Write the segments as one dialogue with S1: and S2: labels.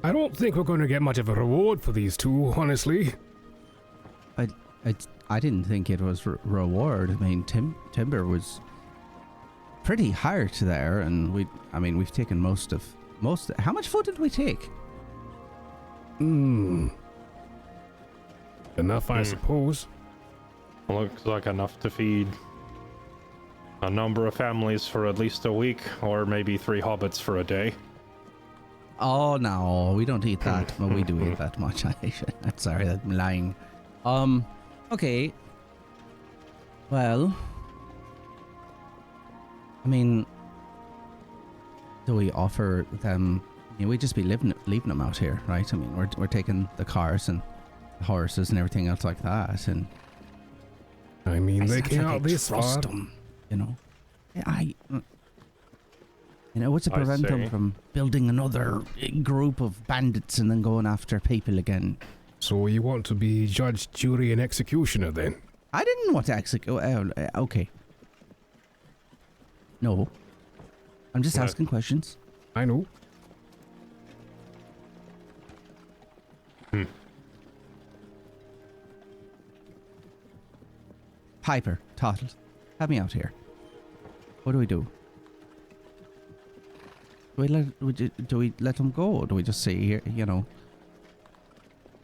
S1: I don't think we're going to get much of a reward for these two, honestly.
S2: I didn't think it was reward. I mean, timber was pretty hard there, and we've taken most. How much food did we take?
S1: Enough, I suppose.
S3: Looks like enough to feed a number of families for at least a week, or maybe 3 hobbits for a day.
S2: Oh no, we don't eat that. Well, we do eat that much. I'm sorry, I'm lying. Okay. Well, I mean, do we offer them? We just be leaving them out here, right? I mean, we're taking the cars and the horses and everything else like that, and
S1: I mean, they came out this far.
S2: Them, what's to prevent them from building another group of bandits and then going after people again?
S1: So you want to be judge, jury, and executioner then?
S2: I didn't want to execute. Okay. No. I'm just asking questions.
S1: I know.
S2: Piper, Tottle, have me out here. What do we do? Do we let them go, or do we just say, here,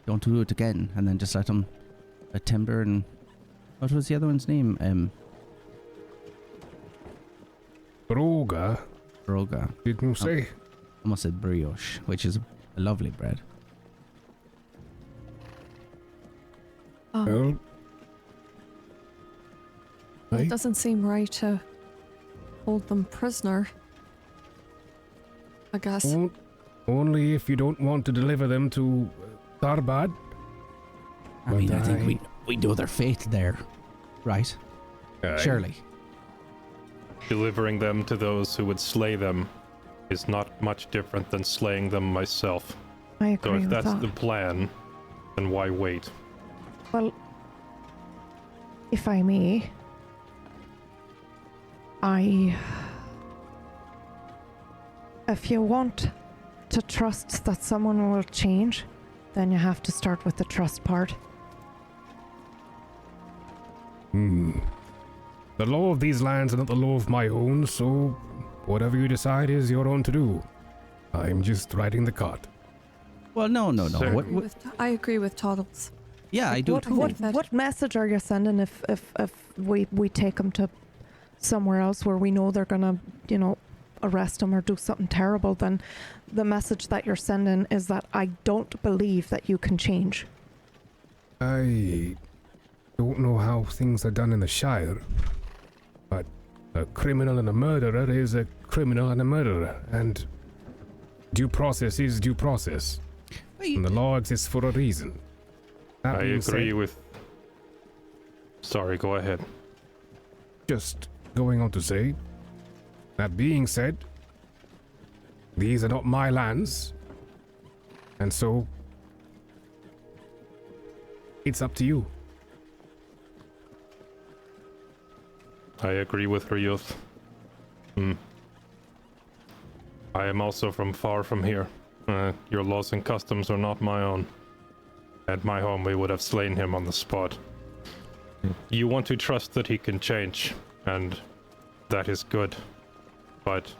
S2: don't do it again, and then just let them timber and what was the other one's name?
S1: Broga. Didn't you say?
S2: Almost said brioche, which is a lovely bread.
S1: Well,
S4: it doesn't seem right to hold them prisoner, I guess.
S1: Only if you don't want to deliver them to Darbad.
S2: I mean, I think we know their fate there, right? Surely.
S3: Delivering them to those who would slay them is not much different than slaying them myself.
S5: I agree with that.
S3: So if that's the plan, then why wait?
S5: Well, if I may, if you want to trust that someone will change, then you have to start with the trust part.
S1: The law of these lands are not the law of my own, so whatever you decide is your own to do. I'm just riding the cart.
S2: Well, no.
S4: I agree with Toddles.
S2: Yeah, I do too.
S5: What message are you sending if we take them to somewhere else where we know they're gonna, arrest them or do something terrible? Then the message that you're sending is that I don't believe that you can change.
S1: I don't know how things are done in the Shire, but a criminal and a murderer is a criminal and a murderer, and due process is due process. And the law exists for a reason.
S3: I agree with... Sorry, go ahead.
S1: Just going on to say, that being said, these are not my lands, and so it's up to you.
S3: I agree with her youth. I am also from far from here. Your laws and customs are not my own. At my home, we would have slain him on the spot. You want to trust that he can change, and that is good. But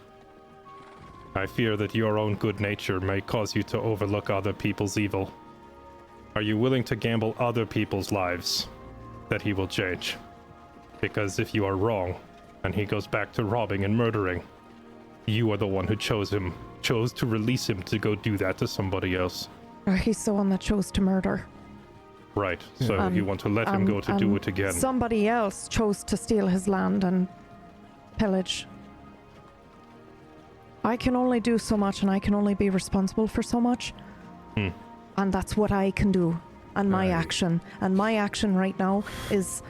S3: I fear that your own good nature may cause you to overlook other people's evil. Are you willing to gamble other people's lives that he will change? Because if you are wrong, and he goes back to robbing and murdering, you are the one who chose to release him to go do that to somebody else.
S5: He's the one that chose to murder.
S3: Right, so you want to let him go to do it again.
S5: Somebody else chose to steal his land and pillage. I can only do so much, and I can only be responsible for so much. And that's what I can do, and my action. And my action right now is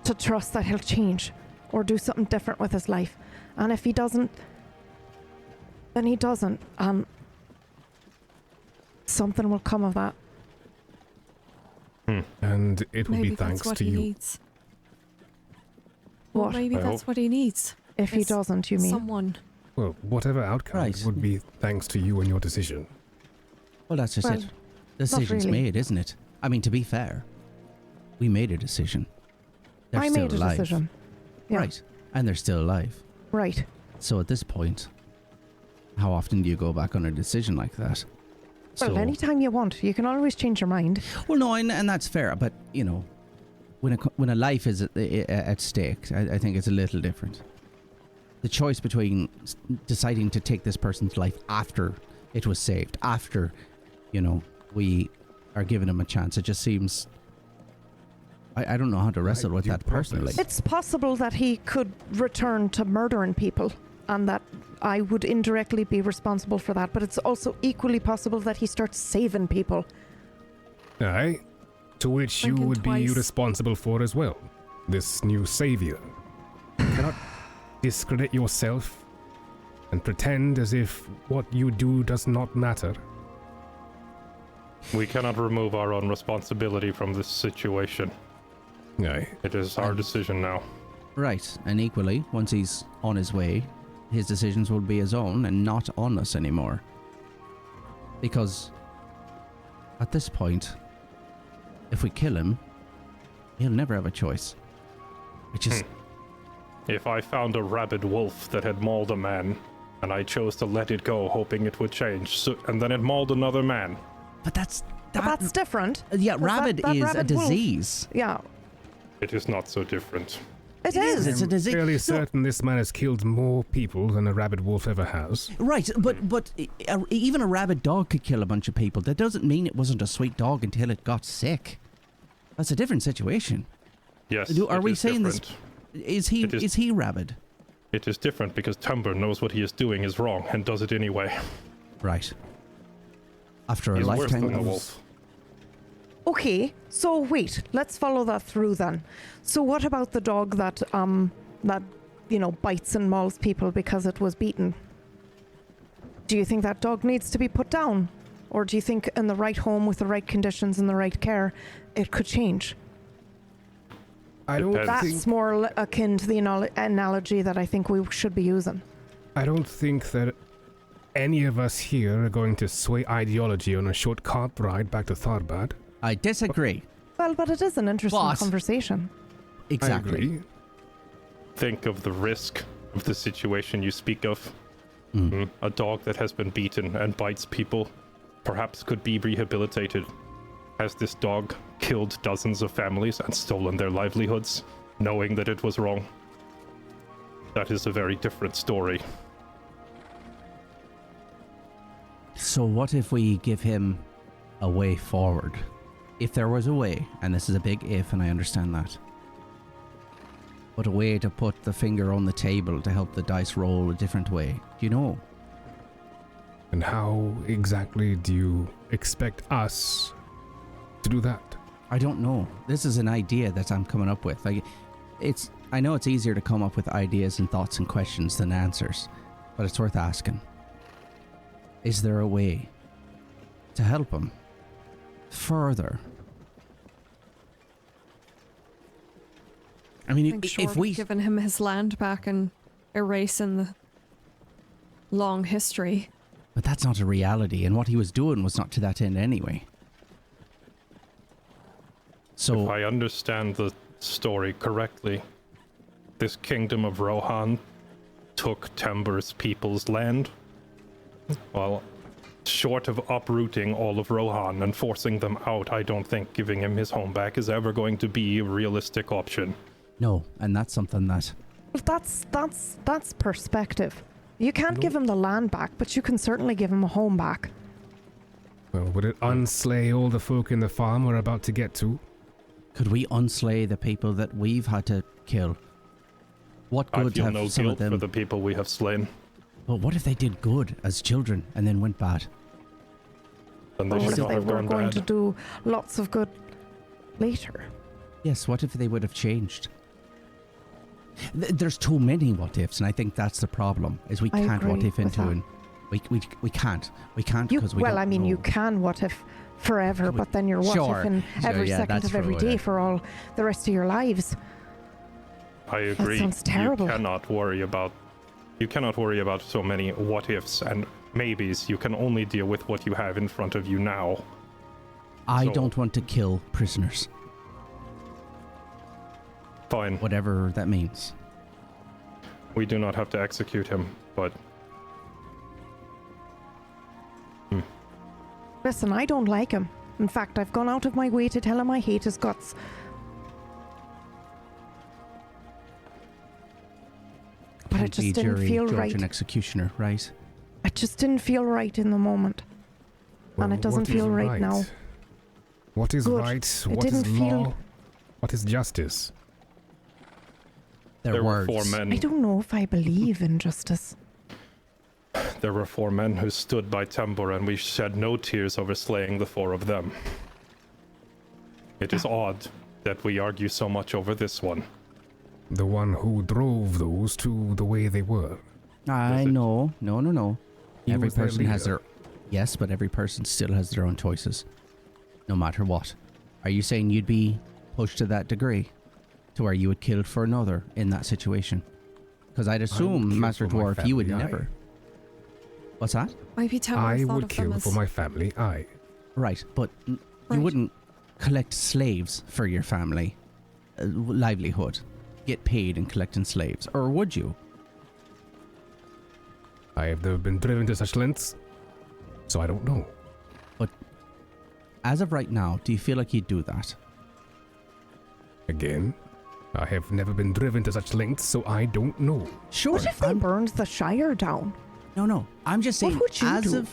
S5: to trust that he'll change or do something different with his life. And if he doesn't, then he doesn't. Something will come of that.
S1: And it will
S4: Maybe
S1: be thanks
S4: that's what
S1: to
S4: he
S1: you.
S4: needs. Well,
S5: What?
S4: maybe that's what he needs.
S5: If he
S4: It's
S5: doesn't, you mean?
S4: Someone.
S1: Well, whatever outcome,
S2: Right.
S1: it would be thanks to you and your decision.
S2: Well, that's just
S5: Well,
S2: it. Decision's
S5: really.
S2: made, isn't it? I mean, to be fair, we made a decision. They're
S5: I
S2: still
S5: made a
S2: alive.
S5: decision. Yeah.
S2: Right. And they're still alive.
S5: Right.
S2: So at this point, how often do you go back on a decision like that?
S5: Well, anytime you want. You can always change your mind.
S2: Well, no, and that's fair. But, you know, when a life is at stake, I think it's a little different. The choice between deciding to take this person's life after it was saved, after, you know, we are giving him a chance, it just seems... I don't know how to wrestle with
S1: due
S2: that personally.
S1: process.
S5: It's possible that he could return to murdering people and that I would indirectly be responsible for that, but it's also equally possible that he starts saving people.
S1: Aye. To which you
S4: Thinking
S1: would be
S4: twice.
S1: responsible for as well. This new savior. You cannot discredit yourself and pretend as if what you do does not matter.
S3: We cannot remove our own responsibility from this situation.
S1: Aye.
S3: It is our decision now.
S2: Right, and equally, once he's on his way, his decisions will be his own and not on us anymore. Because at this point, if we kill him, he'll never have a choice. Which is...
S3: If I found a rabid wolf that had mauled a man, and I chose to let it go hoping it would change, and then it mauled another man.
S2: But that's...
S5: But that's different.
S2: Yeah,
S5: 'cause
S2: rabid
S5: that
S2: is a
S5: rabid wolf-
S2: disease.
S5: Yeah,
S3: It is not so different.
S5: it
S2: It is,
S5: is.
S2: it's a disease.
S1: Fairly
S2: No,
S1: certain this man has killed more people than a rabid wolf ever has.
S2: right, but even a rabid dog could kill a bunch of people. That doesn't mean it wasn't a sweet dog until it got sick. That's a different situation.
S3: Yes,
S2: Are
S3: it
S2: we
S3: is
S2: saying this-
S3: different.
S2: Is he
S3: It is-
S2: is he rabid?
S3: It is different because Tumber knows what he is doing is wrong and does it anyway.
S2: Right. After a
S3: He's worse
S2: lifetime
S3: than a
S2: of...
S3: wolf.
S5: Okay, so wait, let's follow that through then. So what about the dog that bites and mauls people because it was beaten? Do you think that dog needs to be put down? Or do you think in the right home with the right conditions and the right care, it could change?
S1: I don't
S3: Depends.
S1: think
S5: That's more akin to the analogy that I think we should be using.
S1: I don't think that any of us here are going to sway ideology on a short cart ride back to Tharbad.
S2: I disagree.
S5: Well, but it is an interesting
S2: But-
S5: conversation.
S2: Exactly.
S1: I agree.
S3: Think of the risk of the situation you speak of.
S2: Mm.
S3: A dog that has been beaten and bites people perhaps could be rehabilitated. Has this dog killed dozens of families and stolen their livelihoods, knowing that it was wrong? That is a very different story.
S2: So what if we give him a way forward? If there was a way, and this is a big if, and I understand that, but a way to put the finger on the table to help the dice roll a different way. Do you know?
S1: And how exactly do you expect us to do that?
S2: I don't know. This is an idea that I'm coming up with. I know it's easier to come up with ideas and thoughts and questions than answers, but it's worth asking. Is there a way to help him further? I mean,
S4: I think short
S2: if we...
S4: of giving him his land back and erasing the long history.
S2: But that's not a reality, and what he was doing was not to that end anyway.
S3: If
S2: So,
S3: I understand the story correctly, this kingdom of Rohan took Timber's people's land. Well, short of uprooting all of Rohan and forcing them out, I don't think giving him his home back is ever going to be a realistic option.
S2: no, and that's something that...
S5: But that's perspective. You can't give him the land back, but you can certainly give him a home back.
S1: Well, would it unslay all the folk in the farm we're about to get to?
S2: Could we unslay the people that we've had to kill? What
S3: I
S2: good
S3: feel
S2: have
S3: no
S2: some of
S3: guilt for
S2: them...
S3: the people we have slain,
S2: But what if they did good as children and then went bad?
S3: and they
S5: Or
S3: should
S5: if
S3: not
S5: they
S3: have
S5: were
S3: gone
S5: going to
S3: bad.
S5: do lots of good later.
S2: Yes, what if they would have changed? There's too many what ifs, and I think that's the problem, is we
S5: I
S2: can't what
S5: agree
S2: if
S5: with
S2: into
S5: that.
S2: it. We can't. We can't
S5: You,
S2: because we
S5: well,
S2: don't
S5: I mean, you
S2: know.
S5: can what if forever,
S2: We-
S5: but then you're what
S2: Sure,
S5: if in
S2: sure,
S5: every
S2: yeah,
S5: second
S2: that's
S5: of every
S2: true,
S5: day
S2: yeah.
S5: for all the rest of your lives.
S3: I agree.
S5: sounds terrible.
S3: You cannot worry about so many what ifs, and maybes. You can only deal with what you have in front of you now.
S2: I
S3: So-
S2: don't want to kill prisoners,
S3: Fine.
S2: whatever that means.
S3: We do not have to execute him, but
S5: Listen, I don't like him. In fact, I've gone out of my way to tell him I hate his guts. But it just didn't
S2: Jury,
S5: feel
S2: judge,
S5: right.
S2: and executioner, right?
S5: It just didn't feel right in the moment. And it doesn't
S1: what is
S5: feel right now.
S1: What is
S5: Good.
S1: right?
S5: It
S1: What is
S5: didn't feel-
S1: law? What is justice?
S2: Their
S3: there were
S2: words.
S3: 4 men.
S5: I don't know if I believe in justice.
S3: There were 4 men who stood by Tambor, and we shed no tears over slaying the 4 of them. It is odd that we argue so much over this one.
S1: The one who drove those to the way they were.
S2: I
S3: Is it-
S2: know. No.
S1: He
S2: Every
S1: was their
S2: person has
S1: leader.
S2: their... Yes, but every person still has their own choices. No matter what. Are you saying you'd be pushed to that degree? To where you would kill for another in that situation? Because I'd assume,
S1: kill
S2: Master
S1: for my
S2: Dwarf, you would
S1: family, aye.
S2: never... What's that?
S4: Maybe Tamara
S1: I
S4: thought
S1: would
S4: of them
S1: kill
S4: as
S1: for my family. I.
S2: Right, but you
S4: Right.
S2: wouldn't collect slaves for your family livelihood. Get paid in collecting slaves. Or would you?
S1: I have never been driven to such lengths, so I don't know.
S2: As of right now, do you feel like you'd do that?
S1: Again, I have never been driven to such lengths, so I don't know.
S2: Sure.
S5: What if they burned the Shire down?
S2: No. I'm just
S5: What
S2: saying,
S5: would you do?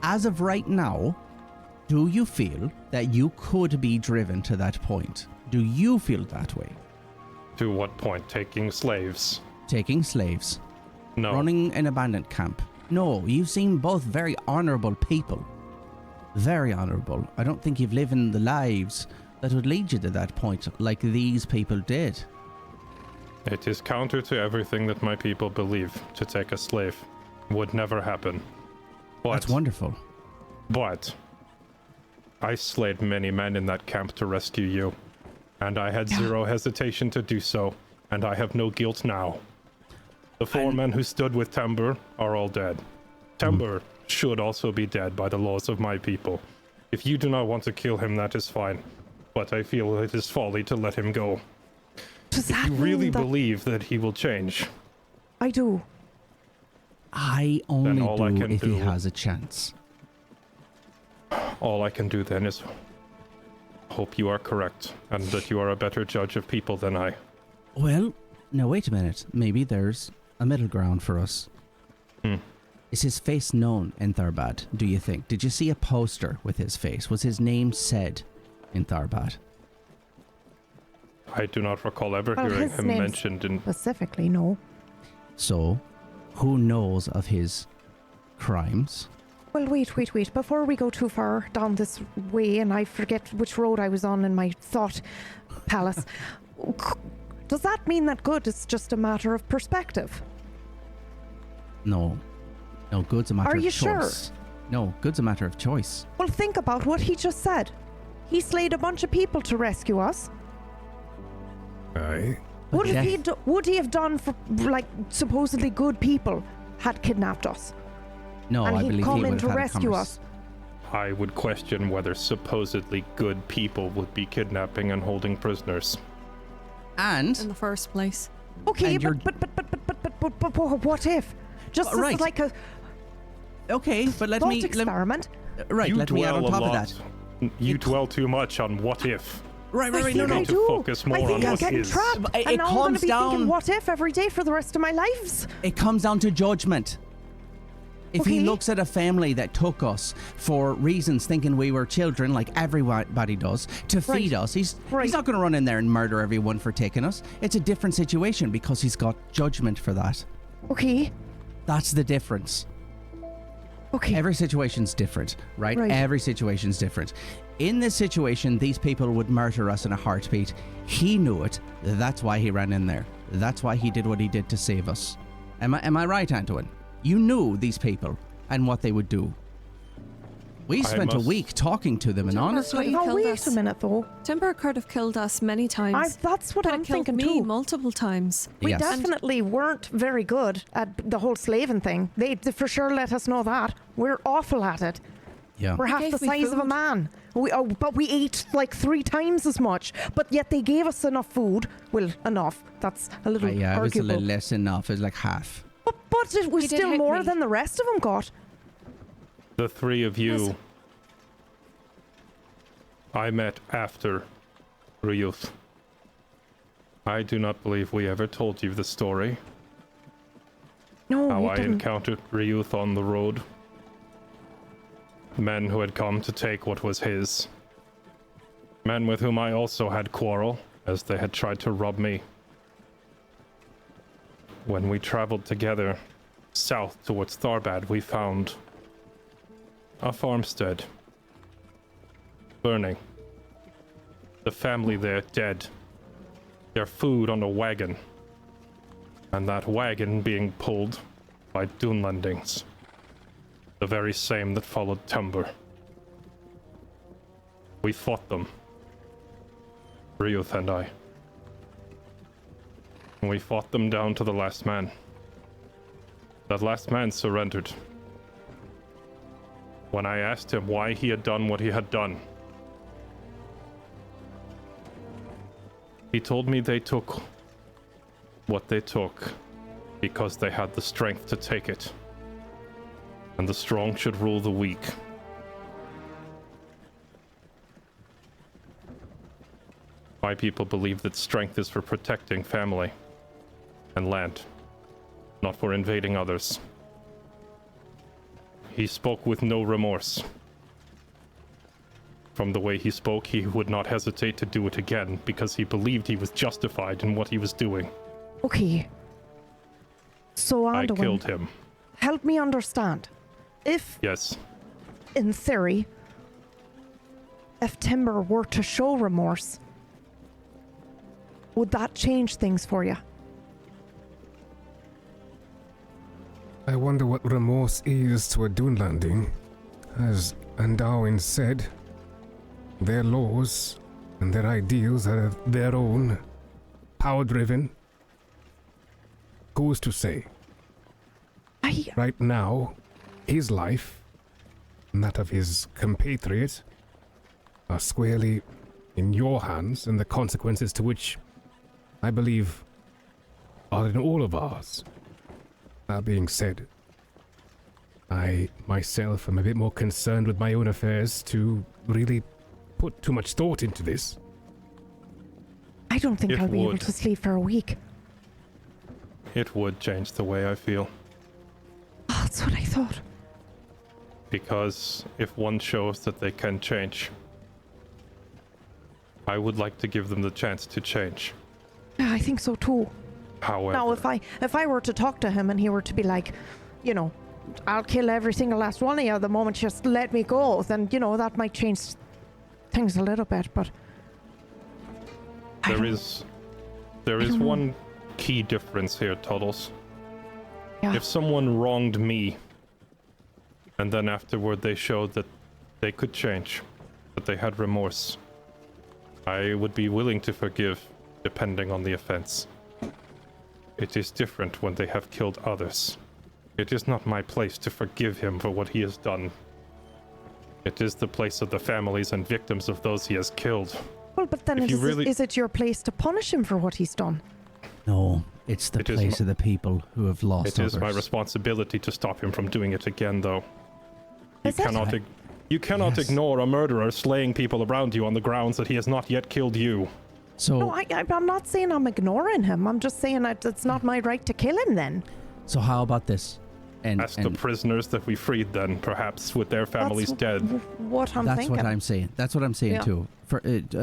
S2: as of right now, do you feel that you could be driven to that point? Do you feel that way?
S3: To what point? Taking slaves?
S2: Taking slaves,
S3: No.
S2: running an abandoned camp. No, you seem both very honorable people. Very honorable. I don't think you've lived the lives that would lead you to that point like these people did.
S3: It is counter to everything that my people believe. To take a slave would never happen. But,
S2: That's wonderful.
S3: But I slayed many men in that camp to rescue you, and I had zero hesitation to do so, and I have no guilt now. The 4 men who stood with Tambor are all dead. Tambor should also be dead by the laws of my people. If you do not want to kill him, that is fine, but I feel it is folly to let him go.
S5: Does that
S3: You really
S5: mean that
S3: believe that he will change?
S5: I do.
S2: I only
S3: all I
S2: do
S3: can
S2: if he
S3: do-
S2: has a chance.
S3: All I can do then is hope you are correct, and that you are a better judge of people than I.
S2: Well, now wait a minute. Maybe there's a middle ground for us. Is his face known in Tharbad, do you think? Did you see a poster with his face? Was his name said in Tharbad?
S3: I do not recall ever
S5: Well,
S3: hearing
S5: his
S3: him
S5: name's-
S3: mentioned in...
S5: Specifically, no.
S2: So, who knows of his crimes?
S5: Well, wait. Before we go too far down this way and I forget which road I was on in my thought palace, does that mean that good is just a matter of perspective?
S2: No. No, good's a matter
S5: Are
S2: of
S5: you
S2: choice.
S5: sure?
S2: No, good's a matter of choice.
S5: Well, think about what he just said. He slayed a bunch of people to rescue us.
S1: Aye.
S5: Would
S2: death-
S5: would he have done for, like, supposedly good people had kidnapped us?
S2: No,
S5: and
S2: I
S5: he'd
S2: believe
S5: come
S2: he
S5: in
S2: would
S5: to
S2: have had
S5: rescue us.
S3: I would question whether supposedly good people would be kidnapping and holding prisoners.
S2: And
S4: in the first place.
S5: Okay,
S2: And you're-
S5: but what if? Just
S2: Right.
S5: as like a
S2: okay, but let
S5: thought
S2: me
S5: experiment.
S2: right.
S3: You
S2: Let me add on
S3: dwell a
S2: top of
S3: lot.
S2: that.
S3: You dwell too much on what if.
S2: Right.
S5: I
S2: No,
S5: think
S2: no.
S5: I
S3: need to
S5: do.
S3: focus more
S5: I think
S3: on
S5: I'm
S3: what
S5: getting
S3: is.
S5: trapped,
S2: It
S5: and now I'm going
S2: comes
S5: to be thinking
S2: down-
S5: what if every day for the rest of my lives.
S2: It comes down to judgment. If he
S5: Okay.
S2: looks at a family that took us for reasons thinking we were children, like everybody does, to feed us, he's
S5: Right.
S2: not going to run in there and murder everyone for taking us. It's a different situation because he's got judgment for that.
S5: Okay,
S2: That's the difference.
S5: okay.
S2: Every situation's different, right?
S5: Right.
S2: Every situation's different. In this situation, these people would murder us in a heartbeat. He knew it. That's why he ran in there. That's why he did what he did to save us. Am I right, Antoine? You knew these people and what they would do. We spent a
S3: must-
S2: week talking to them, and
S4: Timber
S2: honestly,
S4: could
S5: No,
S4: killed
S5: wait
S4: us.
S5: a minute though.
S4: Timber could have killed us many times.
S5: That's what
S4: Could
S5: I'm
S4: have killed
S5: thinking
S4: me
S5: too.
S4: multiple times.
S5: We
S2: yes.
S5: definitely weren't very good at the whole slaving thing. They for sure let us know that. We're awful at it.
S2: Yeah.
S5: We're half
S4: gave
S5: the
S4: me
S5: size of a
S4: food.
S5: man. But we ate like 3 times as much. But yet they gave us enough food. Well, enough. That's a little
S2: Yeah, it was a
S5: arguable.
S2: little less enough. It was like half.
S5: But it was
S4: He did
S5: still
S4: hit
S5: more
S4: me.
S5: than the rest of them got.
S3: The 3 of you
S4: Listen.
S3: I met after Ryuth. I do not believe we ever told you the story.
S5: No,
S3: How
S5: you
S3: I
S5: didn't.
S3: encountered Ryuth on the road. Men who had come to take what was his. Men with whom I also had quarrel, as they had tried to rob me. When we traveled together south towards Tharbad, we found a farmstead burning. The family there dead. Their food on a wagon. And that wagon being pulled by Dunlandings. The very same that followed Timber. We fought them. Ryuth and I. And we fought them down to the last man. That last man surrendered. When I asked him why he had done what he had done, he told me they took what they took because they had the strength to take it. And the strong should rule the weak. My people believe that strength is for protecting family and land, not for invading others. He spoke with no remorse. From the way he spoke, he would not hesitate to do it again because he believed he was justified in what he was doing.
S5: Okay. So,
S3: I
S5: Anduin,
S3: killed him.
S5: help me understand. If,
S3: Yes.
S5: in theory, if Timber were to show remorse, would that change things for you?
S1: I wonder what remorse is to a Dunlanding. As Anduin said, their laws and their ideals are their own, power-driven. Who's to say? Right now, his life and that of his compatriot are squarely in your hands, and the consequences to which, I believe, are in all of ours. That being said, I myself am a bit more concerned with my own affairs to really put too much thought into this.
S5: I don't think
S3: It
S5: I'll be able
S3: would.
S5: to sleep for a week.
S3: It would change the way I feel.
S5: Oh, that's what I thought.
S3: Because if one shows that they can change, I would like to give them the chance to change.
S5: Yeah, I think so too.
S3: However,
S5: Now, if I were to talk to him and he were to be like, you know, I'll kill every single last one of you the moment you just let me go, then, you know, that might change things a little bit, but...
S3: there is one key difference here, Toddles.
S5: Yeah.
S3: If someone wronged me, and then afterward they showed that they could change, that they had remorse, I would be willing to forgive, depending on the offense. It is different when they have killed others. It is not my place to forgive him for what he has done. It is the place of the families and victims of those he has killed.
S5: Well, but then
S3: If you really-
S5: is it your place to punish him for what he's done?
S2: No, it's the
S3: It is
S2: place
S3: my-
S2: of the people who have lost
S3: It is my
S2: others.
S3: responsibility to stop him from doing it again, though.
S5: Is it?
S3: You cannot
S2: Yes.
S3: ignore a murderer slaying people around you on the grounds that he has not yet killed you.
S2: So,
S5: No, I'm not saying I'm ignoring him. I'm just saying that it's not my right to kill him then.
S2: so how about this? And,
S3: Ask the prisoners that we freed then, perhaps, with their families
S5: That's
S3: dead.
S5: What I'm
S2: that's
S5: thinking.
S2: what I'm saying. That's what I'm saying
S5: Yeah.
S2: too. For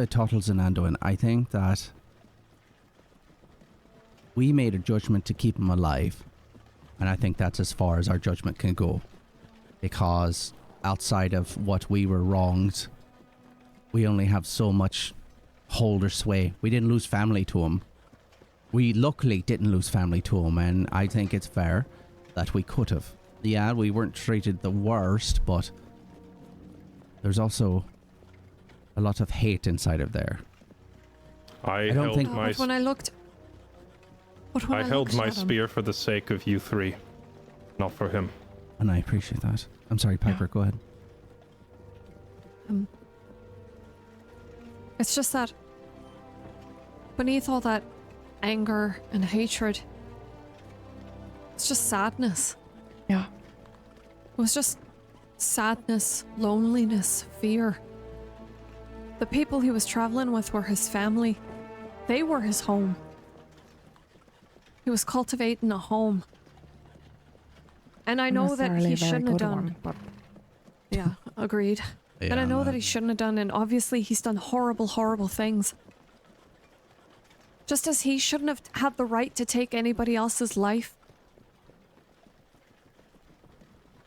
S2: Tottles and Anduin, I think that we made a judgment to keep him alive, and I think that's as far as our judgment can go, because outside of what we were wronged, we only have so much hold or sway. We didn't lose family to him. We luckily didn't lose family to him, and I think it's fair that we could have. Yeah, we weren't treated the worst, but there's also a lot of hate inside of there.
S3: I
S2: don't
S3: held
S2: think-
S3: my
S4: But when I looked... But when
S3: I
S4: I
S3: held
S4: looked
S3: my
S4: at him-
S3: spear for the sake of you three, not for him.
S2: And I appreciate that. I'm sorry, Piper, go ahead.
S4: It's just that beneath all that anger and hatred, it's just sadness.
S5: Yeah.
S4: It was just sadness, loneliness, fear. The people he was traveling with were his family. They were his home. He was cultivating a home. And I know that
S5: Necessarily
S4: he
S5: a very
S4: shouldn't have
S5: good
S4: done.
S5: one, but
S4: Yeah, agreed. And I know that he shouldn't have done, and obviously he's done horrible, horrible things. Just as he shouldn't have had the right to take anybody else's life.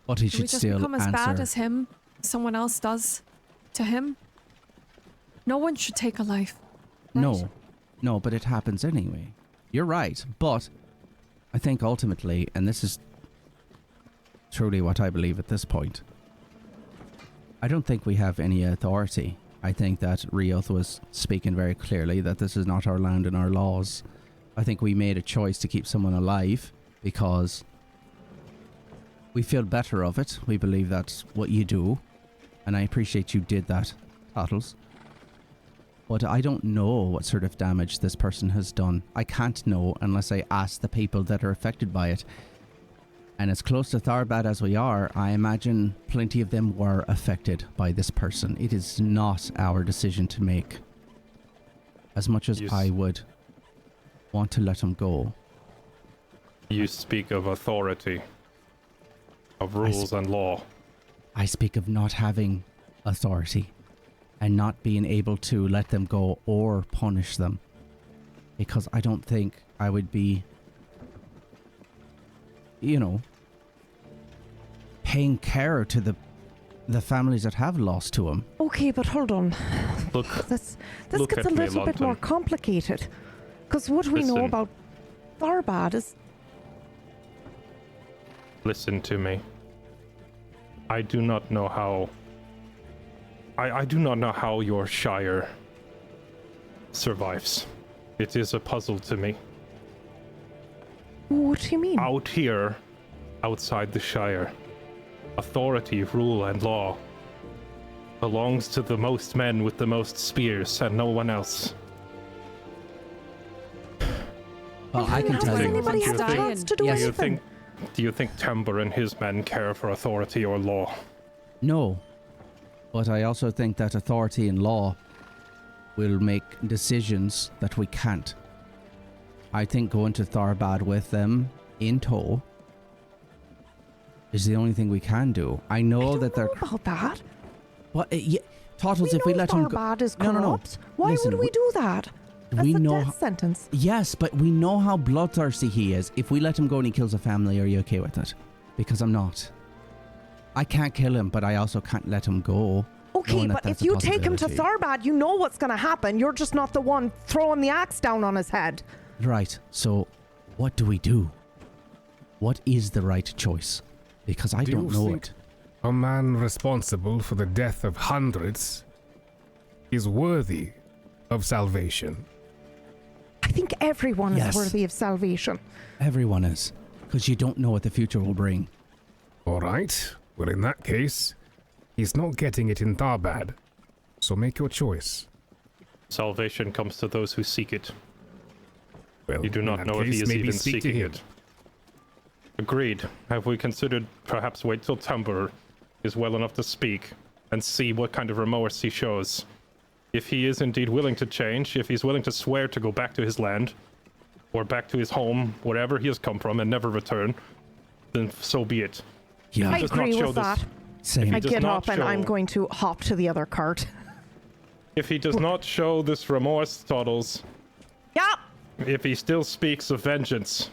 S2: But he
S4: Do we
S2: should
S4: just
S2: still
S4: become as bad
S2: answer.
S4: as him, someone else does to him? No one should take a life. right?
S2: No, but it happens anyway. You're right, but I think ultimately, and this is truly what I believe at this point, I don't think we have any authority. I think that Rioth was speaking very clearly that this is not our land and our laws. I think we made a choice to keep someone alive because we feel better of it. We believe that's what you do, and I appreciate you did that, Toddles. But I don't know what sort of damage this person has done. I can't know unless I ask the people that are affected by it. And as close to Tharbad as we are, I imagine plenty of them were affected by this person. It is not our decision to make. As much as
S3: Yes.
S2: I would want to let him go.
S3: You speak of authority, of rules and law.
S2: I speak of not having authority and not being able to let them go or punish them. Because I don't think I would be, paying care to the families that have lost to him.
S5: okay, but hold on.
S3: Look,
S5: This
S3: Look
S5: gets
S3: at
S5: a
S3: me,
S5: little bit more
S3: London.
S5: complicated. Because what we know
S3: Listen.
S5: about Tharbad is
S3: listen to me. I do not know how... I do not know how your Shire survives. It is a puzzle to me.
S5: what do you mean?
S3: Out here, outside the Shire, authority, rule, and law belongs to the most men with the most spears and no one else.
S2: Well, I can
S5: How
S2: tell
S5: does
S2: you.
S5: anybody have a
S4: Dying.
S5: chance to do
S2: Yes.
S5: anything?
S3: Do you think Timber and his men care for authority or law?
S2: No. But I also think that authority and law will make decisions that we can't. I think going to Tharbad with them in tow is the only thing we can do. I know
S5: I don't
S2: that
S5: know
S2: they're...
S5: about that.
S2: But, Tottles, if we
S5: know
S2: let them go...
S5: Tharbad is
S2: No, no, no.
S5: corrupt. Why
S2: Listen,
S5: would we do that? That's
S2: we
S5: a
S2: know...
S5: death sentence.
S2: Yes, but we know how bloodthirsty he is. If we let him go and he kills a family, are you okay with it? Because I'm not. I can't kill him, but I also can't let him go.
S5: Okay,
S2: knowing that
S5: but if
S2: that's a
S5: you take him to
S2: possibility.
S5: Tharbad, you know what's going to happen. You're just not the one throwing the axe down on his head.
S2: Right, so what do we do? What is the right choice? Because I
S1: Do
S2: don't
S1: you
S2: know
S1: think
S2: it.
S1: a man responsible for the death of hundreds is worthy of salvation?
S5: I think everyone
S2: Yes.
S5: is worthy of salvation.
S2: Everyone is. Because you don't know what the future will bring.
S1: All right. Well, in that case, he's not getting it in Tharbad. So make your choice.
S3: Salvation comes to those who seek it.
S1: Well,
S3: You do
S1: in
S3: not
S1: that
S3: know if
S1: case,
S3: he is
S1: maybe
S3: even
S1: speak to
S3: seeking
S1: him.
S3: it. Agreed. Have we considered perhaps wait till Timber is well enough to speak and see what kind of remorse he shows? If he is indeed willing to change, if he's willing to swear to go back to his land, or back to his home, wherever he has come from, and never return, then so be it.
S2: Yeah,
S5: I
S3: does not
S5: agree
S3: show
S5: with
S3: this-
S5: that.
S2: same.
S3: he
S5: I
S3: does
S5: get
S3: not
S5: up and I'm
S3: show-
S5: going to hop to the other cart.
S3: If he does not show this remorse, Toddles,
S5: Yeah,
S3: if he still speaks of vengeance,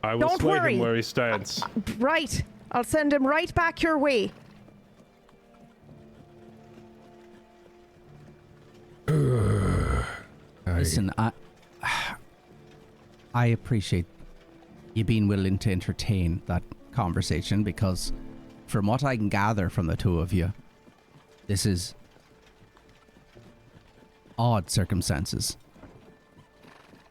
S3: I will
S5: Don't
S3: slay
S5: worry.
S3: him where he stands.
S5: right. I'll send him right back your way.
S2: Listen, I appreciate you being willing to entertain that conversation because from what I can gather from the two of you, This is odd circumstances.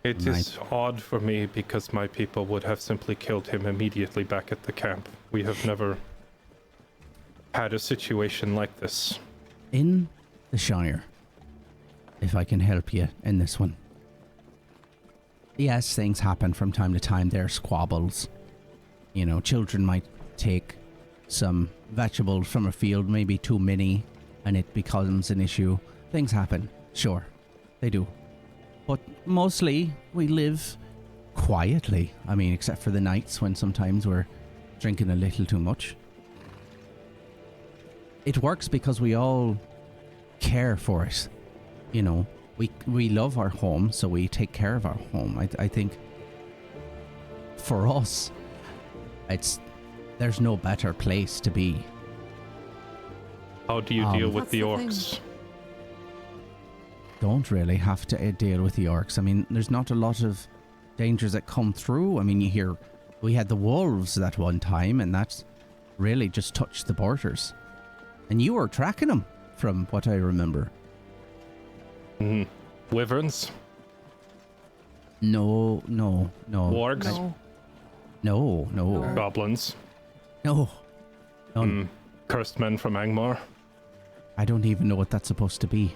S3: It
S2: Right.
S3: is odd for me because my people would have simply killed him immediately back at the camp. We have never had a situation like this.
S2: In the Shire, if I can help you in this one. Yes, things happen from time to time. There are squabbles. You know, children might take some vegetables from a field, maybe too many, and it becomes an issue. Things happen. Sure, they do. But mostly, we live quietly. I mean, except for the nights when sometimes we're drinking a little too much. It works because we all care for it. You know, we love our home, so we take care of our home. I think for us, there's no better place to be.
S3: How do you deal with
S4: That's
S3: the
S4: the thing.
S3: orcs?
S2: Don't really have to deal with the orcs. I mean, there's not a lot of dangers that come through. I mean, you hear we had the wolves that one time, and that's really just touched the borders. And you were tracking them, from what I remember.
S3: Wyverns?
S2: No.
S3: Wargs?
S2: No.
S3: Goblins?
S2: No. None.
S3: Cursed men from Angmar?
S2: I don't even know what that's supposed to be.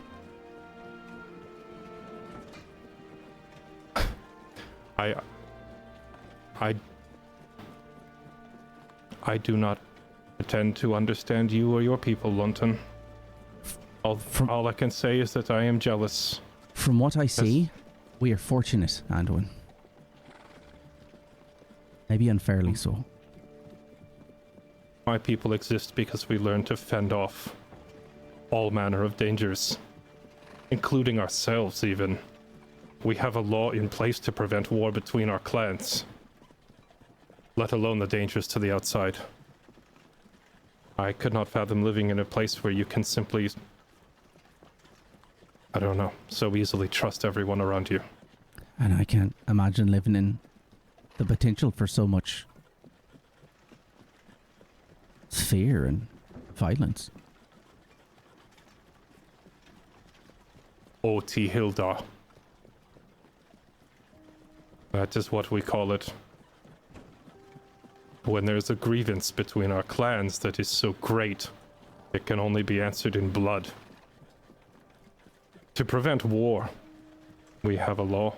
S3: I do not pretend to understand you or your people, Lunton. All I can say is that I am jealous.
S2: From what I see, we are fortunate, Anduin. Maybe unfairly so.
S3: My people exist because we learned to fend off all manner of dangers, including ourselves even. We have a law in place to prevent war between our clans, let alone the dangers to the outside. I could not fathom living in a place where you can simply, I don't know, so easily trust everyone around you.
S2: And I can't imagine living in the potential for so much fear and violence.
S3: O.T. Hildar. That is what we call it. When there's a grievance between our clans that is so great, it can only be answered in blood. To prevent war, we have a law.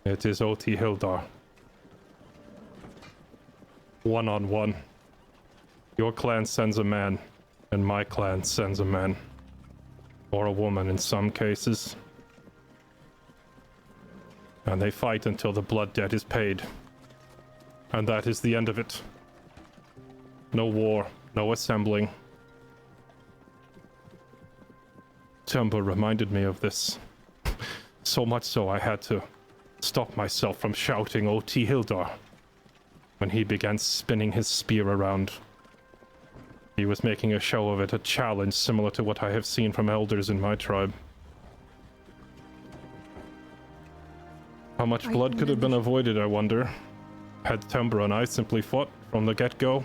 S3: It is O.T. Hildar. 1-on-1. Your clan sends a man, and my clan sends a man. Or a woman in some cases. And they fight until the blood debt is paid. And that is the end of it. No war, no assembling. Tumba reminded me of this. So much so I had to stop myself from shouting O.T. Hildar when he began spinning his spear around. He was making a show of it, a challenge similar to what I have seen from elders in my tribe. How much blood could have been avoided, I wonder, had Tembra and I simply fought from the get-go,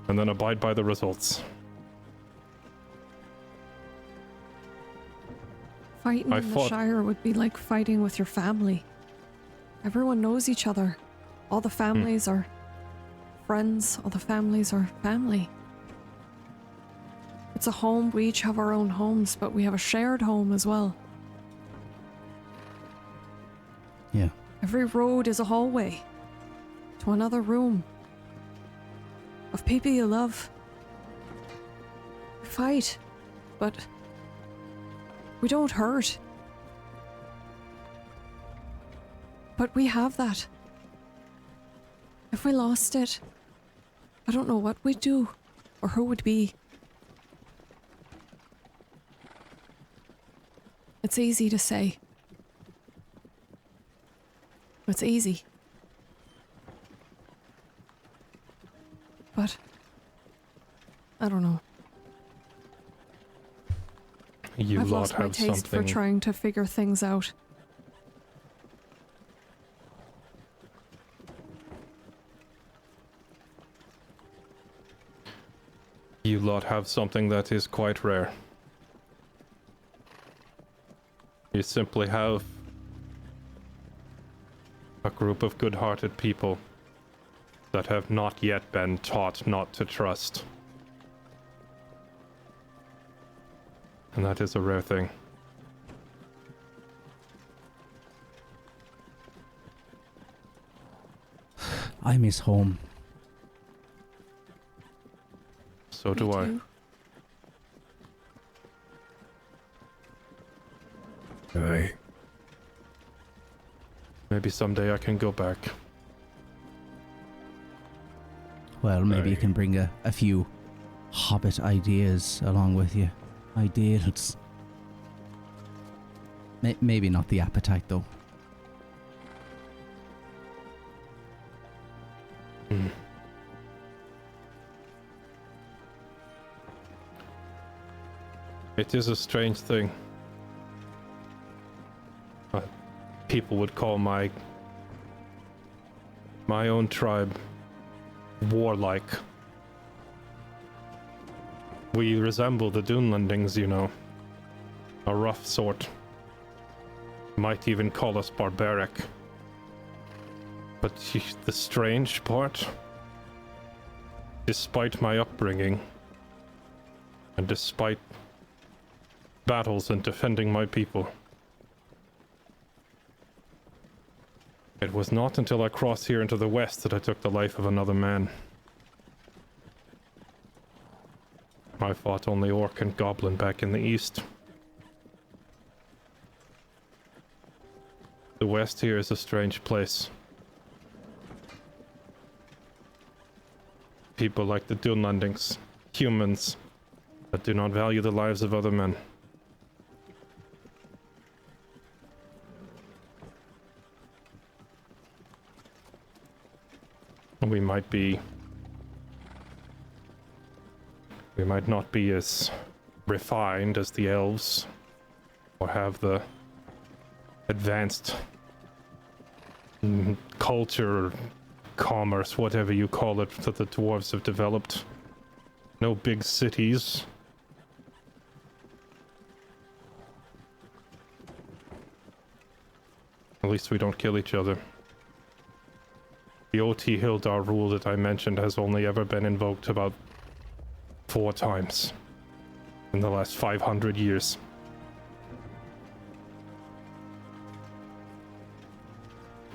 S3: and then abide by the results.
S4: Fighting in the Shire would be like fighting with your family. Everyone knows each other. All the families are friends. All the families are family. It's a home. We each have our own homes, but we have a shared home as well.
S2: Yeah.
S4: Every road is a hallway to another room of people you love. We fight, but we don't hurt. But we have that. If we lost it, I don't know what we'd do or who would be. It's easy to say. It's easy. But I don't know.
S3: You
S4: I've
S3: lot
S4: lost my
S3: have
S4: taste for
S3: something.
S4: trying to figure things out.
S3: You lot have something that is quite rare. You simply have a group of good-hearted people that have not yet been taught not to trust. And that is a rare thing.
S2: I miss home.
S3: So do I.
S1: Aye.
S3: Maybe someday I can go back.
S2: Well, maybe you
S1: Aye.
S2: can bring a few Hobbit ideas along with you. Ideals. Maybe not the appetite, though.
S3: It is a strange thing. People would call my own tribe warlike. We resemble the Dunelandings, you know. A rough sort. Might even call us barbaric. But the strange part, despite my upbringing, and despite battles and defending my people, it was not until I crossed here into the west that I took the life of another man. I fought only orc and goblin back in the east. The west here is a strange place. People like the Dunelandings, humans that do not value the lives of other men. We might not be as refined as the elves, or have the advanced culture, commerce, whatever you call it, that the dwarves have developed. No big cities. At least we don't kill each other. The OT Hildar rule that I mentioned has only ever been invoked about 4 times in the last 500 years.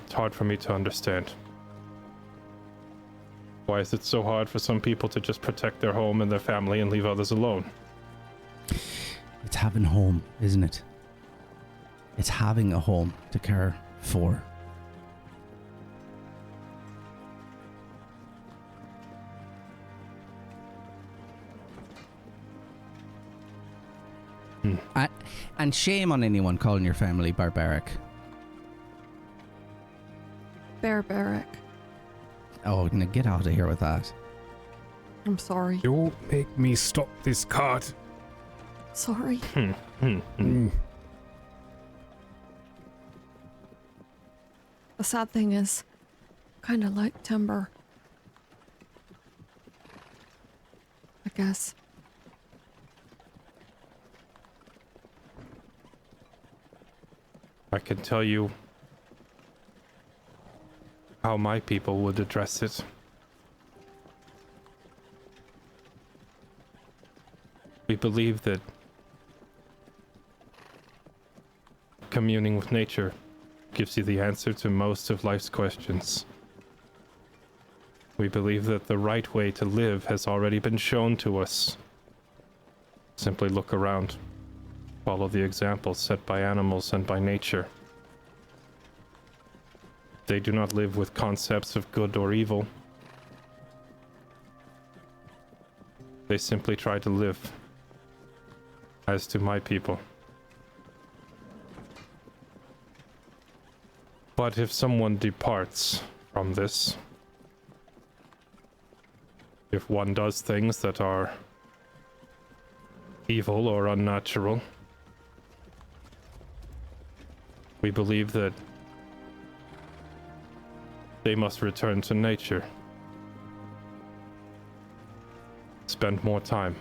S3: It's hard for me to understand. Why is it so hard for some people to just protect their home and their family and leave others alone?
S2: It's having home, isn't it? It's having a home to care for. And shame on anyone calling your family barbaric.
S4: Barbaric.
S2: Oh, now get out of here with that.
S4: I'm sorry.
S1: Don't make me stop this cart.
S4: Sorry.
S1: Mm.
S4: The sad thing is, kind of like timber. I guess.
S3: I can tell you how my people would address it. We believe that communing with nature gives you the answer to most of life's questions. We believe that the right way to live has already been shown to us. Simply look around. Follow the examples set by animals and by nature. They do not live with concepts of good or evil. They simply try to live. As to my people. But if someone departs from this, if one does things that are evil or unnatural, we believe that they must return to nature. Spend more time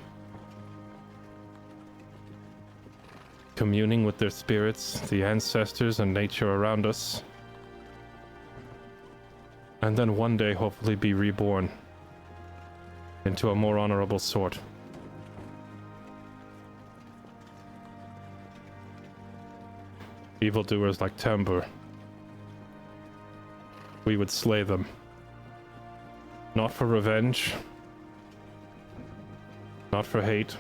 S3: communing with their spirits, the ancestors, and nature around us. And then one day hopefully be reborn into a more honorable sort. Evildoers like Tambur, we would slay them. Not for revenge, not for hate,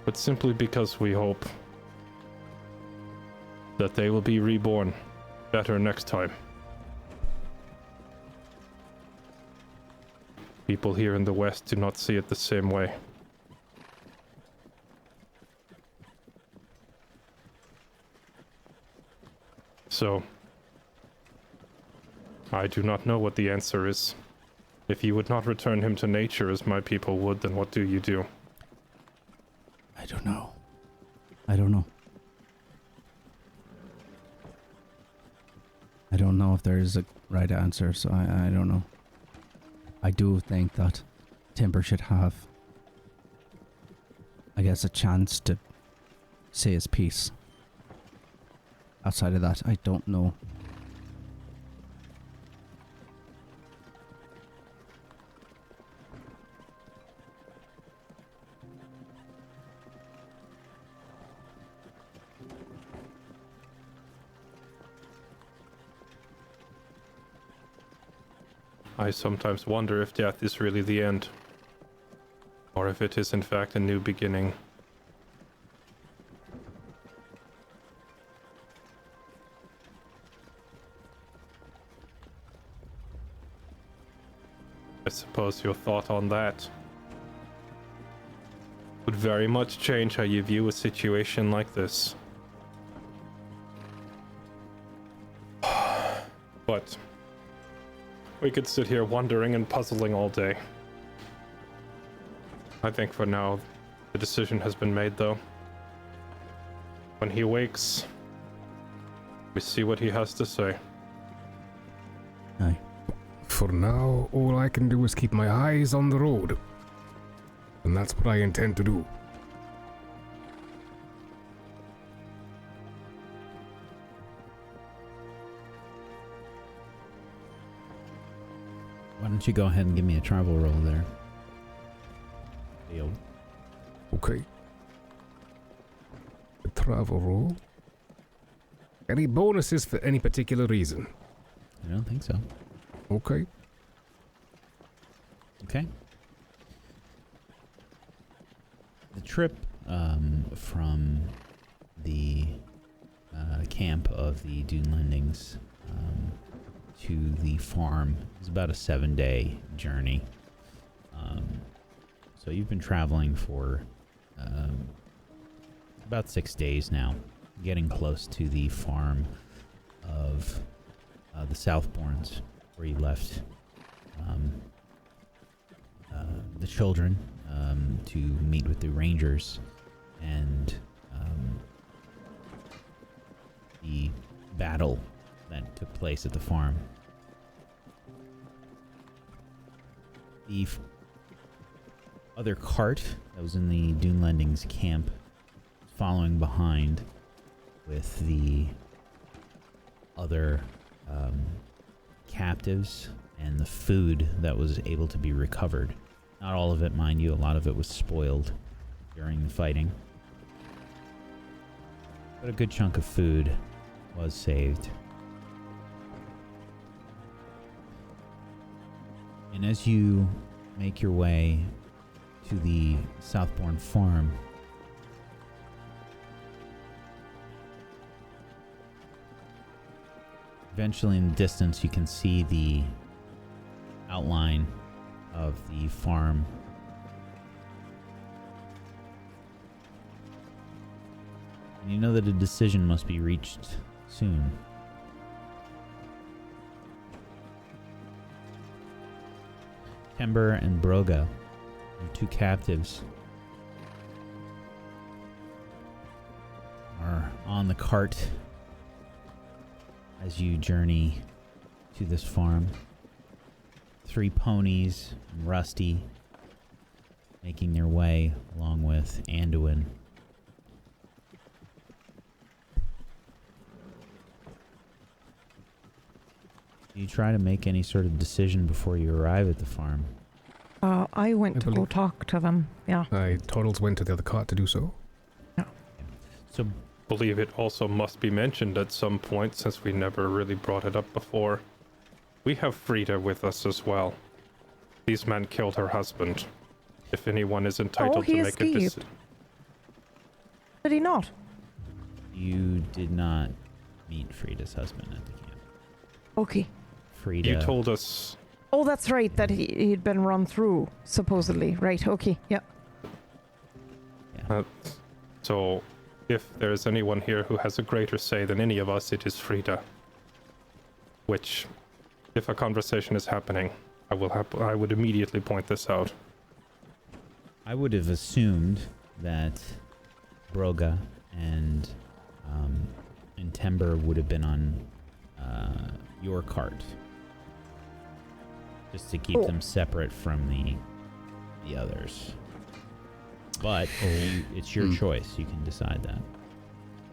S3: but simply because we hope that they will be reborn better next time. People here in the West do not see it the same way. So, I do not know what the answer is. If you would not return him to nature as my people would, then what do you do?
S2: I don't know. I don't know. I don't know if there is a right answer, so I don't know. I do think that Timber should have, I guess, a chance to say his piece. Outside of that, I don't know.
S3: I sometimes wonder if death is really the end, or if it is in fact a new beginning. I suppose your thought on that would very much change how you view a situation like this. But we could sit here wondering and puzzling all day. I think for now, the decision has been made, though. When he wakes, we see what he has to say.
S2: Aye.
S1: For now, all I can do is keep my eyes on the road. And that's what I intend to do.
S6: Why don't you go ahead and give me a travel roll there? Leo.
S1: Okay. A travel roll. Any bonuses for any particular reason?
S6: I don't think so.
S1: Okay.
S6: Okay. The trip from the camp of the Dune Lendings to the farm is about a 7-day journey. So you've been traveling for about 6 days now, getting close to the farm of the Southbournes, where you left the children to meet with the rangers and the battle that took place at the farm. The other cart that was in the Dune Lendings camp following behind with the other captives and the food that was able to be recovered. Not all of it, mind you, a lot of it was spoiled during the fighting. But a good chunk of food was saved. And as you make your way to the Southbourne farm, eventually in the distance you can see the outline of the farm. And you know that a decision must be reached soon. Timber and Broga, your two captives, are on the cart as you journey to this farm. 3 ponies and Rusty making their way along with Anduin. Do you try to make any sort of decision before you arrive at the farm?
S5: I went
S1: I
S5: to go
S1: believe-
S5: talk to them. Yeah.
S1: Toddles went to the other cart to do so.
S6: So,
S3: Believe it also must be mentioned at some point, since we never really brought it up before. We have Frida with us as well. These men killed her husband. If anyone is entitled
S5: he
S3: to make a decision.
S5: escaped. Did he not?
S6: you did not meet Frida's husband at the camp.
S5: Okay.
S6: Frida.
S3: You told us.
S5: Oh, that's right, that he'd been run through, supposedly. Right, okay, yeah.
S3: So, if there's anyone here who has a greater say than any of us, it is Frida. Which, if a conversation is happening, I would immediately point this out.
S6: I would have assumed that Broga and Timber would have been on your cart, just to keep them separate from the others. But it's your choice. You can decide that.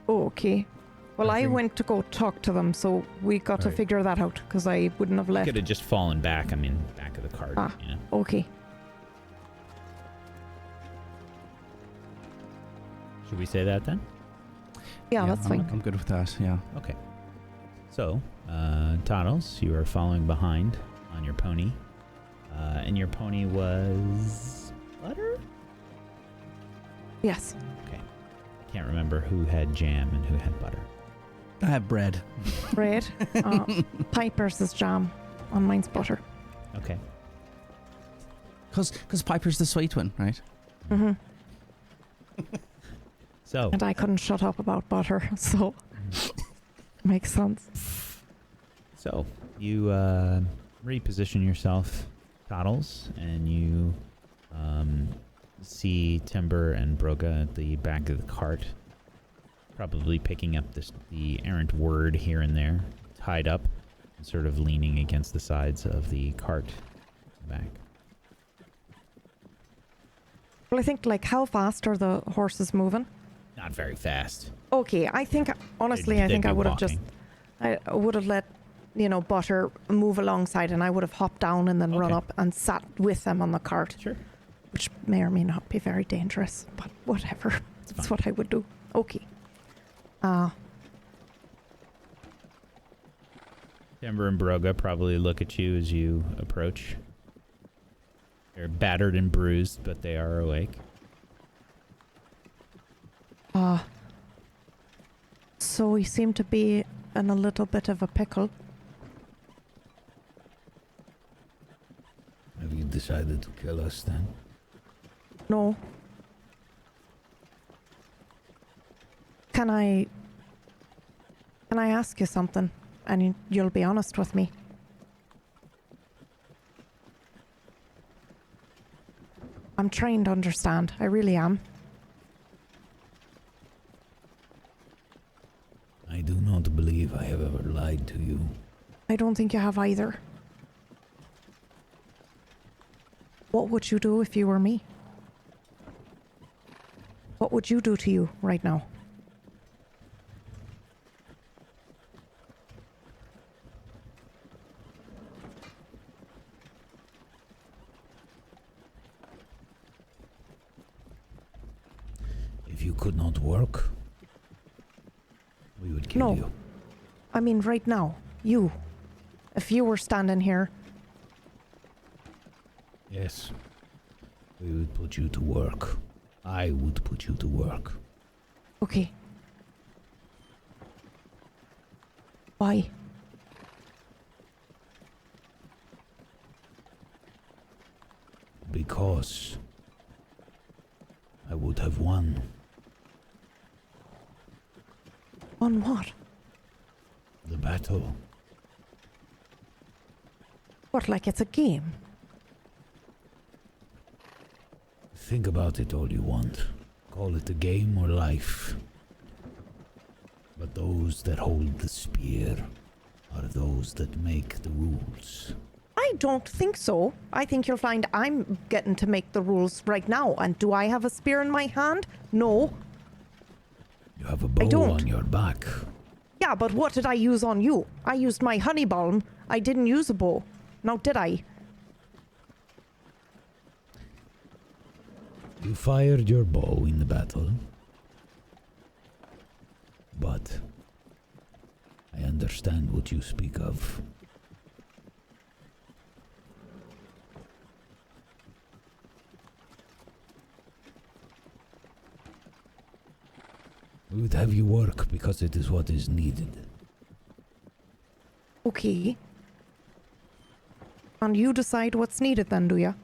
S5: Oh, okay. Well, I went to go talk to them, so we got to
S1: Right.
S5: figure that out, because I wouldn't have left.
S6: Could have just fallen back. I mean, back of the cart.
S5: Ah.
S6: You know.
S5: Okay.
S6: Should we say that then?
S5: Yeah, that's fine.
S2: I'm good with that, yeah.
S6: Okay. So, Toddles, you are following behind on your pony, and your pony was Butter.
S5: Yes.
S6: Can't remember who had jam and who had butter.
S2: I have bread.
S5: Bread. Piper's is jam, and mine's butter.
S6: Okay.
S2: Because Piper's the sweet one, right?
S5: Mm-hmm.
S6: So,
S5: And I couldn't shut up about butter, so makes sense.
S6: So, you reposition yourself, Toddles, and you see Timber and Broga at the back of the cart, probably picking up the errant word here and there, tied up, and sort of leaning against the sides of the cart back.
S5: Well, I think, like, how fast are the horses moving?
S6: Not very fast.
S5: Okay, I think, honestly, I
S6: They'd
S5: think
S6: be
S5: I would have just,
S6: walking.
S5: I would have let, Butter move alongside, and I would have hopped down and then run
S6: Okay.
S5: up and sat with them on the cart,
S6: Sure.
S5: which may or may not be very dangerous, but whatever. That's what I would do. Okay.
S6: Timber and Broga probably look at you as you approach. They're battered and bruised, but they are awake.
S5: So we seem to be in a little bit of a pickle.
S7: Have you decided to kill us then?
S5: No. Can I ask you something? And you'll be honest with me. I'm trying to understand. I really am.
S7: I do not believe I have ever lied to you.
S5: I don't think you have either. What would you do if you were me? What would you do to you right now?
S7: If you could not work, we would kill
S5: No.
S7: you.
S5: I mean, right now, you. If you were standing here,
S7: Yes. We would put you to work. I would put you to work.
S5: okay. Why?
S7: Because I would have won.
S5: On what?
S7: The battle.
S5: What, like it's a game?
S7: Think about it all you want. Call it a game or life. But those that hold the spear are those that make the rules.
S5: I don't think so. I think you'll find I'm getting to make the rules right now. And do I have a spear in my hand? No.
S7: You have a bow
S5: don't.
S7: on your back.
S5: Yeah, but what did I use on you? I used my honey balm I didn't use a bow. Now, did I?
S7: You fired your bow in the battle. But I understand what you speak of. We would have you work because it is what is needed.
S5: Okay. And you decide what's needed then, do you?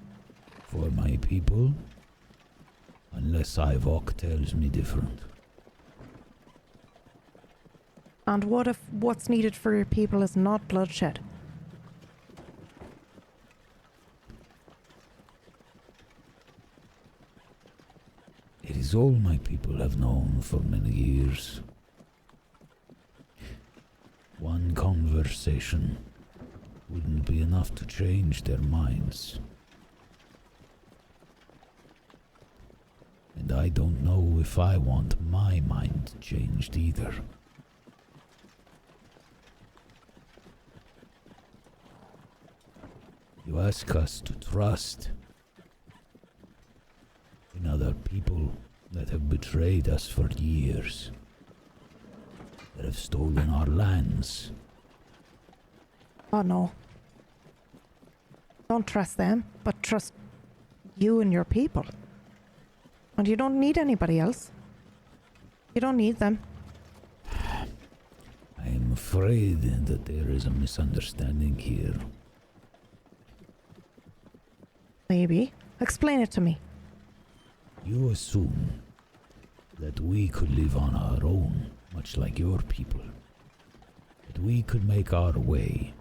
S7: For my people, unless Ivok tells me different.
S5: And what if what's needed for your people is not bloodshed?
S7: It is all my people have known for many years. One conversation wouldn't be enough to change their minds. And I don't know if I want my mind changed either. You ask us to trust in other people that have betrayed us for years, that have stolen our lands.
S5: Oh no. Don't trust them, but trust you and your people. And you don't need anybody else. You don't need them.
S7: I am afraid that there is a misunderstanding here.
S5: Maybe. Explain it to me.
S7: You assume that we could live on our own, much like your people. That we could make our way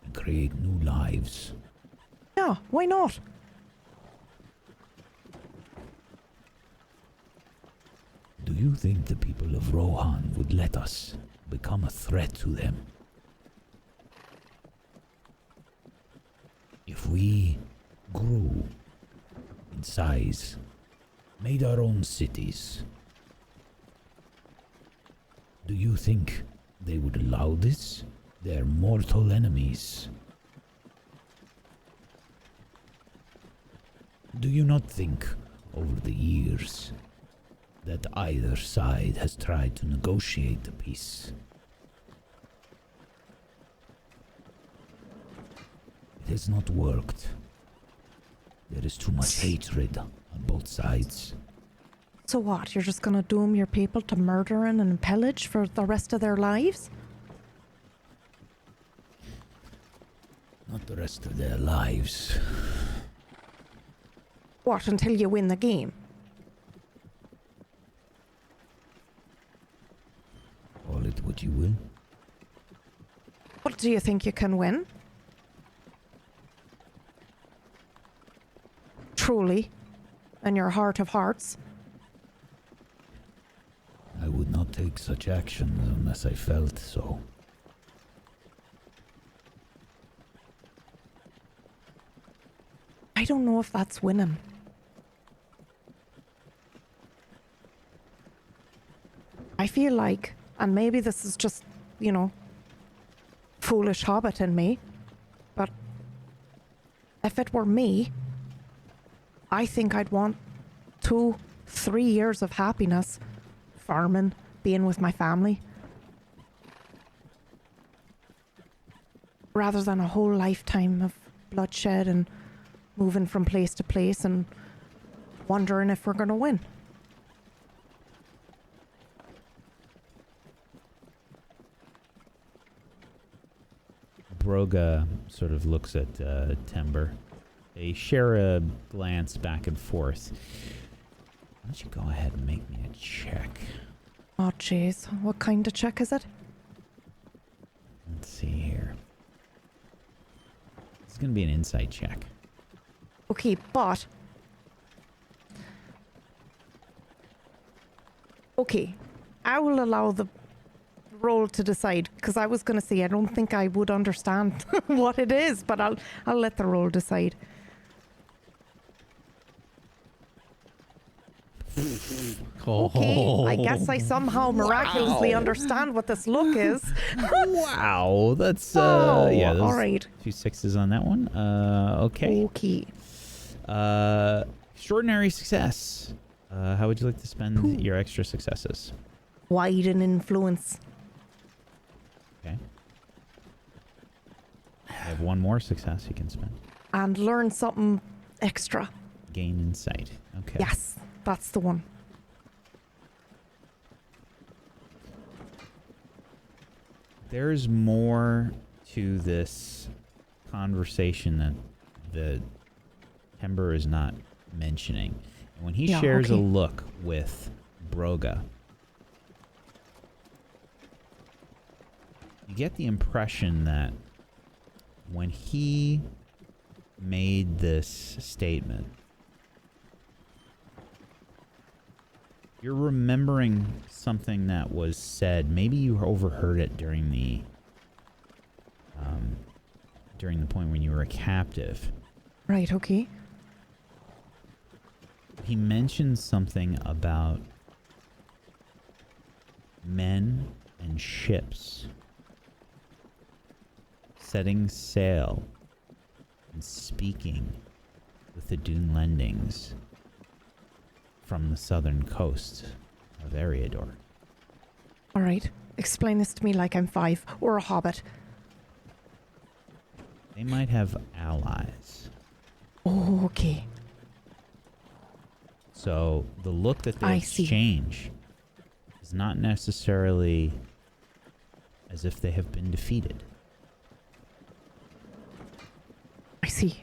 S7: and create new lives.
S5: Yeah, why not?
S7: Do you think the people of Rohan would let us become a threat to them? If we grew in size, made our own cities, do you think they would allow this? Their mortal enemies. Do you not think over the years that either side has tried to negotiate the peace? It has not worked. There is too much hatred on both sides.
S5: So what? You're just gonna doom your people to murdering and pillage for the rest of their lives?
S7: Not the rest of their lives.
S5: What, until you win the game?
S7: Call it what you will.
S5: What do you think you can win? Truly, in your heart of hearts.
S7: I would not take such actions unless I felt so.
S5: I don't know if that's winning. I feel like, and maybe this is just, foolish Hobbit in me, but if it were me, I think I'd want 2-3 years of happiness, farming, being with my family, rather than a whole lifetime of bloodshed and moving from place to place and wondering if we're going to win.
S6: Broga sort of looks at Timber. They share a glance back and forth. Why don't you go ahead and make me a check?
S5: Oh, jeez. What kind of check is it?
S6: Let's see here. It's going to be an insight check.
S5: Okay, but... Okay, I will allow the roll to decide, because I was going to say I don't think I would understand what it is, but I'll let the roll decide. Okay, I guess I somehow miraculously understand what this look is.
S6: Wow, that's
S5: Oh,
S6: yeah. Those
S5: all right.
S6: 2 6s on that one. Okay.
S5: Okay.
S6: Extraordinary success. How would you like to spend your extra successes?
S5: Widen influence.
S6: Okay. I have 1 more success you can spend.
S5: And learn something extra.
S6: Gain insight. Okay.
S5: Yes, that's the one.
S6: There's more to this conversation that the Timber is not mentioning. And when he shares a look with Broga, you get the impression that when he made this statement, you're remembering something that was said. Maybe you overheard it during the point when you were a captive.
S5: Right, okay.
S6: He mentioned something about men and ships setting sail and speaking with the Dune Lendings from the southern coast of Eriador.
S5: All right. Explain this to me like I'm 5 or a hobbit.
S6: They might have allies.
S5: Oh, okay.
S6: So the look that they
S5: I see.
S6: exchange is not necessarily as if they have been defeated.
S5: I see.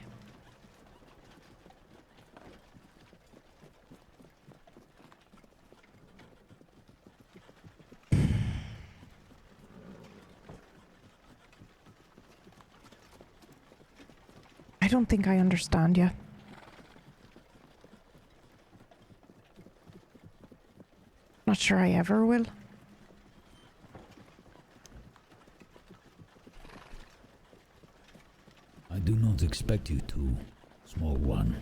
S5: I don't think I understand you. Not sure I ever will.
S7: I do not expect you to, small one.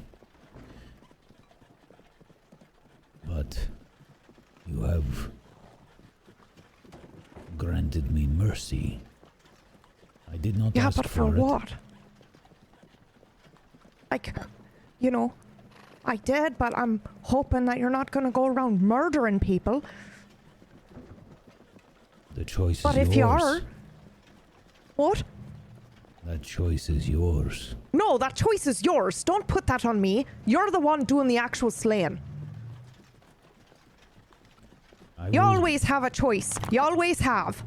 S7: But you have granted me mercy. I did not
S5: Yeah,
S7: ask
S5: but for
S7: it.
S5: what? Like, you know, I did, but I'm hoping that you're not going to go around murdering people.
S7: The choice
S5: But
S7: is
S5: if
S7: yours.
S5: you are... What?
S7: That choice is yours.
S5: No, that choice is yours. Don't put that on me. You're the one doing the actual slaying. You always have a choice. You always have.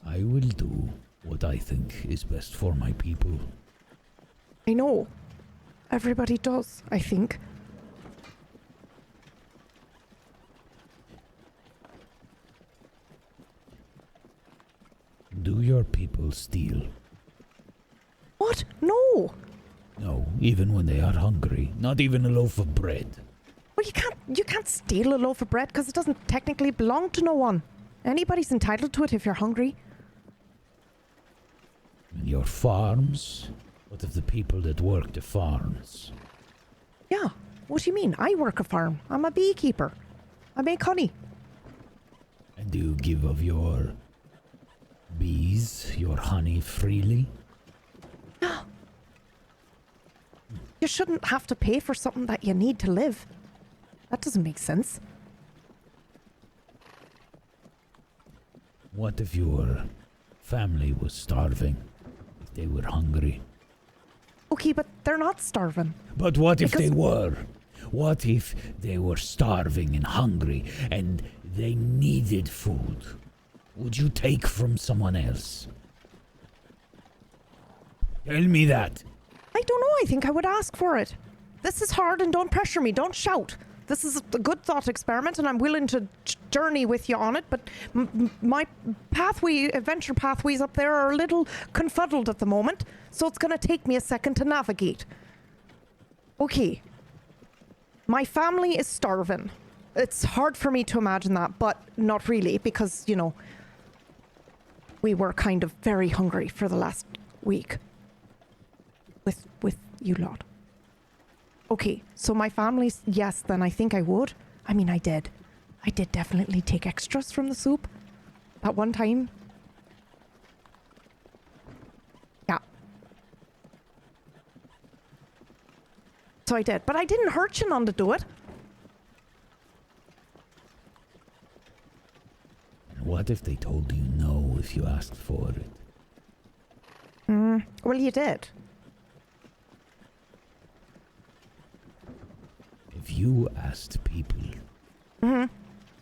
S7: I will do what I think is best for my people.
S5: I know. Everybody does, I think.
S7: Do your people steal?
S5: What? No.
S7: No, even when they are hungry. Not even a loaf of bread.
S5: Well, you can't steal a loaf of bread because it doesn't technically belong to no one. Anybody's entitled to it if you're hungry.
S7: And your farms? What of the people that work the farms?
S5: Yeah. What do you mean? I work a farm. I'm a beekeeper. I make honey.
S7: And do you give of your bees, your honey freely?
S5: You shouldn't have to pay for something that you need to live. That doesn't make sense.
S7: What if your family was starving? If they were hungry?
S5: Okay, but they're not starving.
S7: But what if they
S5: Because-
S7: were? What if they were starving and hungry and they needed food? Would you take from someone else? Tell me that.
S5: I don't know. I think I would ask for it. This is hard and don't pressure me. Don't shout. This is a good thought experiment and I'm willing to journey with you on it, but my adventure pathways up there are a little confuddled at the moment, so it's going to take me a second to navigate. Okay. My family is starving. It's hard for me to imagine that, but not really, because, you know, we were kind of very hungry for the last week. With you lot. Okay, so my family's, yes, then I think I would. I mean, I did. I did definitely take extras from the soup. At one time. Yeah. So I did. But I didn't hurt you none to do it.
S7: And what if they told you no if you asked for it?
S5: Well, you did.
S7: If you asked people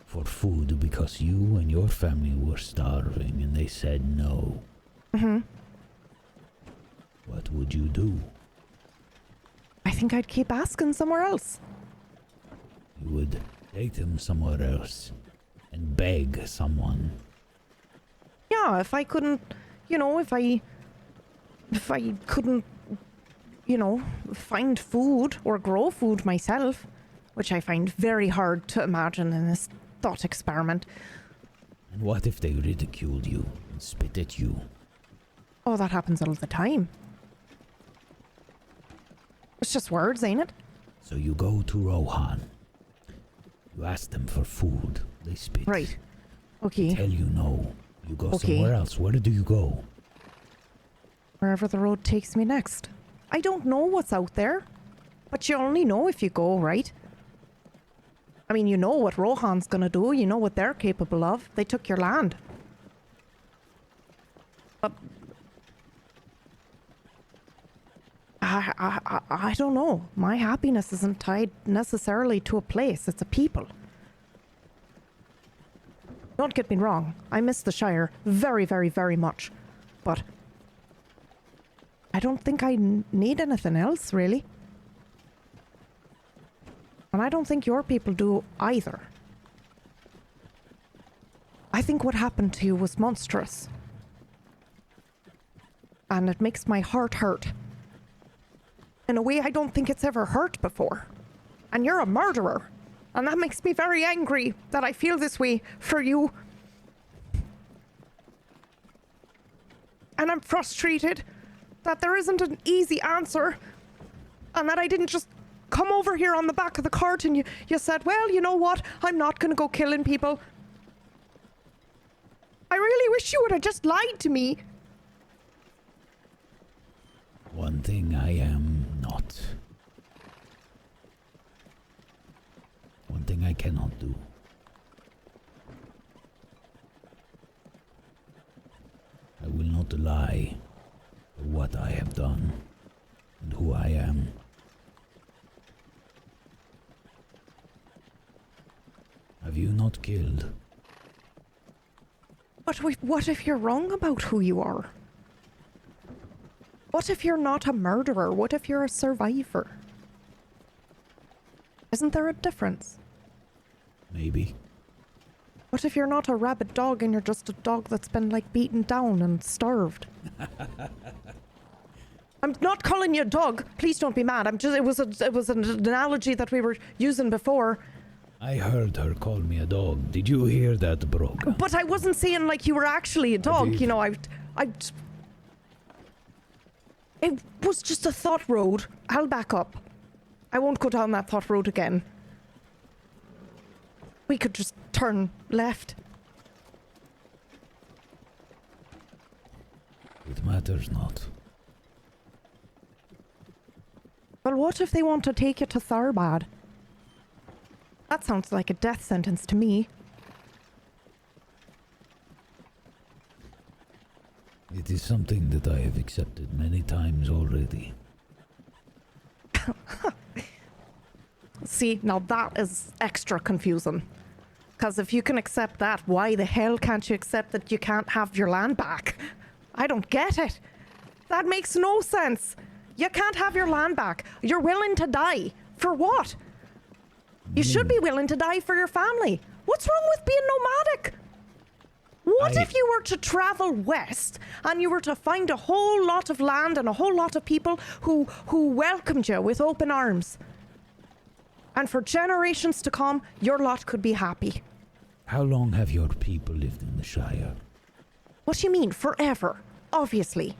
S7: for food because you and your family were starving and they said no, what would you do?
S5: I think I'd keep asking somewhere else.
S7: You would take them somewhere else and beg someone.
S5: Yeah, if I couldn't, if I couldn't, find food or grow food myself, which I find very hard to imagine in this thought experiment.
S7: And what if they ridiculed you and spit at you?
S5: Oh, that happens all the time. It's just words, ain't it?
S7: So you go to Rohan. You ask them for food. They spit.
S5: Right.
S7: They
S5: Okay.
S7: tell you no. You go
S5: Okay.
S7: somewhere else. Where do you go?
S5: Wherever the road takes me next. I don't know what's out there, but you only know if you go, right? I mean, you know what Rohan's gonna do. You know what they're capable of. They took your land. But I don't know. My happiness isn't tied necessarily to a place. It's a people. Don't get me wrong. I miss the Shire very, very, very much. But I don't think I need anything else, really. And I don't think your people do either. I think what happened to you was monstrous. And it makes my heart hurt. In a way I don't think it's ever hurt before. And you're a murderer. And that makes me very angry that I feel this way for you. And I'm frustrated that there isn't an easy answer. And that I didn't just come over here on the back of the cart and you said, well, you know what? I'm not going to go killing people. I really wish you would have just lied to me.
S7: One thing I am not. One thing I cannot do. I will not lie for what I have done and who I am. Have you not killed?
S5: But what if you're wrong about who you are? What if you're not a murderer? What if you're a survivor? Isn't there a difference?
S7: Maybe.
S5: What if you're not a rabid dog and you're just a dog that's been like beaten down and starved? I'm not calling you a dog. Please don't be mad. It was an analogy that we were using before.
S7: I heard her call me a dog. Did you hear that, Broga?
S5: But I wasn't saying like you were actually a dog.
S7: did.
S5: You know, it was just a thought road. I'll back up. I won't go down that thought road again. We could just turn left.
S7: It matters not.
S5: Well, what if they want to take you to Tharbad? That sounds like a death sentence to me.
S7: It is something that I have accepted many times already.
S5: See, now that is extra confusing. Because if you can accept that, why the hell can't you accept that you can't have your land back? I don't get it. That makes no sense. You can't have your land back. You're willing to die. For what? You should be willing to die for your family. What's wrong with being nomadic? What if you were to travel west and you were to find a whole lot of land and a whole lot of people who welcomed you with open arms? And for generations to come, your lot could be happy.
S7: How long have your people lived in the Shire?
S5: What do you mean, forever? Obviously.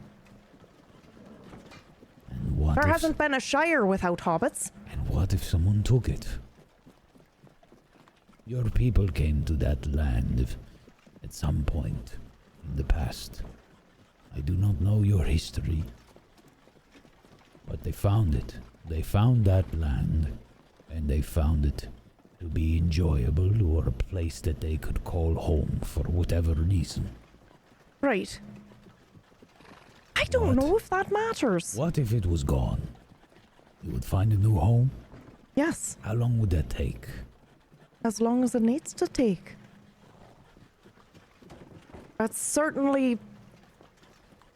S7: And what
S5: There
S7: if
S5: hasn't been a shire without hobbits.
S7: And what if someone took it? Your people came to that land at some point in the past. I do not know your history, but they found it. They found that land, and they found it to be enjoyable or a place that they could call home for whatever reason.
S5: Right. I don't
S7: What?
S5: know if that matters.
S7: What if it was gone? You would find a new home?
S5: Yes,
S7: How long would that take?
S5: as long as it needs to take. That's certainly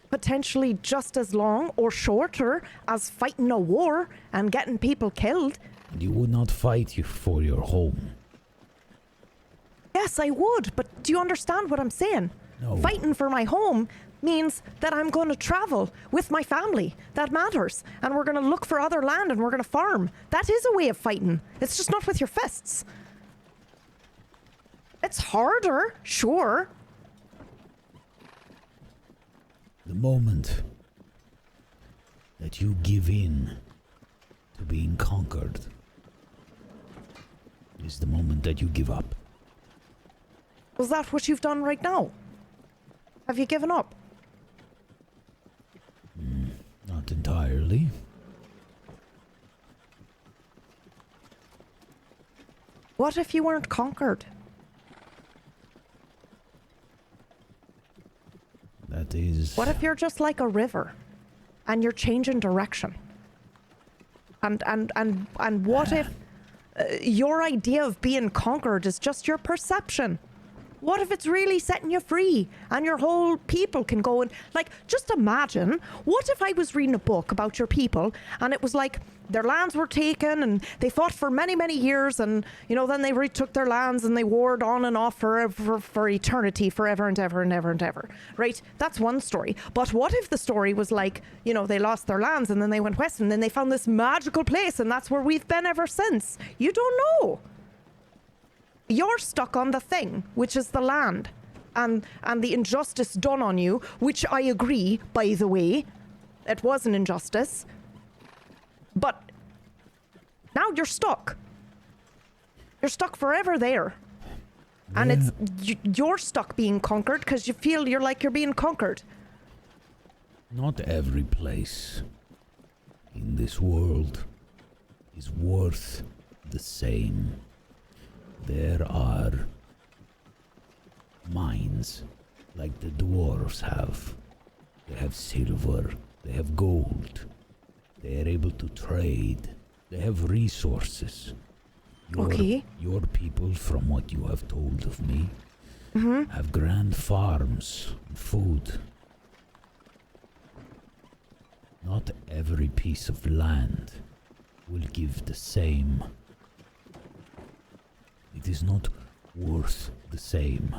S5: potentially just as long or shorter as fighting a war and getting people killed.
S7: And you would not fight you for your home.
S5: Yes, I would, but do you understand what I'm saying?
S7: No.
S5: Fighting for my home means that I'm going to travel with my family. That matters. And we're going to look for other land and we're going to farm. That is a way of fighting. It's just not with your fists. It's harder, sure.
S7: The moment that you give in to being conquered is the moment that you give up.
S5: Was that what you've done right now? Have you given up?
S7: Not entirely.
S5: What if you weren't conquered?
S7: That is...
S5: What if you're just like a river and you're changing direction? And what if your idea of being conquered is just your perception? What if it's really setting you free and your whole people can go and, like, just imagine, what if I was reading a book about your people and it was like their lands were taken and they fought for many, many years and, you know, then they retook their lands and they warred on and off for eternity, forever and ever and ever and ever, right? That's one story. But what if the story was like, you know, they lost their lands and then they went west and then they found this magical place and that's where we've been ever since? You don't know. You're stuck on the thing, which is the land, and the injustice done on you, which I agree, by the way, it was an injustice. But now you're stuck. You're stuck forever there. And it's you're stuck being conquered because you feel you're like you're being conquered.
S7: Not every place in this world is worth the same. There are mines like the dwarves have. They have silver, they have gold. They are able to trade. They have resources. Your people, from what you have told of me, have grand farms and food. Not every piece of land will give the same. It is not worth the same.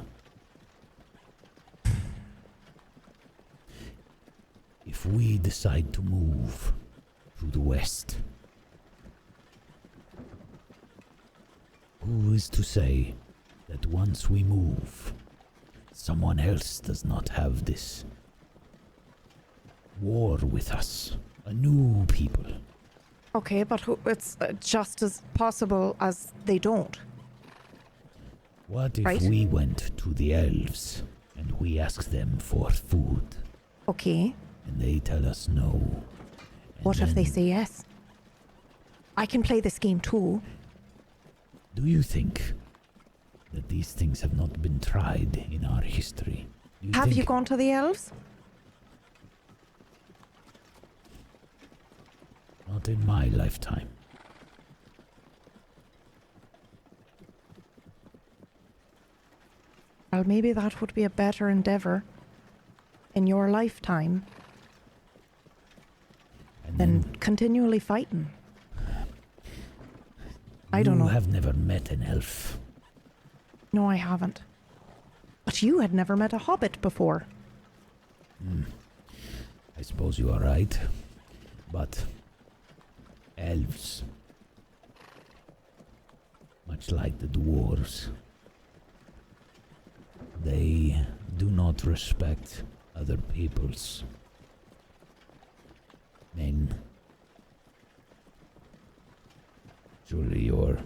S7: If we decide to move to the west, who is to say that once we move, someone else does not have this war with us? A new people.
S5: Okay, but it's just as possible as they don't.
S7: What if
S5: Right.
S7: we went to the elves and we asked them for food
S5: Okay,
S7: and they tell us no? And
S5: what if they
S7: then,
S5: say yes? I can play this game too.
S7: do you think that these things have not been tried in our history? Do
S5: Have you
S7: think-
S5: gone to the elves?
S7: Not in my lifetime.
S5: Well, maybe that would be a better endeavor in your lifetime
S7: And
S5: than
S7: then
S5: continually fighting. I don't know.
S7: You have never met an elf.
S5: No, I haven't. But you had never met a hobbit before.
S7: I suppose you are right. But elves, much like the dwarves, they do not respect other peoples. Men Surely your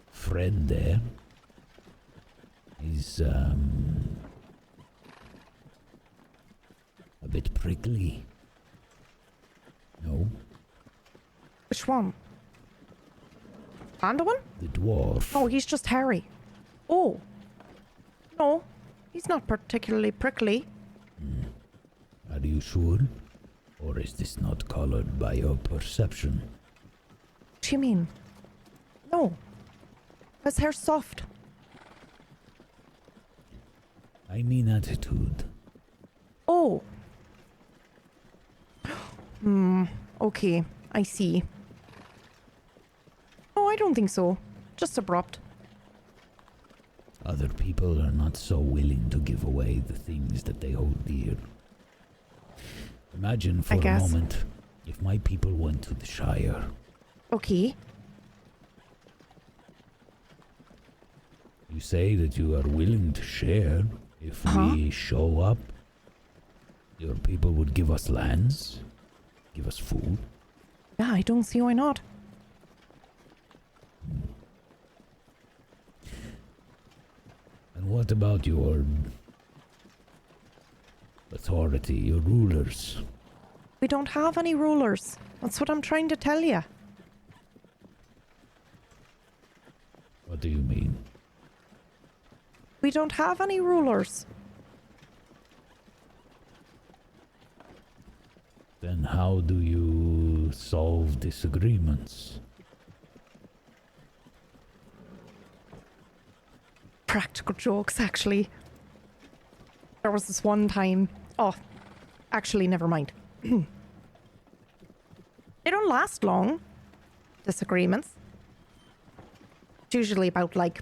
S7: friend there is a bit prickly. No?
S5: Which one? Anduin?
S7: The dwarf.
S5: Oh, he's just hairy. Oh. No, he's not particularly prickly.
S7: Are you sure? Or is this not colored by your perception?
S5: What do you mean? No. His hair's soft.
S7: I mean attitude.
S5: Oh. Okay, I see. No, I don't think so. Just abrupt.
S7: Other people are not so willing to give away the things that they hold dear. Imagine for a moment if my people went to the Shire.
S5: Okay.
S7: You say that you are willing to share. If we show up, your people would give us lands, give us food.
S5: Yeah, I don't see why not.
S7: And what about your authority, your rulers?
S5: We don't have any rulers. That's what I'm trying to tell you.
S7: What do you mean?
S5: We don't have any rulers.
S7: Then how do you solve disagreements?
S5: Practical jokes, actually. There was this one time. Oh, actually, never mind. They don't last long, disagreements. It's usually about, like,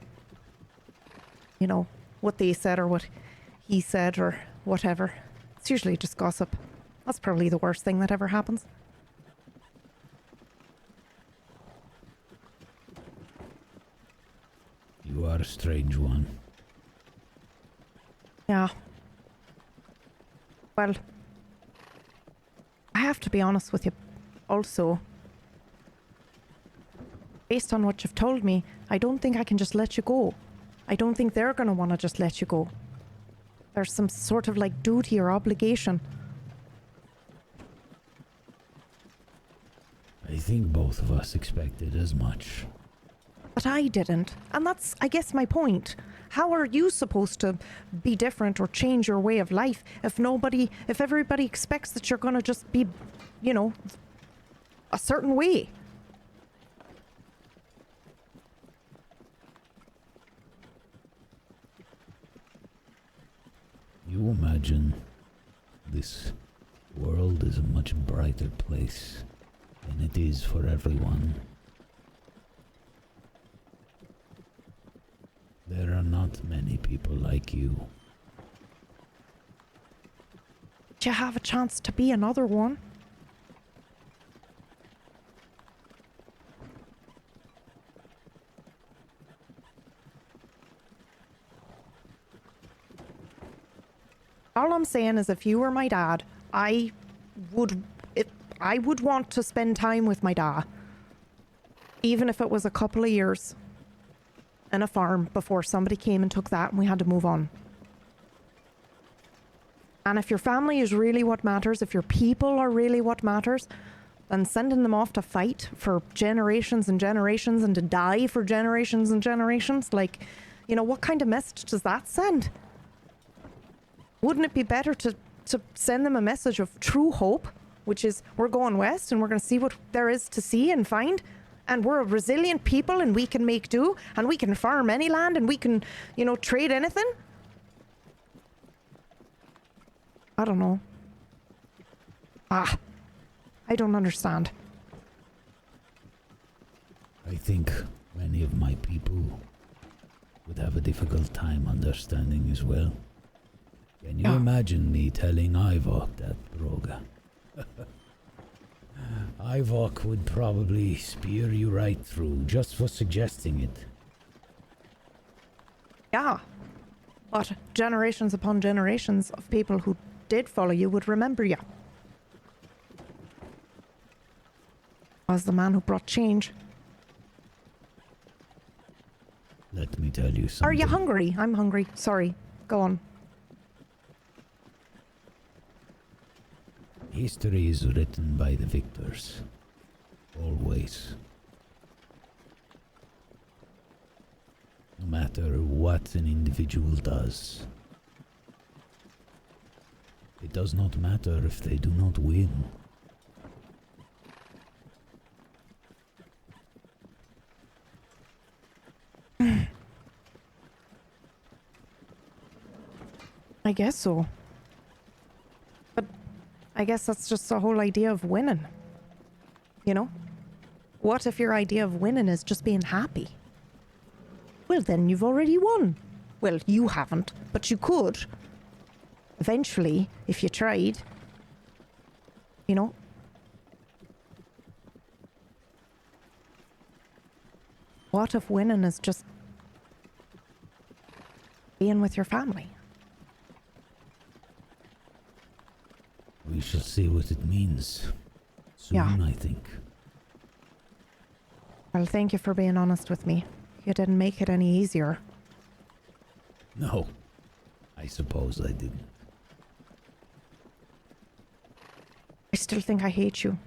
S5: you know, what they said or what he said or whatever. It's usually just gossip. That's probably the worst thing that ever happens.
S7: You are a strange one.
S5: Yeah. Well, I have to be honest with you also. Based on what you've told me, I don't think I can just let you go. I don't think they're going to want to just let you go. There's some sort of like duty or obligation.
S7: I think both of us expected as much.
S5: But I didn't. And that's, I guess, my point. How are you supposed to be different or change your way of life if everybody expects that you're going to just be, you know, a certain way?
S7: You imagine this world is a much brighter place than it is for everyone. There are not many people like you.
S5: Do you have a chance to be another one? All I'm saying is if you were my dad, I would want to spend time with my dad. Even if it was a couple of years in a farm before somebody came and took that and we had to move on. And if your family is really what matters, if your people are really what matters, then sending them off to fight for generations and generations and to die for generations and generations, like, you know, what kind of message does that send? Wouldn't it be better to send them a message of true hope, which is we're going west and we're going to see what there is to see and find, and we're a resilient people and we can make do and we can farm any land and we can, you know, trade anything? I don't know. I don't understand.
S7: I think many of my people would have a difficult time understanding as well. Can you imagine me telling Ivok that, Broga? Ivok would probably spear you right through just for suggesting it.
S5: Yeah. But generations upon generations of people who did follow you would remember you. As the man who brought change.
S7: Let me tell you something.
S5: Are you hungry? I'm hungry. Sorry. Go on.
S7: History is written by the victors. Always. No matter what an individual does. It does not matter if they do not win.
S5: I guess so. But I guess that's just the whole idea of winning. You know? What if your idea of winning is just being happy? Well, then you've already won. Well, you haven't, but you could. Eventually, if you tried. You know? What if winning is just being with your family?
S7: We shall see what it means. Soon,
S5: Yeah.
S7: I think.
S5: Well, thank you for being honest with me. You didn't make it any easier.
S7: No. I suppose I didn't.
S5: I still think I hate you.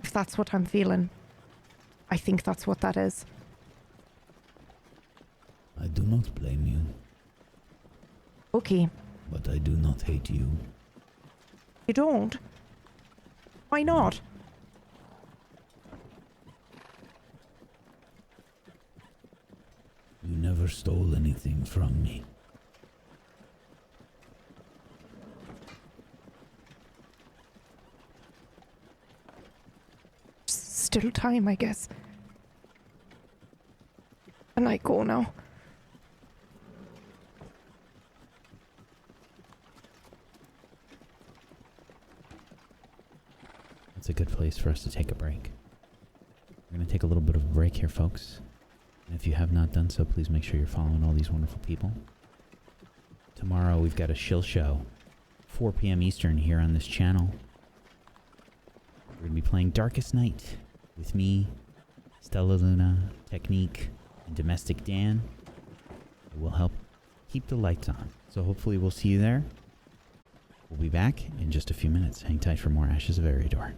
S5: If that's what I'm feeling, I think that's what that is.
S7: I do not blame you,
S5: Okay,
S7: but I do not hate you.
S5: you don't? Why not?
S7: You never stole anything from me.
S5: Still time, I guess. And I go now.
S6: It's a good place for us to take a break. We're going to take a little bit of a break here, folks. And if you have not done so, please make sure you're following all these wonderful people. Tomorrow we've got a shill show, 4 p.m. Eastern here on this channel. We're going to be playing Darkest Night with me, Stella Luna, Technique, and Domestic Dan. It will help keep the lights on. So hopefully we'll see you there. We'll be back in just a few minutes. Hang tight for more Ashes of Eriador.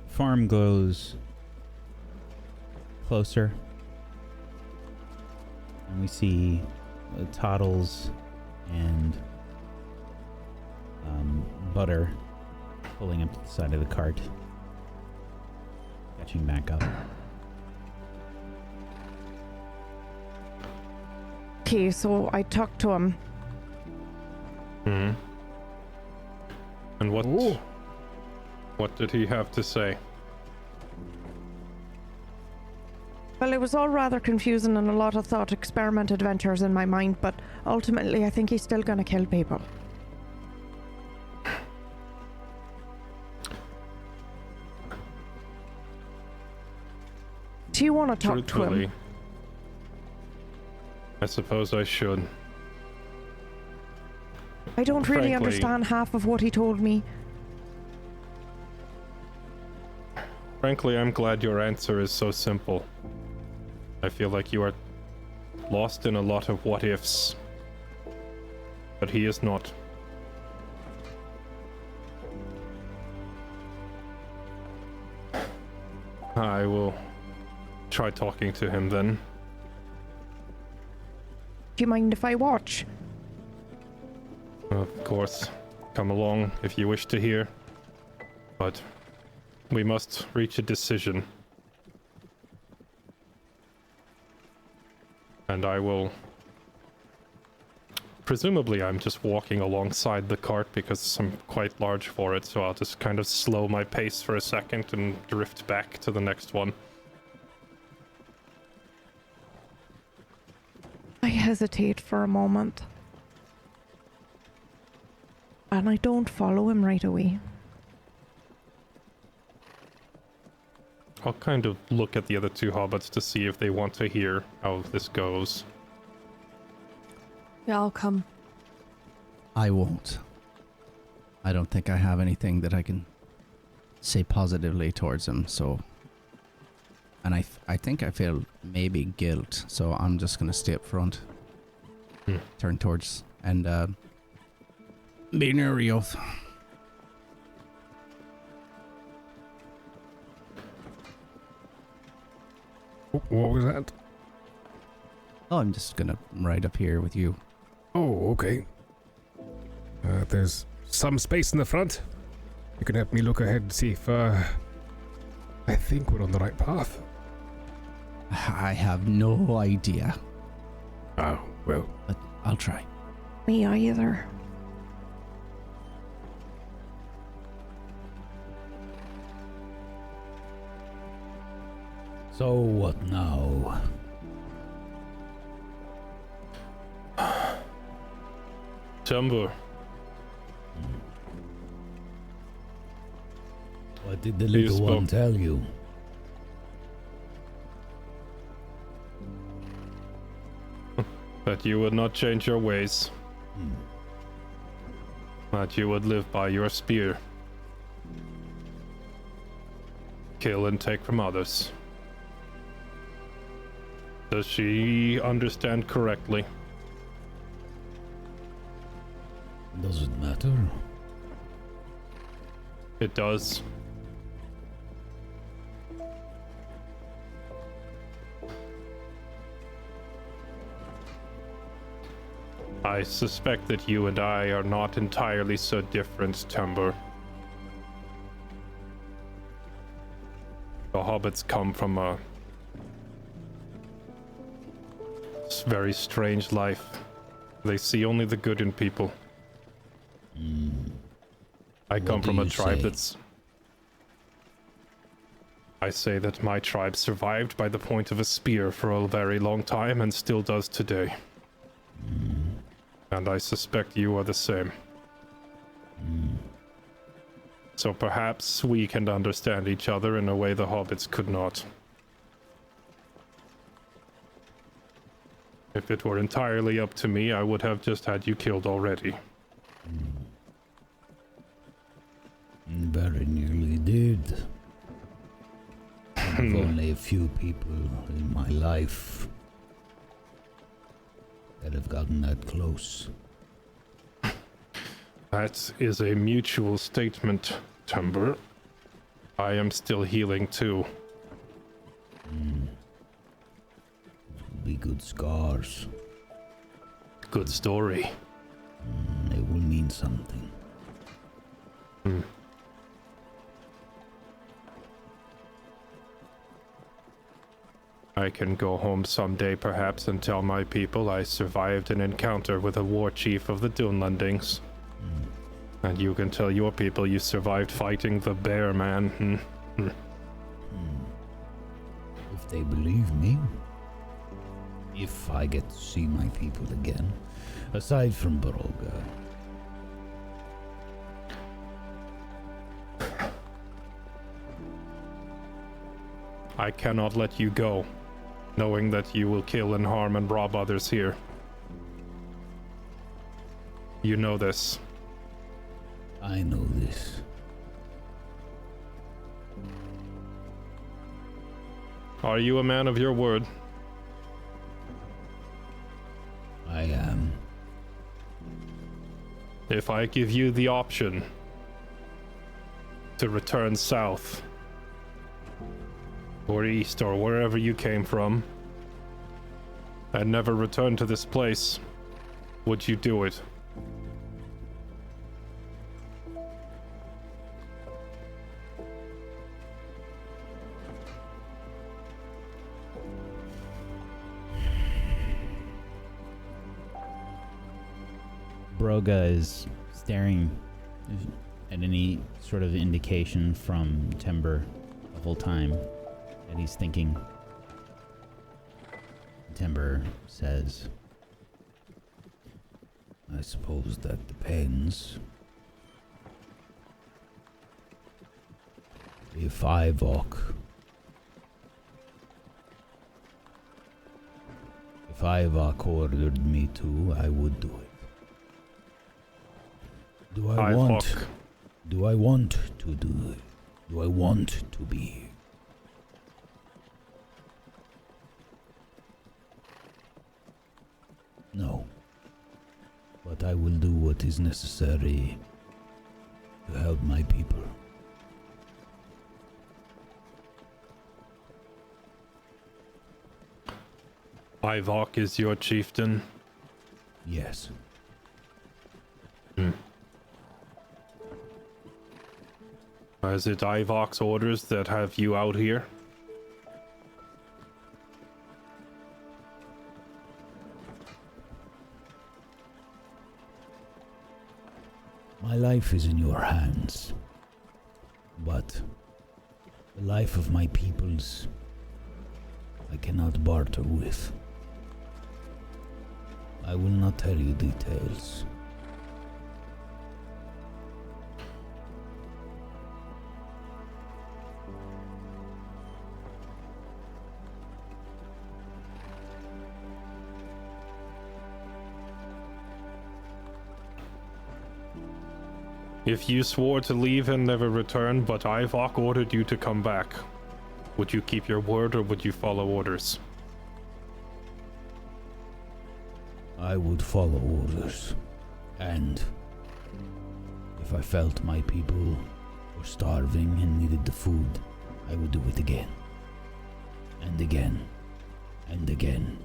S6: Farm glows closer, and we see Toddles and Butter pulling up to the side of the cart, catching back up.
S5: Okay, so I talked to him.
S3: Hmm. And what did he have to say?
S5: Well, it was all rather confusing and a lot of thought experiment adventures in my mind, but ultimately I think he's still gonna kill people. Do you want to talk to
S3: Truthfully,
S5: him?
S3: I suppose I should.
S5: I don't really
S3: frankly-
S5: understand half of what he told me.
S3: Frankly, I'm glad your answer is so simple. I feel like you are lost in a lot of what ifs. But he is not. I will try talking to him then.
S5: Do you mind if I watch?
S3: Of course, come along if you wish to hear. But we must reach a decision. And I will... Presumably I'm just walking alongside the cart because I'm quite large for it, so I'll just kind of slow my pace for a second and drift back to the next one.
S5: I hesitate for a moment. And I don't follow him right away.
S3: I'll kind of look at the other two hobbits to see if they want to hear how this goes.
S4: Yeah, I'll come.
S2: I won't. I don't think I have anything that I can say positively towards him, so... And I think I feel maybe guilt, so I'm just gonna stay up front. Turn towards, and be near Rioth.
S1: What was that?
S2: Oh, I'm just gonna ride up here with you.
S1: Oh, okay. There's some space in the front. You can help me look ahead and see if, I think we're on the right path.
S2: I have no idea,
S1: Oh, well.
S2: but I'll try.
S5: Me either.
S7: So what now?
S3: Timber,
S7: What did the
S3: You
S7: little one
S3: spoke.
S7: tell you?
S3: that you would not change your ways. That you would live by your spear. Kill and take from others. Does she understand correctly?
S7: Does it matter?
S3: It does. I suspect that you and I are not entirely so different, Timber. The hobbits come from a very strange life. They see only the good in people. I come
S7: What do
S3: from a
S7: you
S3: tribe
S7: say?
S3: that's... I say that my tribe survived by the point of a spear for a very long time and still does today. And I suspect you are the same. So perhaps we can understand each other in a way the hobbits could not. If it were entirely up to me, I would have just had you killed already.
S7: Very nearly did. I've only a few people in my life that have gotten that close.
S3: That is a mutual statement, Timber. I am still healing too.
S7: Be good scars.
S3: Good story.
S7: They will mean something.
S3: I can go home someday perhaps and tell my people I survived an encounter with a war chief of the Dunlandings. And you can tell your people you survived fighting the bear man.
S7: If they believe me. If I get to see my people again. Aside from Broga.
S3: I cannot let you go, knowing that you will kill and harm and rob others here. You know this.
S7: I know this.
S3: Are you a man of your word?
S7: I am.
S3: If I give you the option to return south or east or wherever you came from and never return to this place, would you do it?
S6: Broga is staring at any sort of indication from Timber the whole time, and he's thinking. Timber says,
S7: I suppose that depends. If Ivok ordered me to, I would do it. Do I want...
S3: Ivok
S7: Do I want to do it? Do I want to be? No. But I will do what is necessary to help my people.
S3: Ivok is your chieftain.
S7: Yes.
S3: Is it Ivok's orders that have you out here?
S7: My life is in your hands, but the life of my peoples I cannot barter with. I will not tell you details.
S3: If you swore to leave and never return, but Ivok ordered you to come back, would you keep your word or would you follow orders?
S7: I would follow orders, and if I felt my people were starving and needed the food, I would do it again, and again, and again.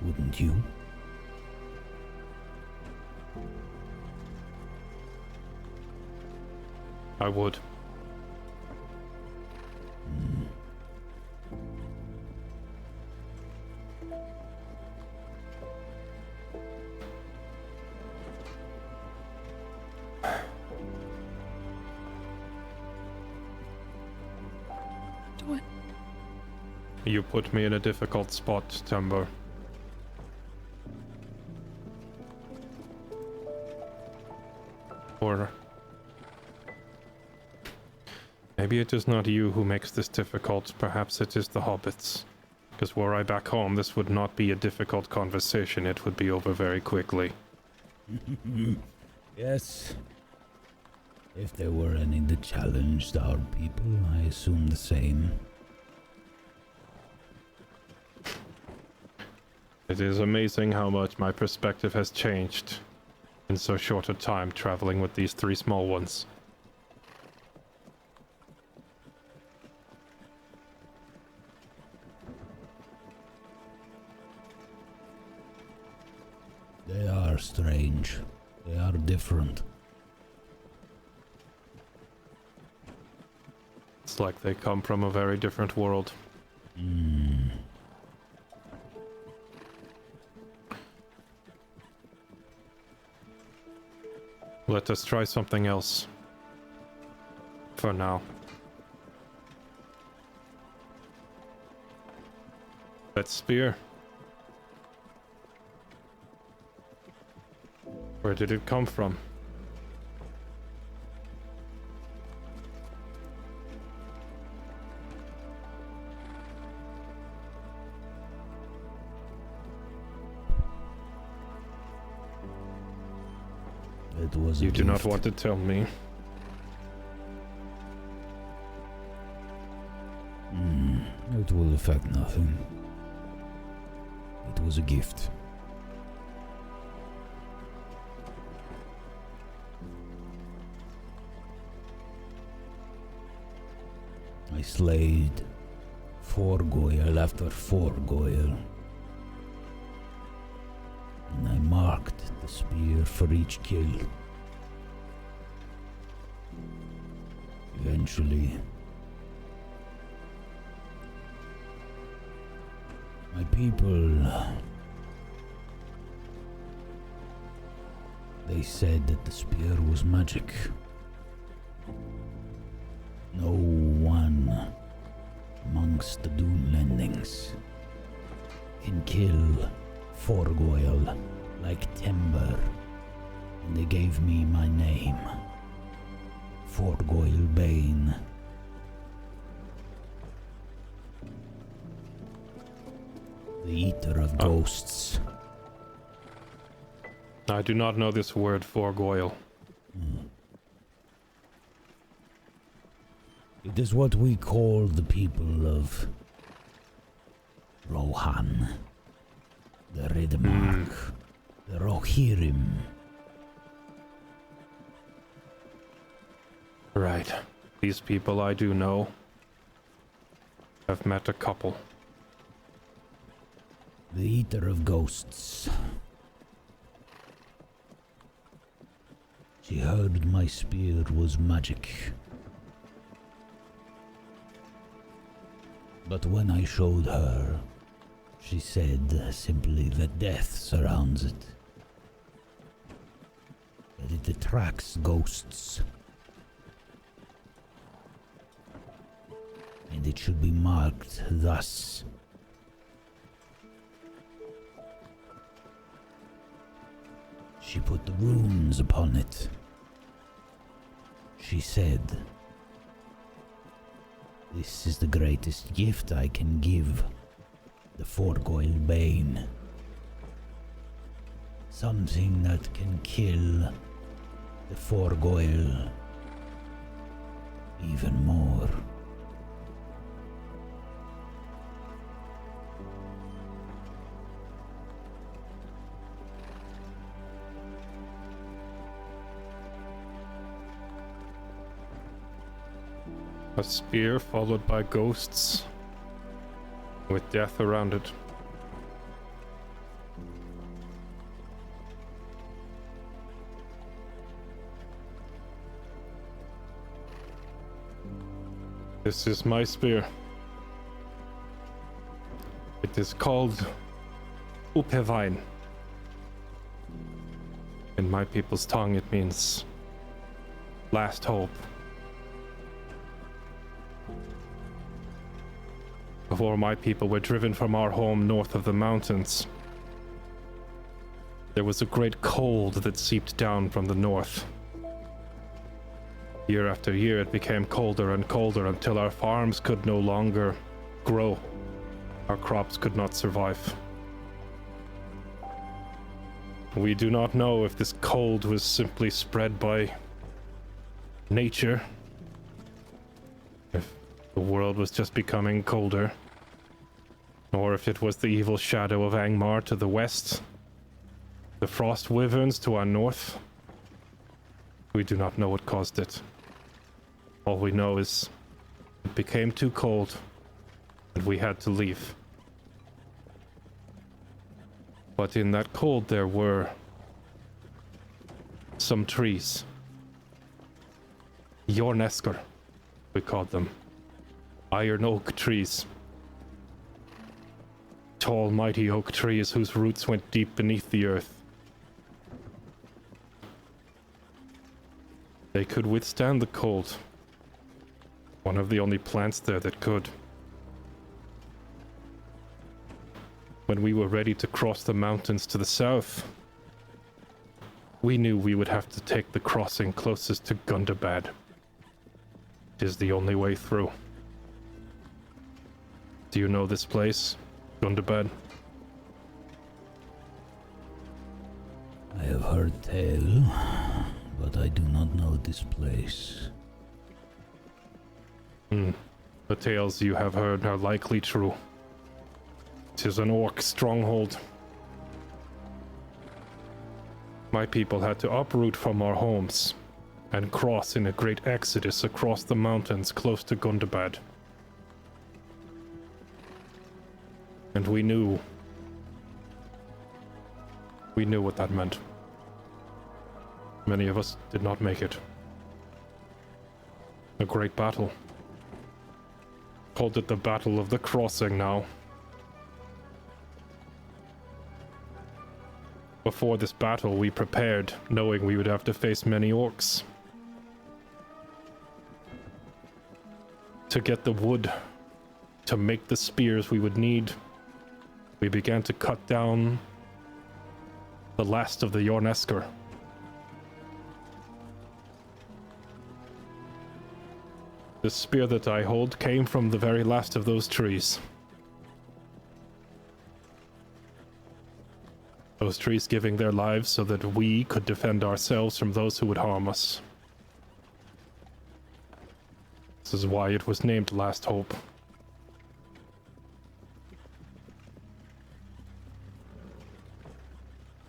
S7: Wouldn't you?
S3: I would.
S4: Do it.
S3: You put me in a difficult spot, Timber. Or maybe it is not you who makes this difficult, perhaps it is the hobbits. Because were I back home, this would not be a difficult conversation, it would be over very quickly.
S7: Yes. If there were any that challenged our people, I assume the same.
S3: It is amazing how much my perspective has changed in so short a time traveling with these three small ones.
S7: They are strange. They are different.
S3: It's like they come from a very different world. Let us try something else. For now. That spear. Where did it come from?
S7: It was a
S3: You do not
S7: gift.
S3: want to tell me.
S7: It will affect nothing. It was a gift. I slayed 4 goyle after 4 goyle. And I marked the spear for each kill. Eventually, my people, they said that the spear was magic. No one amongst the Dunelandings can kill 4 goyle like timber, and they gave me my name, 4 goyle Bane. The eater of ghosts.
S3: I do not know this word for Goyle.
S7: It is what we call the people of Rohan, the Red Mark, the Rohirrim.
S3: Right. These people I do know. I've met a couple.
S7: The Eater of Ghosts. She heard my spear was magic. But when I showed her, she said simply that death surrounds it. That it attracts ghosts. And it should be marked thus. She put the runes upon it. She said, "This is the greatest gift I can give the Forgoil Bane. Something that can kill the Forgoil even more."
S3: A spear followed by ghosts with death around it. This is my spear. It is called Upevain. In my people's tongue it means last hope. Before my people were driven from our home north of the mountains, there was a great cold that seeped down from the north. Year after year it became colder and colder until our farms could no longer grow. Our crops could not survive. We do not know if this cold was simply spread by nature, if the world was just becoming colder, or if it was the evil shadow of Angmar to the west, the frost wyverns to our north. We do not know what caused it. All we know is it became too cold and we had to leave. But in that cold there were some trees. Jornesker, we called them. Iron oak trees. Tall, mighty oak trees whose roots went deep beneath the earth. They could withstand the cold. One of the only plants there that could. When we were ready to cross the mountains to the south, we knew we would have to take the crossing closest to Gundabad. It is the only way through. Do you know this place, Gundabad?
S7: I have heard tale, but I do not know this place.
S3: The tales you have heard are likely true. 'Tis an orc stronghold. My people had to uproot from our homes and cross in a great exodus across the mountains close to Gundabad. And we knew what that meant. Many of us did not make it. A great battle. Called it the Battle of the Crossing now. Before this battle, we prepared, knowing we would have to face many orcs. To get the wood, to make the spears we would need, we began to cut down the last of the Jornesker. The spear that I hold came from the very last of those trees. Those trees giving their lives so that we could defend ourselves from those who would harm us. This is why it was named Last Hope.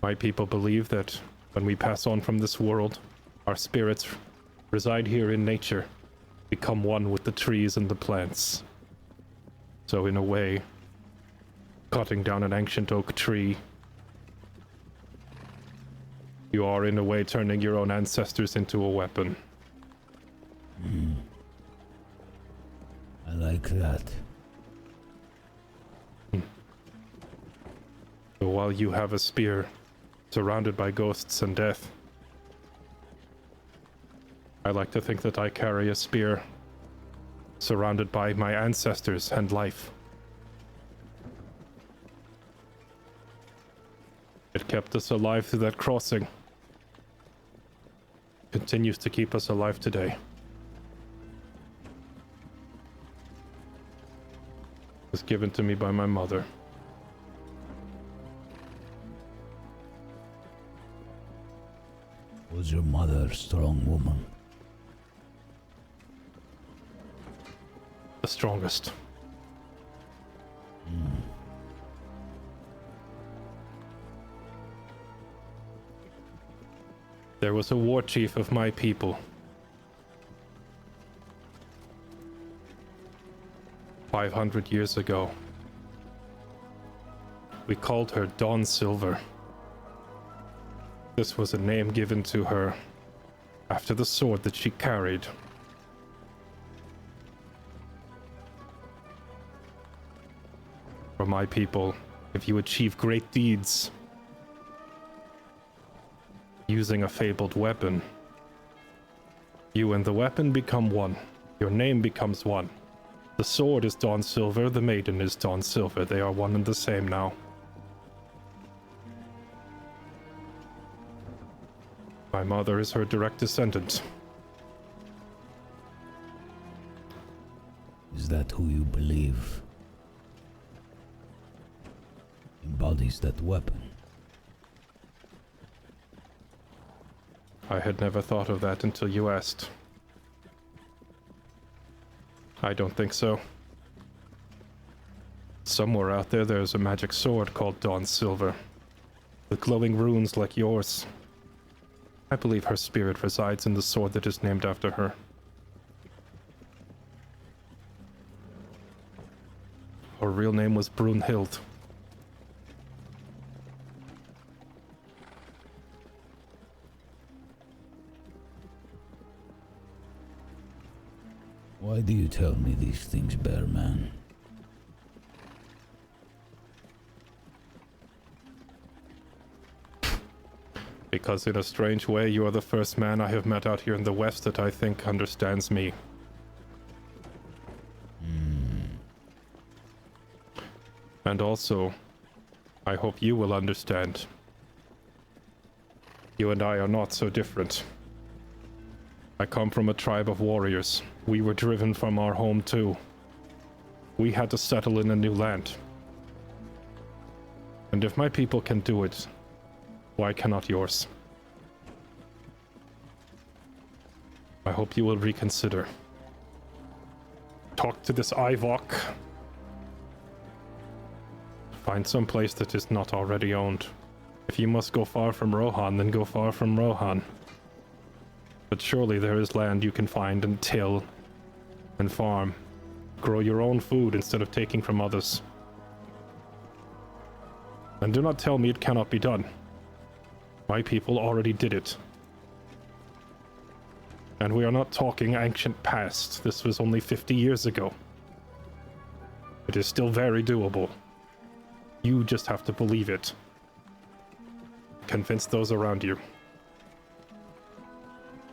S3: My people believe that when we pass on from this world, our spirits reside here in nature, become one with the trees and the plants. So in a way, cutting down an ancient oak tree, you are in a way turning your own ancestors into a weapon.
S7: I like that.
S3: So while you have a spear surrounded by ghosts and death, I like to think that I carry a spear surrounded by my ancestors and life. It kept us alive through that crossing. Continues to keep us alive today. It was given to me by my mother.
S7: Was your mother a strong woman?
S3: The strongest. There was a war chief of my people. 500 years ago. We called her Dawn Silver. This was a name given to her after the sword that she carried. For my people, if you achieve great deeds using a fabled weapon, you and the weapon become one. Your name becomes one. The sword is Dawn Silver, the maiden is Dawn Silver. They are one and the same now. My mother is her direct descendant.
S7: Is that who you believe embodies that weapon?
S3: I had never thought of that until you asked. I don't think so. Somewhere out there, there's a magic sword called Dawn Silver, with glowing runes like yours. I believe her spirit resides in the sword that is named after her. Her real name was Brunhild.
S7: Why do you tell me these things, Bear Man?
S3: Because in a strange way, you are the first man I have met out here in the West that I think understands me. And also, I hope you will understand. You and I are not so different. I come from a tribe of warriors. We were driven from our home too. We had to settle in a new land. And if my people can do it, why cannot yours? I hope you will reconsider. Talk to this Ivok. Find some place that is not already owned. If you must go far from Rohan, then go far from Rohan. But surely there is land you can find and till and farm. Grow your own food instead of taking from others. And do not tell me it cannot be done. My people already did it. And we are not talking ancient past. This was only 50 years ago. It is still very doable. You just have to believe it. Convince those around you.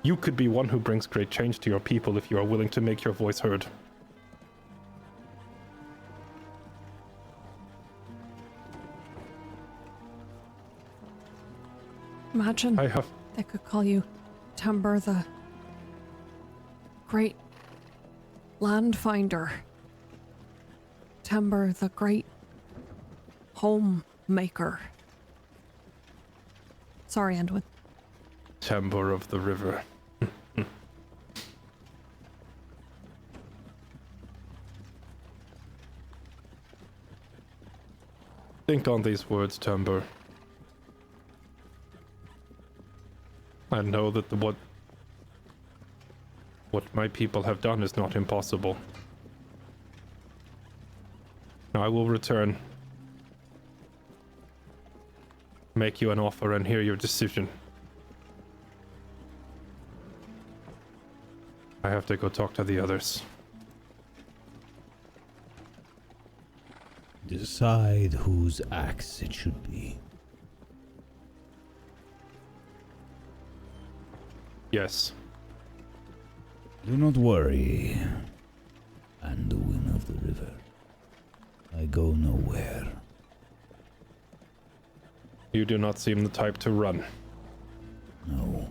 S3: You could be one who brings great change to your people if you are willing to make your voice heard.
S4: Imagine
S3: I have...
S4: they could call you Timber the Great Land Finder. Timber the Great Homemaker. Sorry, Anduin.
S3: Timber of the river. Think on these words, Timber. I know that what my people have done is not impossible. I will return, make you an offer, and hear your decision. I have to go talk to the others.
S7: Decide whose axe it should be.
S3: Yes.
S7: Do not worry, Anduin of the river. I go nowhere.
S3: You do not seem the type to run.
S7: No.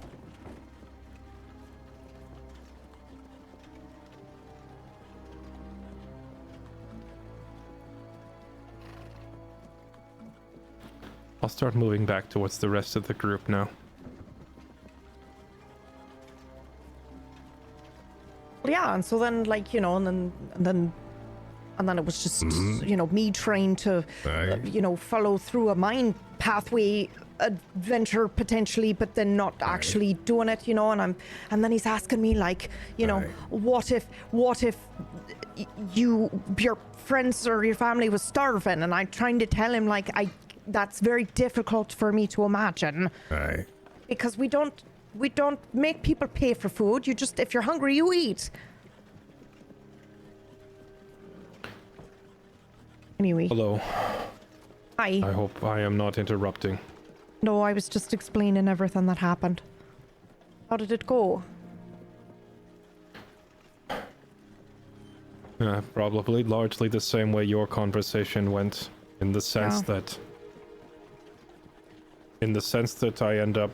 S3: I'll start moving back towards the rest of the group now.
S5: Yeah, and so then, like, you know, and then it was just, you know, me trying to,
S1: Aye.
S5: you know, follow through a mine pathway adventure potentially, but then not actually doing it, you know. And then he's asking me, like, you know,
S1: Aye.
S5: what if your friends or your family was starving? And I'm trying to tell him, like, that's very difficult for me to imagine.
S1: Aye.
S5: Because we don't make people pay for food. You just, if you're hungry, you eat. Anyway.
S3: Hello.
S5: Hi.
S3: I hope I am not interrupting.
S5: No, I was just explaining everything that happened. How did it go?
S3: Probably largely the same way your conversation went, in the sense
S5: Yeah.
S3: that I end up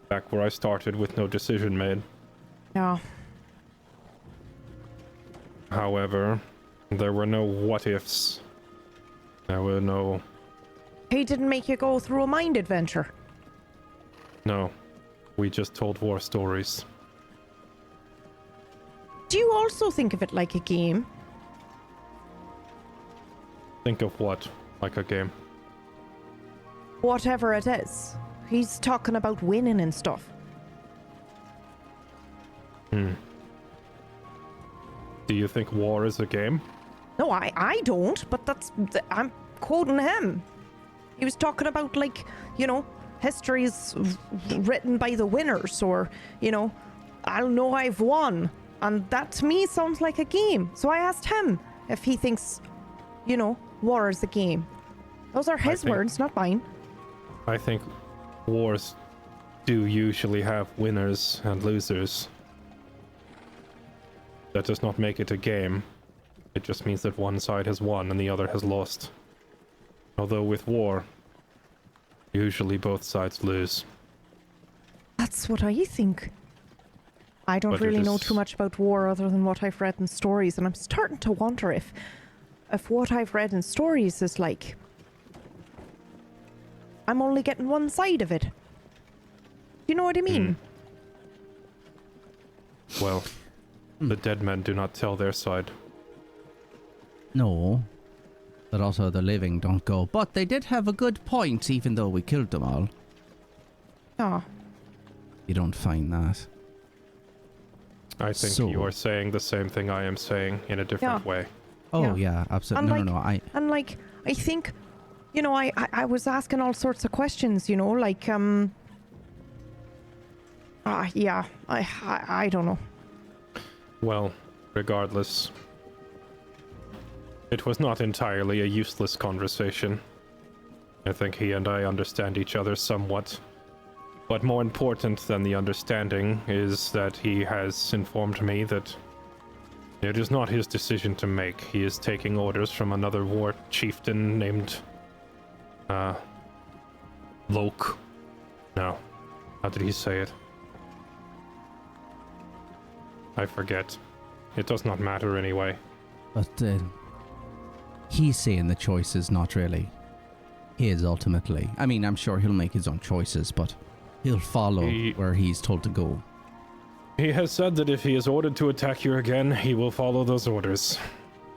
S3: back where I started with no decision made.
S5: Yeah.
S3: However, there were no what ifs. There were no...
S5: He didn't make you go through a mind adventure.
S3: No. We just told war stories.
S5: Do you also think of it like a game?
S3: Think of what? Like a game.
S5: Whatever it is. He's talking about winning and stuff.
S3: Do you think war is a game?
S5: No, I don't, but I'm quoting him. He was talking about, like, you know, history is written by the winners, or, you know, I'll know I've won. And that to me sounds like a game. So I asked him if he thinks, you know, war is a game. Those are his words, not mine.
S3: I think wars do usually have winners and losers. That does not make it a game. It just means that one side has won and the other has lost. Although with war, usually both sides lose.
S5: That's what I think. I don't
S3: But it
S5: really know
S3: is-
S5: too much about war other than what I've read in stories, and I'm starting to wonder if what I've read in stories is like I'm only getting one side of it. You know what I mean?
S3: Well, the dead men do not tell their side.
S2: No. But also the living don't go. But they did have a good point, even though we killed them all.
S5: Oh,
S2: You don't find that.
S3: I think
S2: So-
S3: you are saying the same thing I am saying in a different
S5: Yeah.
S3: way.
S2: Oh,
S5: Yeah.
S2: yeah, absolutely.
S5: And
S2: No. I
S5: and like I think, you know, I was asking all sorts of questions, you know, like yeah, I don't know.
S3: Well, regardless, it was not entirely a useless conversation. I think he and I understand each other somewhat. But more important than the understanding is that he has informed me that it is not his decision to make. He is taking orders from another war chieftain named Loke. No. How did he say it? I forget. It does not matter anyway.
S2: But he's saying the choice is not really his ultimately. I mean, I'm sure he'll make his own choices, but he'll follow where he's told to go.
S3: He has said that if he is ordered to attack here again, he will follow those orders.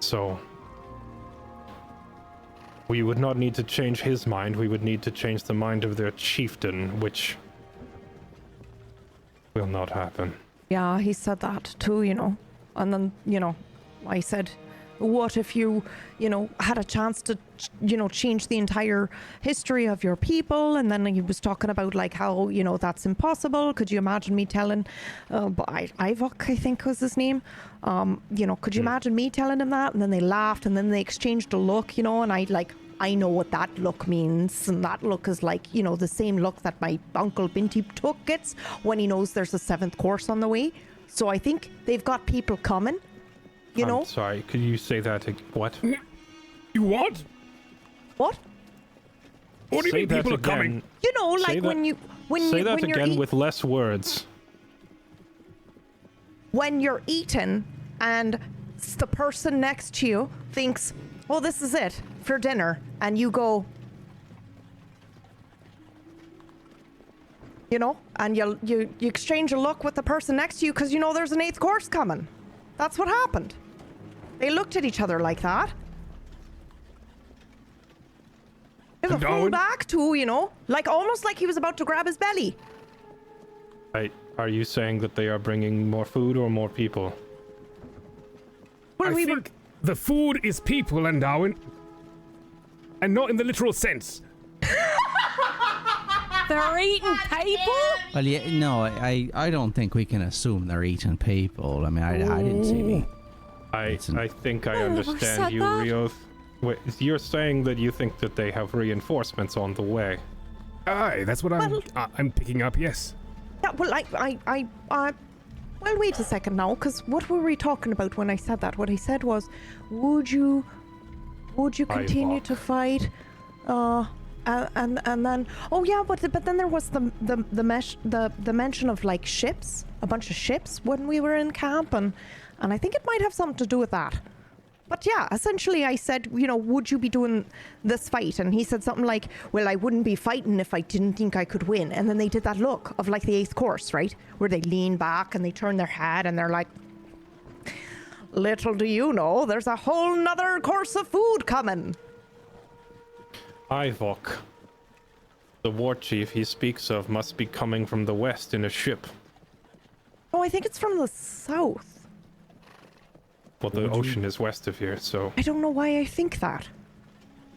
S3: So, we would not need to change his mind, we would need to change the mind of their chieftain, which will not happen.
S5: Yeah, he said that too, you know. And then, you know, I said, what if you know, had a chance to, you know, change the entire history of your people? And then he was talking about like how, you know, that's impossible. Could you imagine me telling, Ivok, I think was his name. You know, could you imagine me telling him that? And then they laughed and then they exchanged a look, you know, and I know what that look means. And that look is like, you know, the same look that my uncle Binti Took gets when he knows there's a 7th course on the way. So I think they've got people coming, you know?
S3: I'm sorry, could you say that what?
S1: You what?
S5: What?
S1: What do you
S3: Say
S1: mean
S3: that
S1: people are
S3: again.
S1: coming?
S5: You know,
S3: Say
S5: like
S3: that-
S5: when
S3: Say that
S5: you're
S3: again with less words.
S5: when you're eating and the person next to you thinks, oh, this is it for dinner, and you go, you know, and you exchange a look with the person next to you because you know there's an 8th course coming. That's what happened. They looked at each other like that. It was a full
S1: Darwin?
S5: back too, you know, like almost like he was about to grab his belly.
S3: Are you saying that they are bringing more food or more people?
S5: Well,
S1: I think the food is people, and Darwin. And not in the literal sense.
S4: They're eating people?
S2: Well, yeah, no, I don't think we can assume they're eating people. I mean, I didn't see any.
S3: I think I
S4: I never
S3: understand
S4: said
S3: you,
S4: that.
S3: Rioth. Wait, you're saying that you think that they have reinforcements on the way.
S1: Aye, that's what I'm picking up, yes.
S5: Yeah, well, well, wait a second now, because what were we talking about when I said that? What I said was, would you continue to fight? And then, oh yeah, but then there was the mention of like ships, a bunch of ships when we were in camp, and I think it might have something to do with that. But yeah, essentially I said, you know, would you be doing this fight? And he said something like, well, I wouldn't be fighting if I didn't think I could win. And then they did that look of like the 8th course, right? Where they lean back and they turn their head and they're like, little do you know, there's a whole nother course of food coming.
S3: Ivok, the war chief he speaks of, must be coming from the west in a ship.
S5: Oh, I think it's from the south.
S3: Well, the ocean is west of here, so
S5: I don't know why I think that.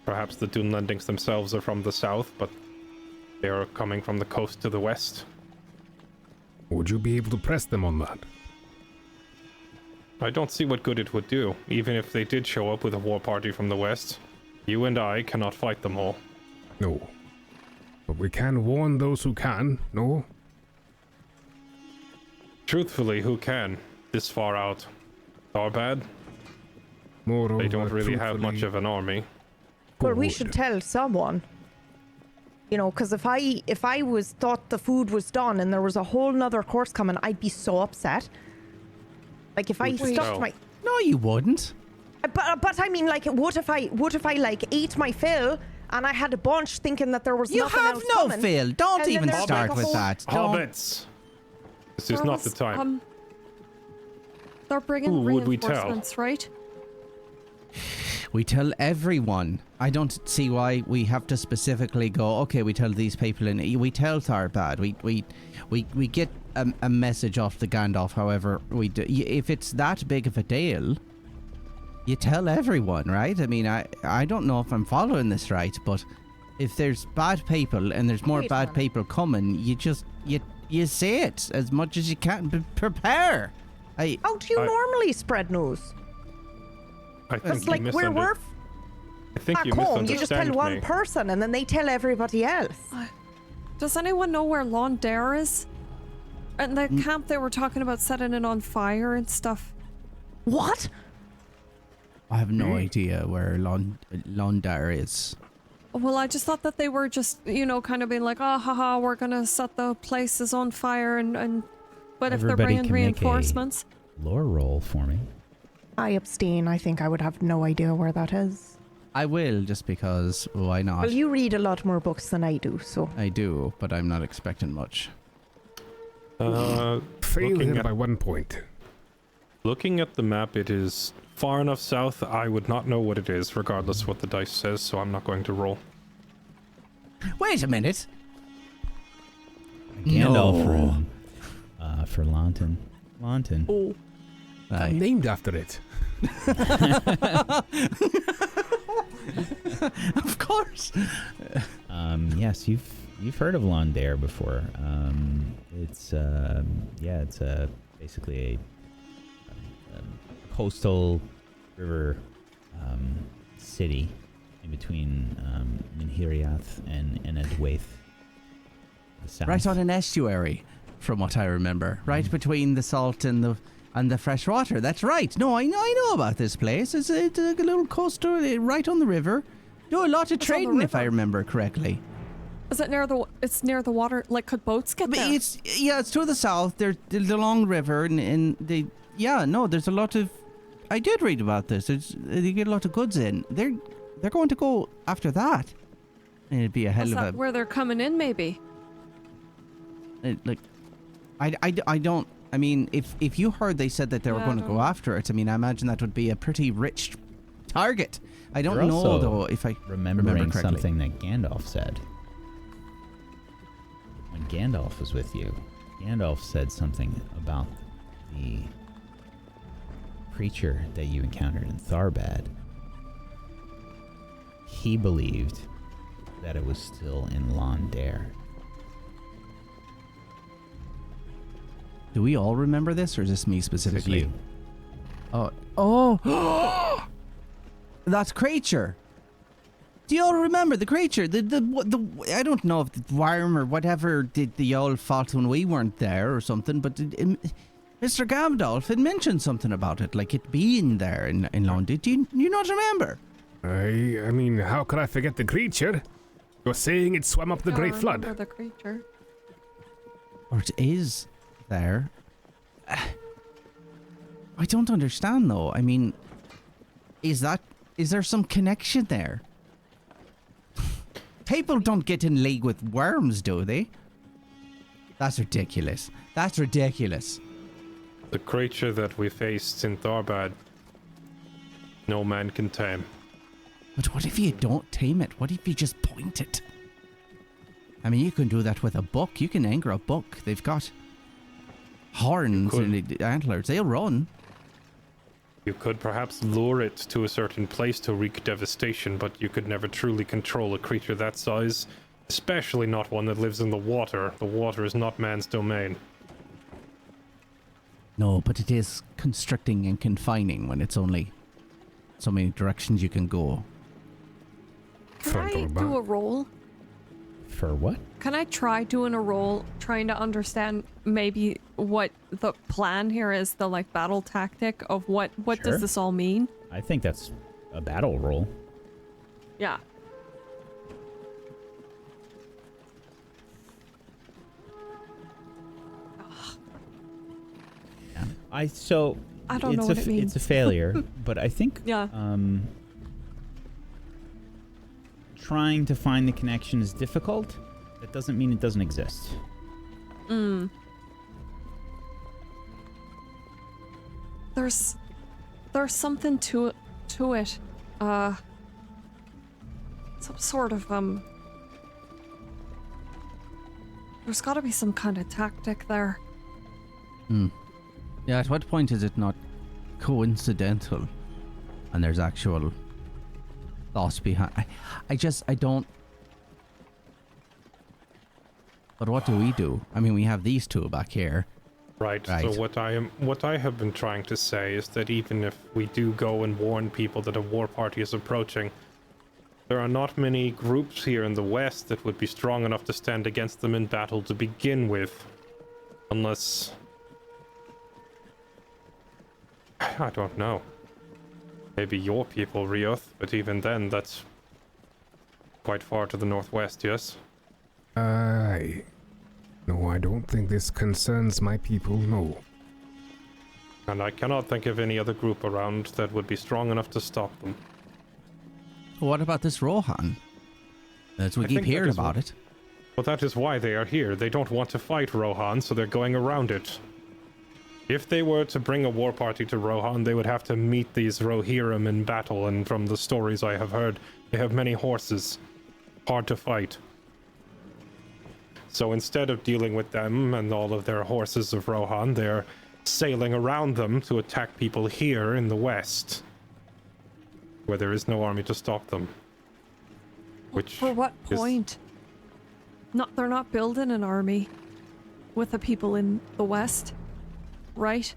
S3: perhaps the Dunlendings themselves are from the south, but they are coming from the coast to the west.
S1: Would you be able to press them on that?
S3: I don't see what good it would do, even if they did show up with a war party from the west. You and I cannot fight them all.
S1: No. But we can warn those who can, no?
S3: Truthfully, who can? This far out. Arbad?
S1: Moreover,
S3: They don't really have much
S1: truthfully,
S3: of an army.
S5: Well, we
S1: would.
S5: should tell someone. You know, because if I was thought the food was done and there was a whole nother course coming, I'd be so upset. Like if I
S3: Who'd you
S5: stuffed
S3: tell?
S5: my,
S2: No, you wouldn't.
S5: but I mean, like, what if I like ate my fill and I had a bunch thinking that there was
S2: You
S5: nothing
S2: have
S5: else
S2: no
S5: coming?
S2: Phil. Don't
S5: And then
S2: even
S5: there's
S2: start
S5: like a
S2: with
S5: whole-
S2: that. Don't.
S3: Hobbits! This is
S4: There
S3: not the
S4: was,
S3: time.
S4: They're bringing
S3: Who would we tell?
S4: reinforcements, right?
S2: We tell everyone. I don't see why we have to specifically go, okay, we tell these people, and we tell Tharbad. We get a message off the Gandalf, however we do. If it's that big of a deal, you tell everyone, right? I mean, I don't know if I'm following this right, but if there's bad people and there's more
S5: Wait a
S2: bad
S5: minute.
S2: people coming, you say it as much as you can. Prepare.
S5: How do you normally spread news?
S3: I think
S5: It's
S3: you
S5: like where we're
S3: I think
S5: back
S3: you
S5: home, you just tell
S3: misunderstand
S5: one
S3: me.
S5: person and then they tell everybody else.
S4: Does anyone know where Londare is? And the camp they were talking about setting it on fire and stuff.
S5: What?
S2: I have no idea where Londar is.
S4: Well, I just thought that they were just, you know, kind of being like, oh, haha, we're gonna set the places on fire and but if they're
S6: Everybody
S4: bringing
S6: can make a-
S4: reinforcements.
S6: Lore roll for me.
S5: I abstain. I think I would have no idea where that is.
S2: I will, just because, why not?
S5: Well, you read a lot more books than I do, so.
S2: I do, but I'm not expecting much.
S1: Failed
S3: Looking
S1: him
S3: at-
S1: by 1 point.
S3: Looking at the map, it is far enough south. I would not know what it is, regardless what the dice says, so I'm not going to roll.
S2: Wait a minute!
S6: Gandalf
S2: No.
S6: rune. For Launton. Launton.
S5: Oh.
S2: Aye.
S1: I'm named after it.
S2: Of course!
S6: Yes, you've heard of Londare before. It's basically a coastal river city in between Minhiriath and Enedwaith. The south.
S2: Right on an estuary, from what I remember. Right between the salt and the fresh water. That's right. No, I know about this place. It's a little coastal, right on the river. Do a lot of
S4: It's on the
S2: trading, if I
S4: river.
S2: remember correctly.
S4: Is it near the? It's near the water. Like, could boats get
S2: But
S4: there?
S2: it's to the south. There's the long river, and there's a lot of. I did read about this. They get a lot of goods in. They're going to go after that. And it'd be a hell
S4: Is
S2: of
S4: that
S2: a
S4: where they're coming in? Maybe.
S2: I don't. I mean, if you heard they said that they were
S4: Yeah,
S2: going
S4: I
S2: to
S4: don't
S2: go
S4: know.
S2: after it, I mean, I imagine that would be a pretty rich target. I don't
S6: You're
S2: know
S6: also
S2: though if I
S6: remembering
S2: remember correctly.
S6: something that Gandalf said. When Gandalf was with you, Gandalf said something about the creature that you encountered in Tharbad. He believed that it was still in Londare.
S2: Do we all remember this, or is this me specifically?
S6: you.
S2: Oh! That creature. Do you all remember the creature? The I don't know if the worm or whatever did the all fought when we weren't there or something, but Mr. Gandalf had mentioned something about it, like it being there in London. Do you not remember?
S1: I mean, how could I forget the creature? You're saying it swam up the
S4: Yeah, I
S1: Great Flood.
S4: remember the creature.
S2: Or it is there? I don't understand though. I mean, is there some connection there? People don't get in league with worms, do they? That's ridiculous. That's ridiculous.
S3: The creature that we faced in Tharbad, no man can tame.
S2: But what if you don't tame it? What if you just point it? I mean, you can do that with a buck. You can anger a buck. They've got horns
S3: You
S2: and antlers. They'll run.
S3: You could perhaps lure it to a certain place to wreak devastation, but you could never truly control a creature that size, especially not one that lives in the water. The water is not man's domain.
S2: No, but it is constricting and confining when it's only so many directions you can go.
S4: Can
S1: Front
S4: I
S1: or
S4: do
S1: back?
S4: a roll?
S6: For what?
S4: Can I try doing a roll, trying to understand maybe what the plan here is, the like battle tactic of what
S6: Sure.
S4: does this all mean?
S6: I think that's a battle roll.
S4: Yeah.
S6: I
S4: don't know what it means.
S6: It's a failure, but I think
S4: Yeah.
S6: trying to find the connection is difficult. That doesn't mean it doesn't exist.
S4: There's something to it. Some sort of there's got to be some kind of tactic there.
S2: Yeah, at what point is it not coincidental and there's actual thoughts behind? I don't. But what do we do? I mean, we have these two back here.
S3: Right.
S2: Right.
S3: So what I have been trying to say is that even if we do go and warn people that a war party is approaching, there are not many groups here in the West that would be strong enough to stand against them in battle to begin with. Unless... I don't know. Maybe your people, Rioth, but even then, that's quite far to the northwest, yes?
S1: No, I don't think this concerns my people, no.
S3: And I cannot think of any other group around that would be strong enough to stop them.
S2: What about this Rohan? As we
S3: I
S2: keep
S3: think that
S2: hearing
S3: is
S2: about
S3: what-
S2: it.
S3: Well, that is why they are here. They don't want to fight Rohan, so they're going around it. If they were to bring a war party to Rohan, they would have to meet these Rohirrim in battle, and from the stories I have heard, they have many horses. Hard to fight. So instead of dealing with them and all of their horses of Rohan, they're sailing around them to attack people here in the west, where there is no army to stop them. Which
S4: For what
S3: is-
S4: point? They're not building an army with the people in the west, right?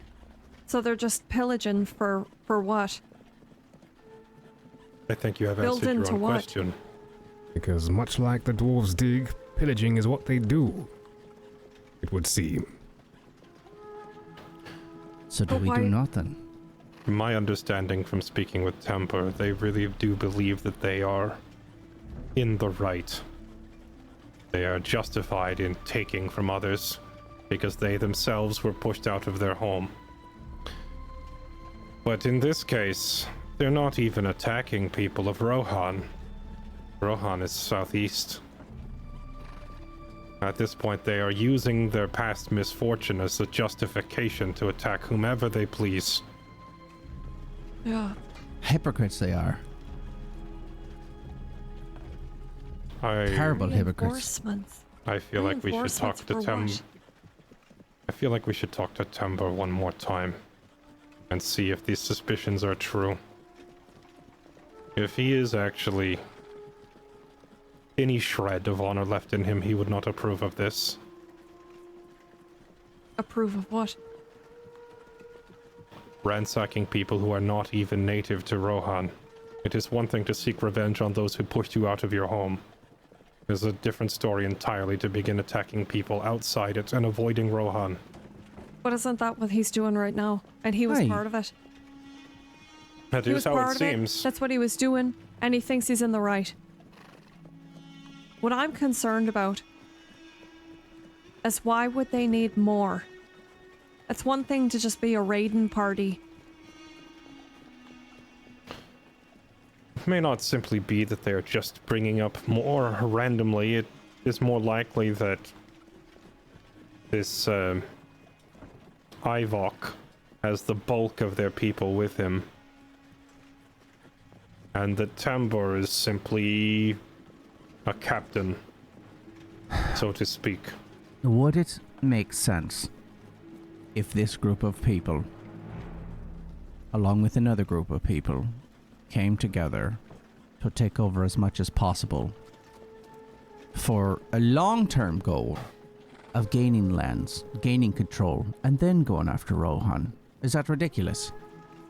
S4: So they're just pillaging for what?
S3: I think you have
S4: Build
S3: answered your
S4: into
S3: own
S4: what?
S3: question.
S1: Because much like the dwarves dig, pillaging is what they do. It would seem.
S2: So do
S4: But
S2: we
S4: why-
S2: do nothing?
S3: From my understanding from speaking with Temper, they really do believe that they are in the right. They are justified in taking from others because they themselves were pushed out of their home. But in this case, they're not even attacking people of Rohan. Rohan is southeast. At this point, they are using their past misfortune as a justification to attack whomever they please.
S4: Yeah.
S2: Hypocrites they are. Terrible hypocrites.
S4: Reinforcements.
S3: I feel like we should talk
S4: Reinforcements
S3: to
S4: for what?
S3: I feel like we should talk to Temper one more time and see if these suspicions are true. If he is actually any shred of honor left in him, he would not approve of this.
S4: Approve of what?
S3: Ransacking people who are not even native to Rohan. It is one thing to seek revenge on those who pushed you out of your home. It is a different story entirely to begin attacking people outside it and avoiding Rohan.
S4: But isn't that what he's doing right now? And he was
S2: Aye.
S4: part of it.
S3: That
S4: He
S3: is
S4: was
S3: how
S4: part
S3: it
S4: of it.
S3: seems.
S4: That's what he was doing, and he thinks he's in the right. What I'm concerned about is why would they need more? It's one thing to just be a raiding party.
S3: It may not simply be that they're just bringing up more randomly. It is more likely that this Ivok has the bulk of their people with him. And that Tambor is simply a captain, so to speak.
S2: Would it make sense if this group of people, along with another group of people, came together to take over as much as possible for a long-term goal of gaining lands, gaining control, and then going after Rohan? Is that ridiculous?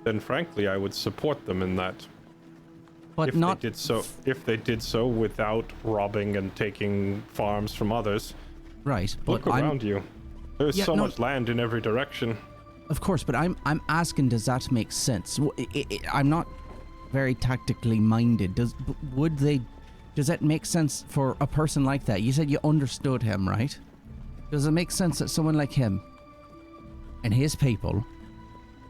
S3: Then frankly, I would support them in that.
S2: But
S3: If
S2: not
S3: they did so without robbing and taking farms from others.
S2: right.
S3: Look
S2: But
S3: around you. There's
S2: Yeah,
S3: so
S2: no.
S3: much land in every direction.
S2: Of course, but I'm asking, does that make sense? I'm not very tactically minded. Does that make sense for a person like that? You said you understood him, right? Does it make sense that someone like him and his people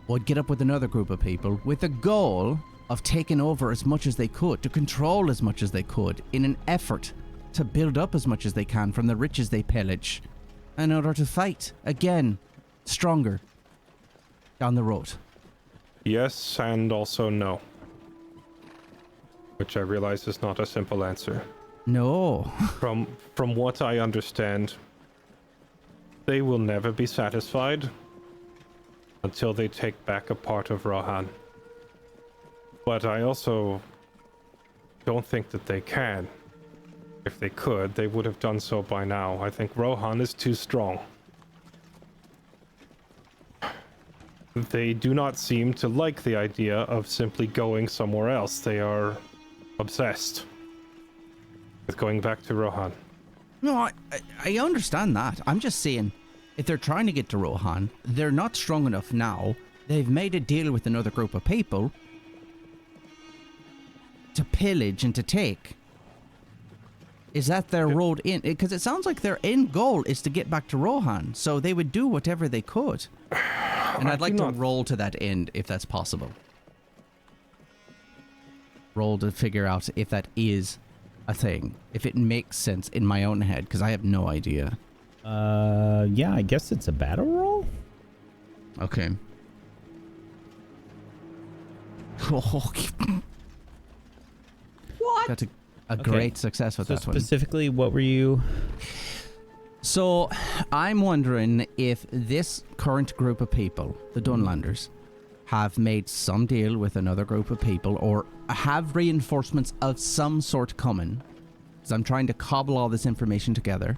S2: would get up with another group of people with the goal of taking over as much as they could, to control as much as they could, in an effort to build up as much as they can from the riches they pillage, in order to fight again stronger down the road?
S3: Yes, and also no. Which I realize is not a simple answer.
S2: No.
S3: From what I understand, they will never be satisfied until they take back a part of Rohan. But I also don't think that they can. If they could, they would have done so by now. I think Rohan is too strong. They do not seem to like the idea of simply going somewhere else. They are obsessed with going back to Rohan.
S2: No, I understand that. I'm just saying, if they're trying to get to Rohan, they're not strong enough now. They've made a deal with another group of people to pillage and to take. Is that their road in? Because it sounds like their end goal is to get back to Rohan, so they would do whatever they could. And I'd like to roll to that end if that's possible. roll to figure out if that is a thing, if it makes sense in my own head, because I have no idea.
S6: Yeah, I guess it's a battle roll?
S2: Okay.
S4: What?
S2: Got a
S6: Okay.
S2: great success with
S6: So
S2: that one.
S6: specifically, what were you...
S2: So, I'm wondering if this current group of people, the Dunlanders, have made some deal with another group of people or have reinforcements of some sort coming. Because I'm trying to cobble all this information together.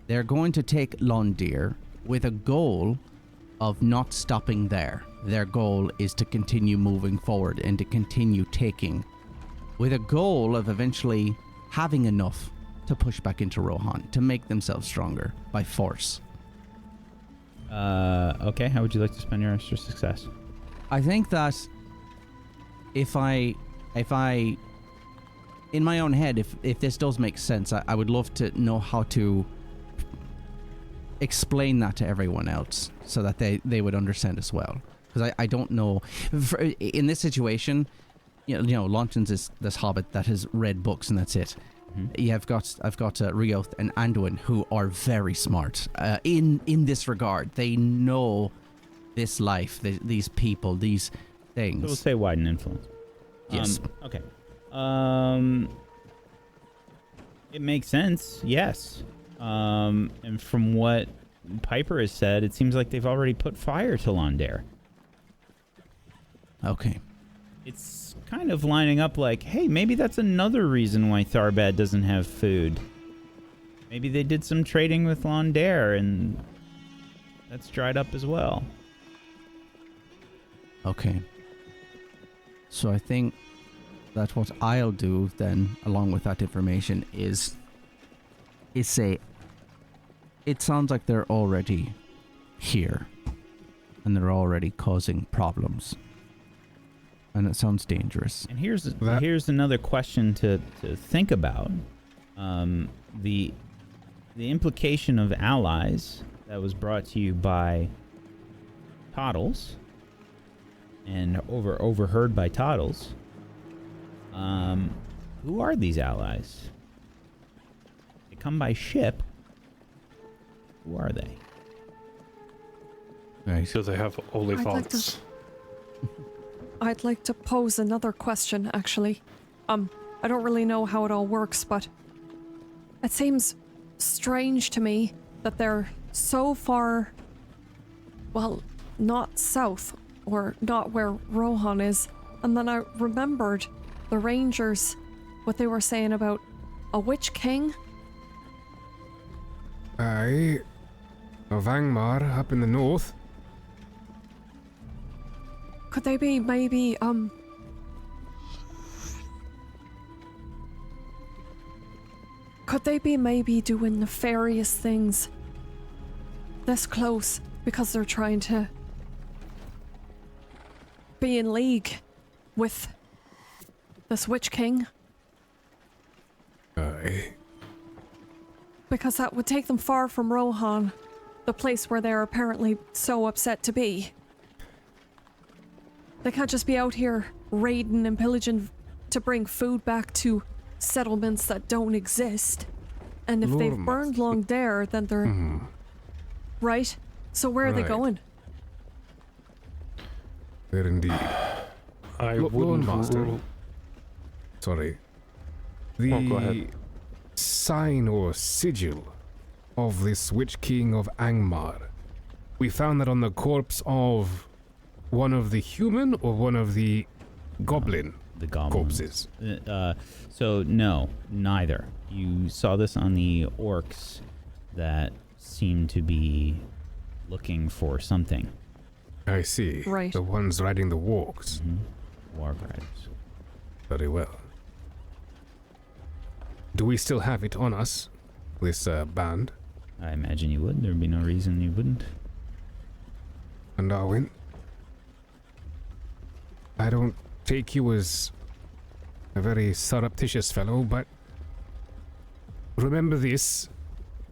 S2: They're going to take Londir with a goal of not stopping there. Their goal is to continue moving forward and to continue taking, with a goal of eventually having enough to push back into Rohan, to make themselves stronger by force.
S6: Okay, how would you like to spend your extra success?
S2: I think that if I in my own head, if this does make sense, I would love to know how to explain that to everyone else so that they would understand as well. Because I don't know. In this situation, you know, Launchin's is this hobbit that has read books and that's it. Mm-hmm. I've got Rioth and Anduin who are very smart in this regard. They know this life, these people, these things.
S6: So we'll say widen influence.
S2: Yes.
S6: Okay. It makes sense, yes. And from what Piper has said, it seems like they've already put fire to Londir.
S2: Okay.
S6: It's kind of lining up like, hey, maybe that's another reason why Tharbad doesn't have food. Maybe they did some trading with Londir and that's dried up as well.
S2: Okay. So I think that what I'll do then, along with that information, is say, it sounds like they're already here. And they're already causing problems. And it sounds dangerous.
S6: And here's another question to think about. The implication of allies that was brought to you by Toddles and overheard by Toddles. Who are these allies? They come by ship. Who are they?
S2: Right.
S3: Do they have olifants?
S4: I'd like to pose another question, actually. I don't really know how it all works, but it seems strange to me that they're so far, well, not south, or not where Rohan is. And then I remembered the Rangers, what they were saying about a witch king.
S1: Aye. Of Angmar up in the north.
S4: Could they be maybe, could they be maybe doing nefarious things this close because they're trying to be in league with this witch king?
S1: Aye.
S4: Because that would take them far from Rohan, the place where they're apparently so upset to be. They can't just be out here raiding and pillaging to bring food back to settlements that don't exist. And if they've burned Londir, then they're... Right? So where are they
S1: Right.
S4: going?
S1: There indeed.
S3: I
S1: Lo-
S3: wouldn't
S1: Loremaster.
S3: rule.
S1: Sorry. The
S3: Oh, go ahead.
S1: sign or sigil of this Witch King of Angmar. We found that on the corpse of one of the human or one of the goblin
S6: The goblins.
S1: corpses.
S6: So no, neither. You saw this on the orcs that seem to be looking for something.
S1: I see.
S4: Right.
S1: The ones riding the walks.
S6: Warg riders.
S1: Very well. Do we still have it on us? This band?
S6: I imagine you would. There'd be no reason you wouldn't.
S1: And Darwin? I don't take you as a very surreptitious fellow, but remember this.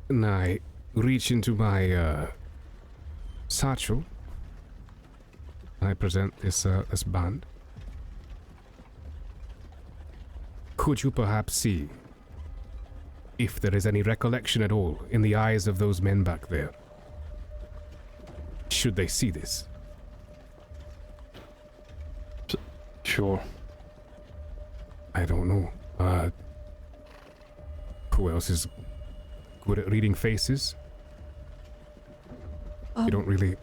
S1: And I reach into my satchel. I present this band. could you perhaps see if there is any recollection at all in the eyes of those men back there? Should they see this?
S3: Sure.
S1: I don't know. Who else is good at reading faces? You don't really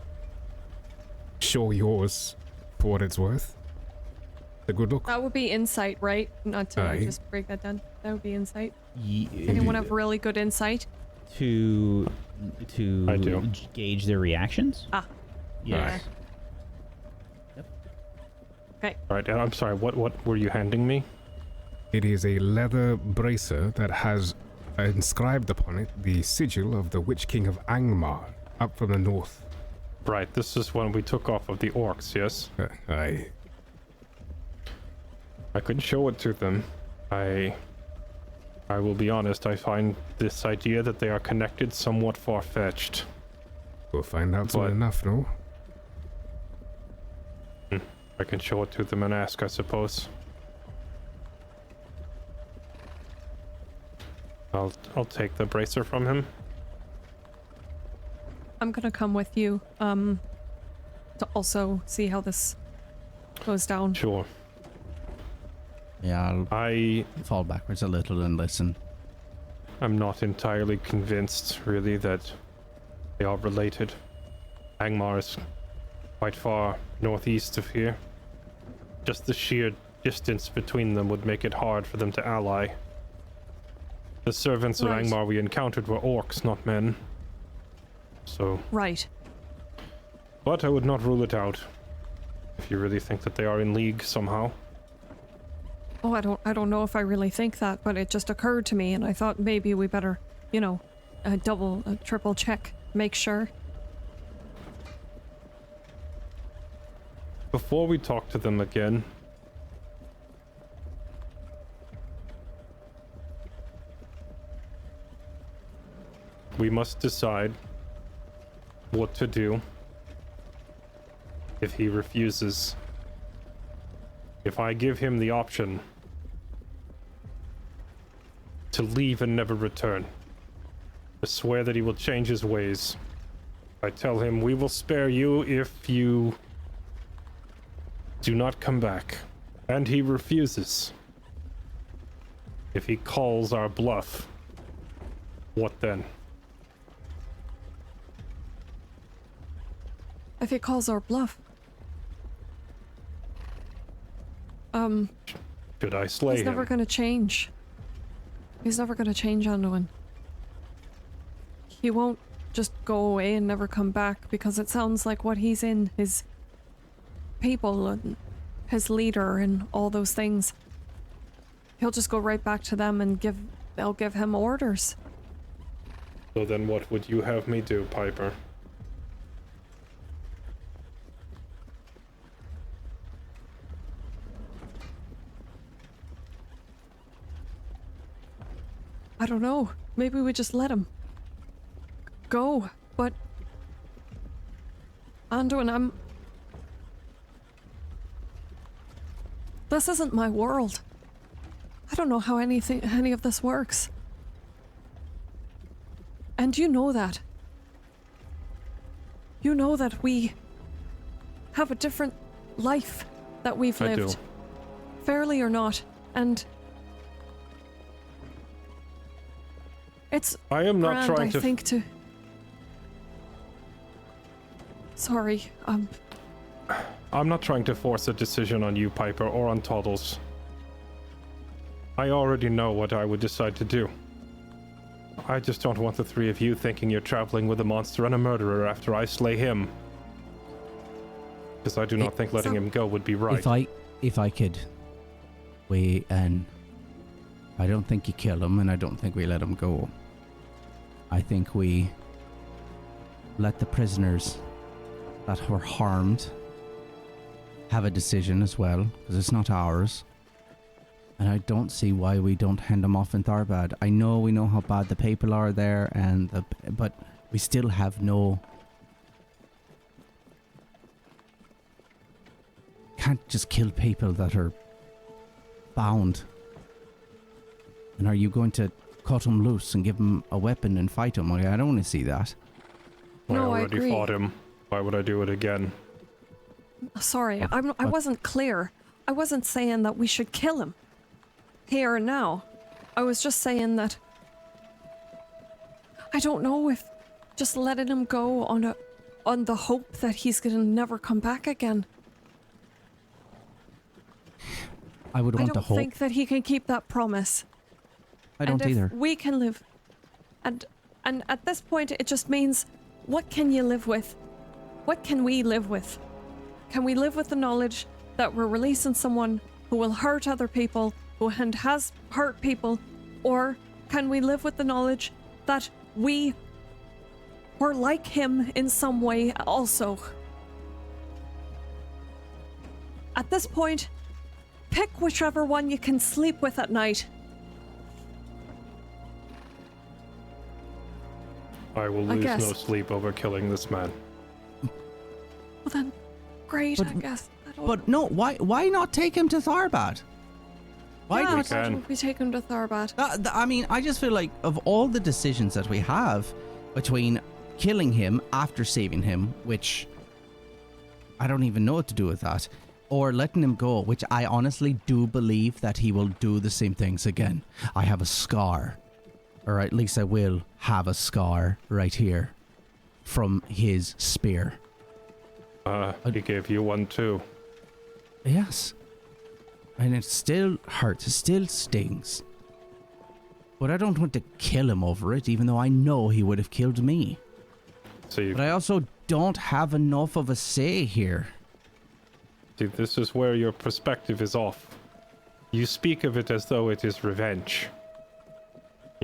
S1: show yours for what it's worth. A good look.
S4: That would be insight, right? Not to
S1: Aye.
S4: just break that down. That would be insight. Anyone have really good insight?
S6: To
S3: I do.
S6: gauge their reactions?
S4: Ah.
S6: Yes.
S4: Okay.
S3: All right, and I'm sorry, what were you handing me?
S1: It is a leather bracer that has inscribed upon it the sigil of the Witch King of Angmar, up from the north.
S3: Right, this is one we took off of the orcs, yes?
S1: Aye.
S3: I could show it to them. I will be honest, I find this idea that they are connected somewhat far-fetched.
S1: We'll find out soon
S3: But-
S1: enough, no?
S3: I can show it to them and ask, I suppose. I'll take the bracer from him.
S4: I'm gonna come with you, to also see how this goes down.
S3: Sure.
S2: Yeah,
S3: I
S2: I'll fall backwards a little and listen.
S3: am not entirely convinced, really, that they are related. Angmar is quite far northeast of here. Just the sheer distance between them would make it hard for them to ally. The servants of
S4: Right.
S3: Angmar we encountered were orcs, not men. So,
S4: Right.
S3: but I would not rule it out. If you really think that they are in league somehow.
S4: Oh, I don't know if I really think that, but it just occurred to me, and I thought maybe we better, triple check, make sure.
S3: Before we talk to them again, we must decide what to do if he refuses. If I give him the option to leave and never return, to swear that he will change his ways, I tell him we will spare you if you do not come back, and he refuses. If he calls our bluff, what then?
S4: If he calls our bluff.
S3: Should I slay
S4: He's
S3: him?
S4: never gonna change. He's never gonna change, Anduin. He won't just go away and never come back, because it sounds like what he's in, his people and his leader and all those things. He'll just go right back to them and they'll give him orders.
S3: So then what would you have me do, Piper?
S4: I don't know. Maybe we just let him go, but Anduin, this isn't my world. I don't know how any of this works. And you know that. You know that we have a different life that we've
S3: I
S4: lived.
S3: do.
S4: Fairly or not. And it's
S3: I am not
S4: grand,
S3: trying
S4: I
S3: to
S4: think to... Sorry,
S3: I'm not trying to force a decision on you, Piper, or on Toddles. I already know what I would decide to do. I just don't want the three of you thinking you're traveling with a monster and a murderer after I slay him. Because I do not think letting him go would be right.
S2: If I could weigh in, I don't think you kill him, and I don't think we let him go. I think we let the prisoners that were harmed have a decision as well, because it's not ours. And I don't see why we don't hand them off in Tharbad. I know we know how bad the people are there, but we still have no... Can't just kill people that are bound. And are you going to cut him loose and give him a weapon and fight him? I don't want to see that.
S3: I
S4: No, I
S3: already
S4: agree.
S3: fought him. Why would I do it again?
S4: Sorry, I wasn't clear. I wasn't saying that we should kill him. Here and now. I was just saying that I don't know if just letting him go on the hope that he's gonna never come back again.
S2: I would
S4: I
S2: want the
S4: don't
S2: hope.
S4: think that he can keep that promise.
S2: I don't
S4: and
S2: either.
S4: If we can live, and at this point, it just means, what can you live with? What can we live with? Can we live with the knowledge that we're releasing someone who will hurt other people, who has hurt people, or can we live with the knowledge that we were like him in some way also? At this point, pick whichever one you can sleep with at night.
S3: I will
S4: I
S3: lose
S4: guess.
S3: no sleep over killing this man.
S4: Well then, great,
S2: But-
S4: I guess.
S2: But no, why not take him to Tharbad? Why
S4: yeah,
S2: not?
S4: why
S3: can.
S4: don't we take him to Tharbad?
S2: I mean, I just feel like of all the decisions that we have between killing him after saving him, which I don't even know what to do with that, or letting him go, which I honestly do believe that he will do the same things again. I have a scar, or at least I will have a scar right here from his spear.
S3: He gave you one too.
S2: Yes. And it still hurts, it still stings. But I don't want to kill him over it, even though I know he would have killed me.
S3: See,
S2: But I also don't have enough of a say here.
S3: this is where your perspective is off. You speak of it as though it is revenge.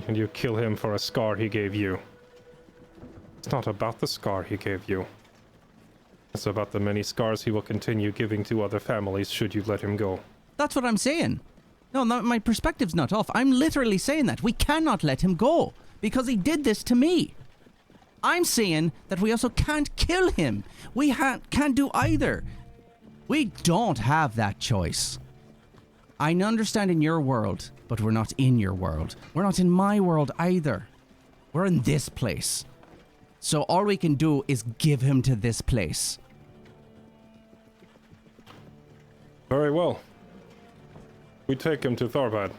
S3: And you kill him for a scar he gave you. It's not about the scar he gave you. It's about the many scars he will continue giving to other families should you let him go.
S2: That's what I'm saying. No, my perspective's not off. I'm literally saying that. We cannot let him go because he did this to me. I'm saying that we also can't kill him. We can't do either. We don't have that choice. I understand in your world, but we're not in your world. We're not in my world either. We're in this place. So all we can do is give him to this place.
S3: Very well. We take him to Tharbad.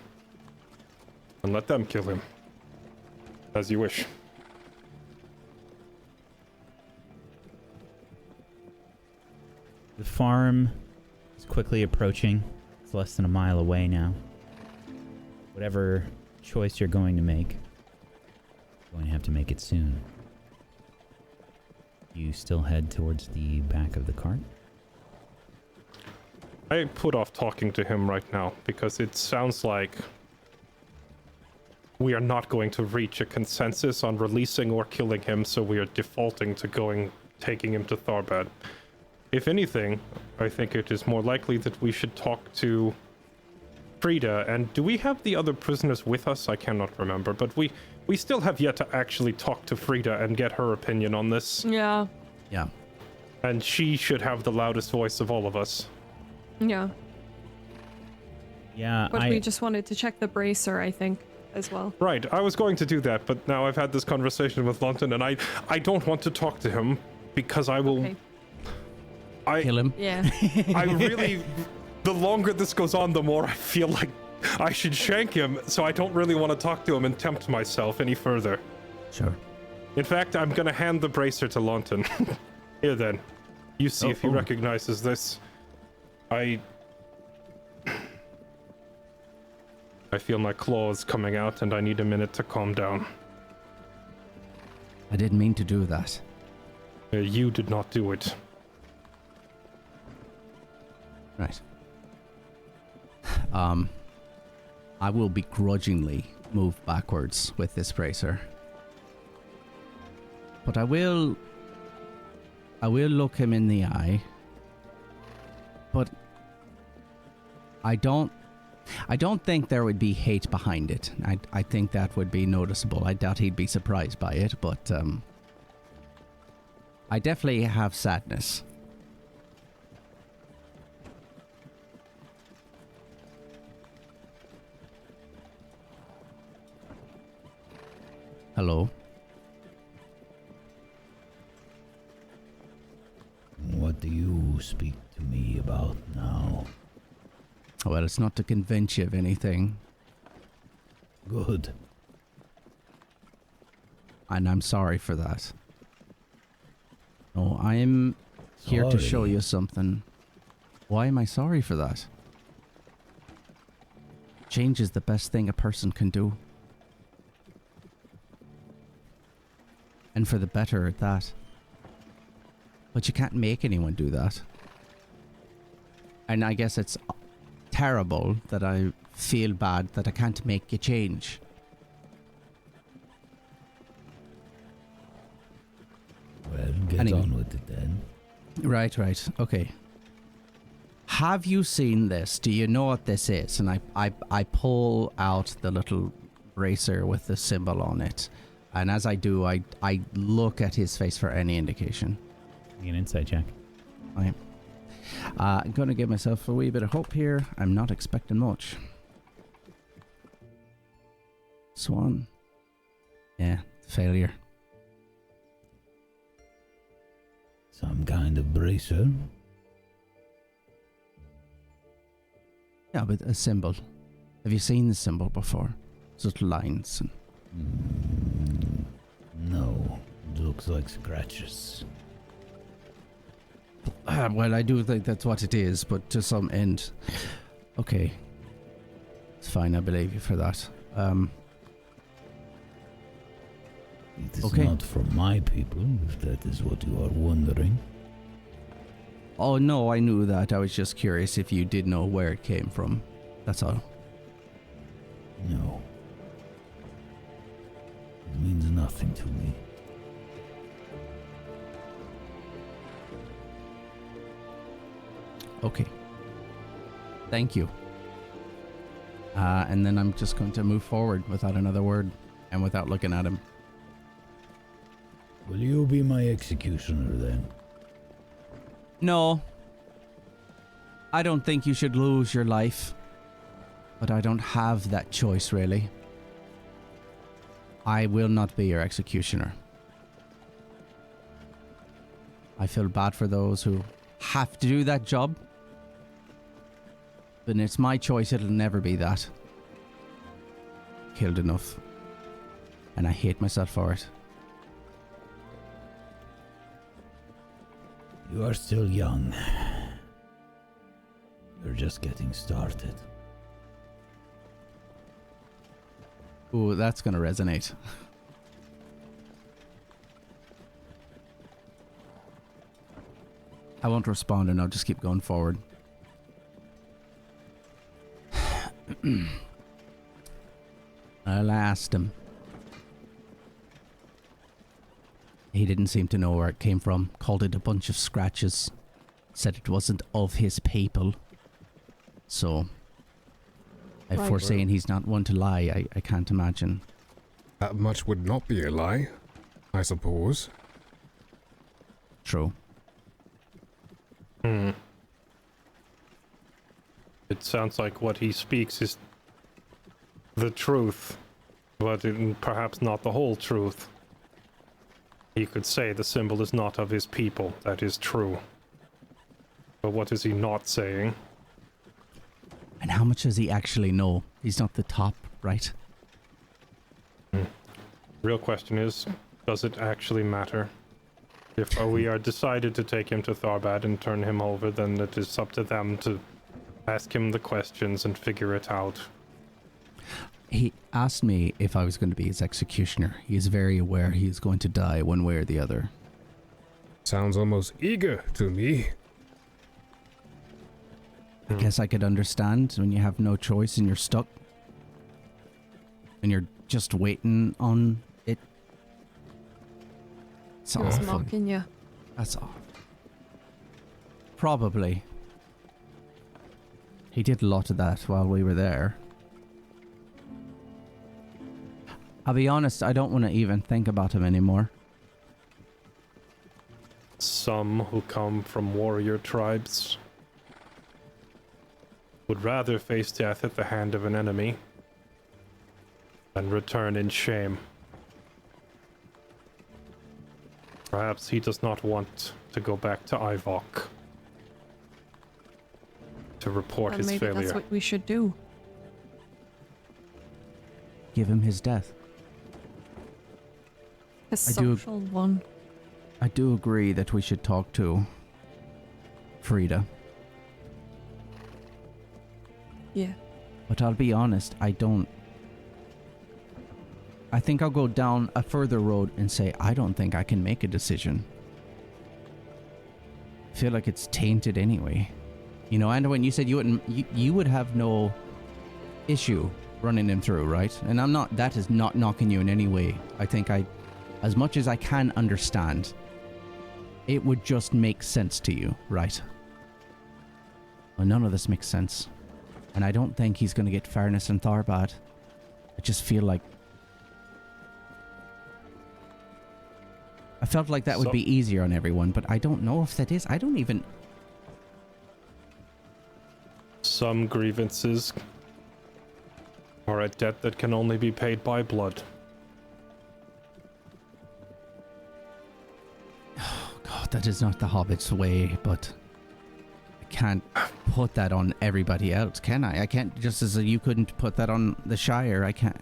S3: And let them kill him. As you wish.
S6: The farm is quickly approaching. It's less than a mile away now. Whatever choice you're going to make, you're going to have to make it soon. You still head towards the back of the cart?
S3: I put off talking to him right now because it sounds like we are not going to reach a consensus on releasing or killing him, so we are defaulting to taking him to Tharbad. If anything, I think it is more likely that we should talk to Frida. And do we have the other prisoners with us? I cannot remember, but we still have yet to actually talk to Frida and get her opinion on this.
S4: Yeah,
S2: Yeah.
S3: And she should have the loudest voice of all of us.
S4: yeah.
S6: Yeah,
S4: But we just wanted to check the bracer, I think, as well.
S3: Right, I was going to do that, but now I've had this conversation with London, and I don't want to talk to him because I will.
S4: Okay.
S2: Kill him.
S4: Yeah.
S3: I really, the longer this goes on, the more I feel like I should shank him. So I don't really want to talk to him and tempt myself any further.
S2: Sure.
S3: In fact, I'm gonna hand the bracer to Lawton. Here then, you see if he recognizes this. I feel my claws coming out, and I need a minute to calm down.
S2: I didn't mean to do that.
S3: You did not do it.
S2: Right. I will begrudgingly move backwards with this bracer. But I will look him in the eye. But I don't think there would be hate behind it. I think that would be noticeable. I doubt he'd be surprised by it, but I definitely have sadness. Hello.
S7: What do you speak to me about now?
S2: Well, it's not to convince you of anything,
S7: Good.
S2: and I'm sorry for that. No, I'm here to show
S7: Sorry.
S2: you something. Why am I sorry for that? Change is the best thing a person can do. And for the better at that. But you can't make anyone do that. And I guess it's terrible that I feel bad that I can't make you change.
S7: Well, get
S2: Anyway.
S7: on with it then.
S2: Right. Okay. Have you seen this? Do you know what this is? And I pull out the little bracer with the symbol on it. And as I do, I look at his face for any indication.
S6: Make an insight check.
S2: Okay. I'm going to give myself a wee bit of hope here. I'm not expecting much. Swan. Yeah, failure.
S7: Some kind of bracer?
S2: Yeah, but a symbol. Have you seen the symbol before? It's little lines.
S7: No. It looks like scratches.
S2: Well, I do think that's what it is, but to some end. Okay. It's fine, I believe you for that.
S7: It is
S2: Okay.
S7: not from my people, if that is what you are wondering.
S2: Oh, no, I knew that. I was just curious if you did know where it came from. That's all.
S7: No. It means nothing to me.
S2: Okay. Thank you. And then I'm just going to move forward without another word and without looking at him.
S7: Will you be my executioner then?
S2: No. I don't think you should lose your life. But I don't have that choice, really. I will not be your executioner. I feel bad for those who have to do that job. But it's my choice, it'll never be that. Killed enough. And I hate myself for it.
S7: You are still young. You're just getting started.
S2: Ooh, that's gonna resonate. I won't respond and I'll just keep going forward. I'll ask him. He didn't seem to know where it came from. Called it a bunch of scratches. Said it wasn't of his people. So, if
S5: Right.
S2: we're saying he's not one to lie, I can't imagine.
S1: That much would not be a lie, I suppose.
S2: True.
S3: It sounds like what he speaks is the truth, but perhaps not the whole truth. He could say the symbol is not of his people. That is true. But what is he not saying?
S2: And how much does he actually know? He's not the top, right?
S3: Real question is, does it actually matter? If we are decided to take him to Tharbad and turn him over, then it is up to them to ask him the questions and figure it out.
S2: He asked me if I was going to be his executioner. He is very aware he is going to die one way or the other.
S1: Sounds almost eager to me.
S2: I guess I could understand when you have no choice and you're stuck. And you're just waiting on it. It's
S4: He was
S2: awful.
S4: mocking you.
S2: That's awful. Probably. He did a lot of that while we were there. I'll be honest, I don't want to even think about him anymore.
S3: Some who come from warrior tribes would rather face death at the hand of an enemy than return in shame. Perhaps he does not want to go back to Ivok to report
S4: And
S3: his
S4: maybe
S3: failure.
S4: that's what we should do.
S2: Give him his death.
S4: His
S2: I do-
S4: social one.
S2: I do agree that we should talk to Frida.
S4: Yeah.
S2: But I'll be honest, I think I'll go down a further road and say I don't think I can make a decision. I feel like it's tainted anyway. You know, and when you said you would have no issue running him through, right? And that is not knocking you in any way. I think as much as I can understand, it would just make sense to you, right? Well, none of this makes sense. And I don't think he's going to get fairness in Tharbad. I just feel like... I felt like that would be easier on everyone, but I don't know if that is. I don't even...
S3: Some grievances are a debt that can only be paid by blood.
S2: Oh God, that is not the Hobbit's way, but... I can't put that on everybody else, can I? I can't, just as you couldn't put that on the Shire, I can't...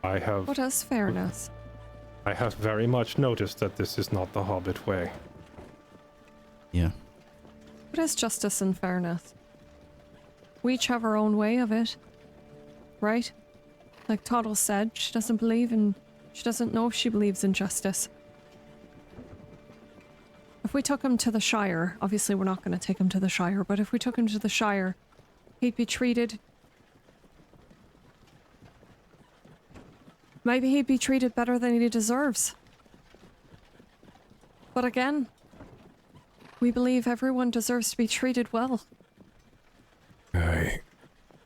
S4: What is fairness?
S3: I have very much noticed that this is not the Hobbit way.
S2: Yeah.
S4: What is justice and fairness? We each have our own way of it. Right? Like Toddle said, she doesn't know if she believes in justice. If we took him to the Shire, obviously we're not going to take him to the Shire, but if we took him to the Shire, he'd be treated... Maybe he'd be treated better than he deserves. But again, we believe everyone deserves to be treated well.
S1: Aye.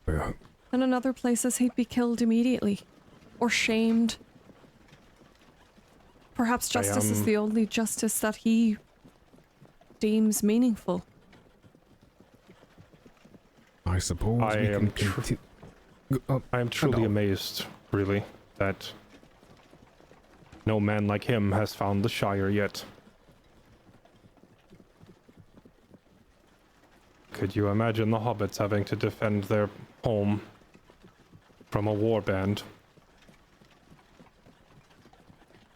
S1: Well,
S4: And in other places, he'd be killed immediately. Or shamed. Perhaps justice is the only justice that he deems meaningful.
S1: I suppose
S3: I
S1: we
S3: am
S1: can continue.
S3: I am truly amazed, really, that no man like him has found the Shire yet. Could you imagine the hobbits having to defend their home from a warband?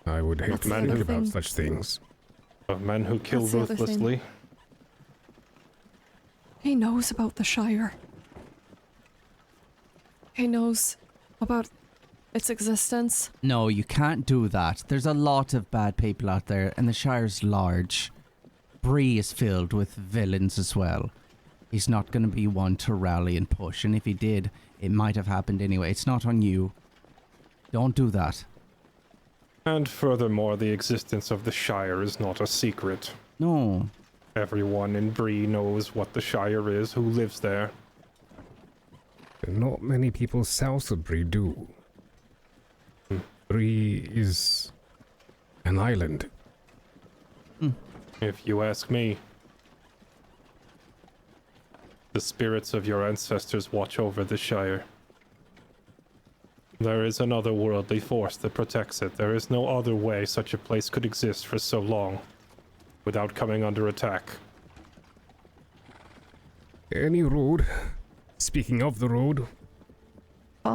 S1: I would hate
S4: That's
S1: to
S4: the
S1: think
S4: other
S1: about
S4: thing.
S1: such things.
S3: Of men who kill
S4: That's the other thing.
S3: ruthlessly?
S4: He knows about the Shire. He knows about its existence.
S2: No, you can't do that. There's a lot of bad people out there, and the Shire's large. Bree is filled with villains as well. He's not going to be one to rally and push, and if he did, it might have happened anyway. It's not on you. Don't do that.
S3: And furthermore, the existence of the Shire is not a secret.
S2: No.
S3: Everyone in Bree knows what the Shire is, who lives there.
S1: Not many people south of Bree do. Bree is an island.
S3: If you ask me, the spirits of your ancestors watch over the Shire. There is an otherworldly force that protects it. There is no other way such a place could exist for so long without coming under attack.
S1: Any road. Speaking of the road,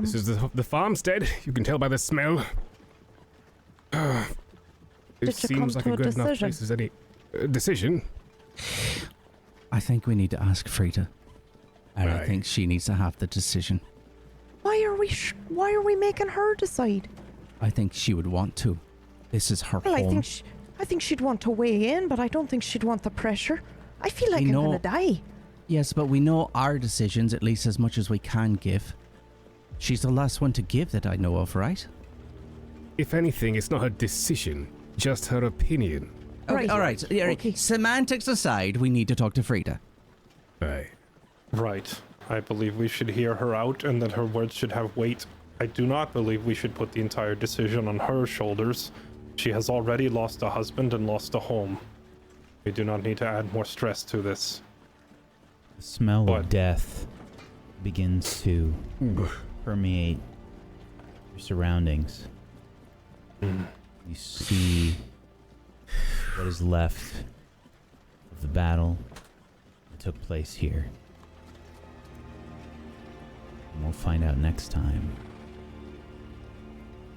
S1: this is the farmstead. You can tell by the smell. It
S5: Did you
S1: seems
S5: come
S1: like
S5: to
S1: a
S5: a
S1: good enough
S5: decision?
S1: place as any decision.
S2: I think we need to ask Frida. And I
S1: Aye.
S2: think she needs to have the decision.
S5: Why are we making her decide?
S2: I think she would want to. This is her
S5: Well,
S2: home.
S5: I think she'd want to weigh in, but I don't think she'd want the pressure. I feel like
S2: We
S5: I'm
S2: know-
S5: gonna die.
S2: Yes, but we know our decisions at least as much as we can give. She's the last one to give that I know of, right?
S1: If anything, it's not her decision, just her opinion.
S5: Right.
S2: All right. Yeah,
S5: Okay.
S2: Semantics aside, we need to talk to Frida.
S1: Aye.
S3: Right. I believe we should hear her out and that her words should have weight. I do not believe we should put the entire decision on her shoulders. She has already lost a husband and lost a home. We do not need to add more stress to this.
S6: The smell
S3: What?
S6: of death begins to permeate your surroundings. You see what is left of the battle that took place here. And we'll find out next time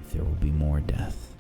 S6: if there will be more death.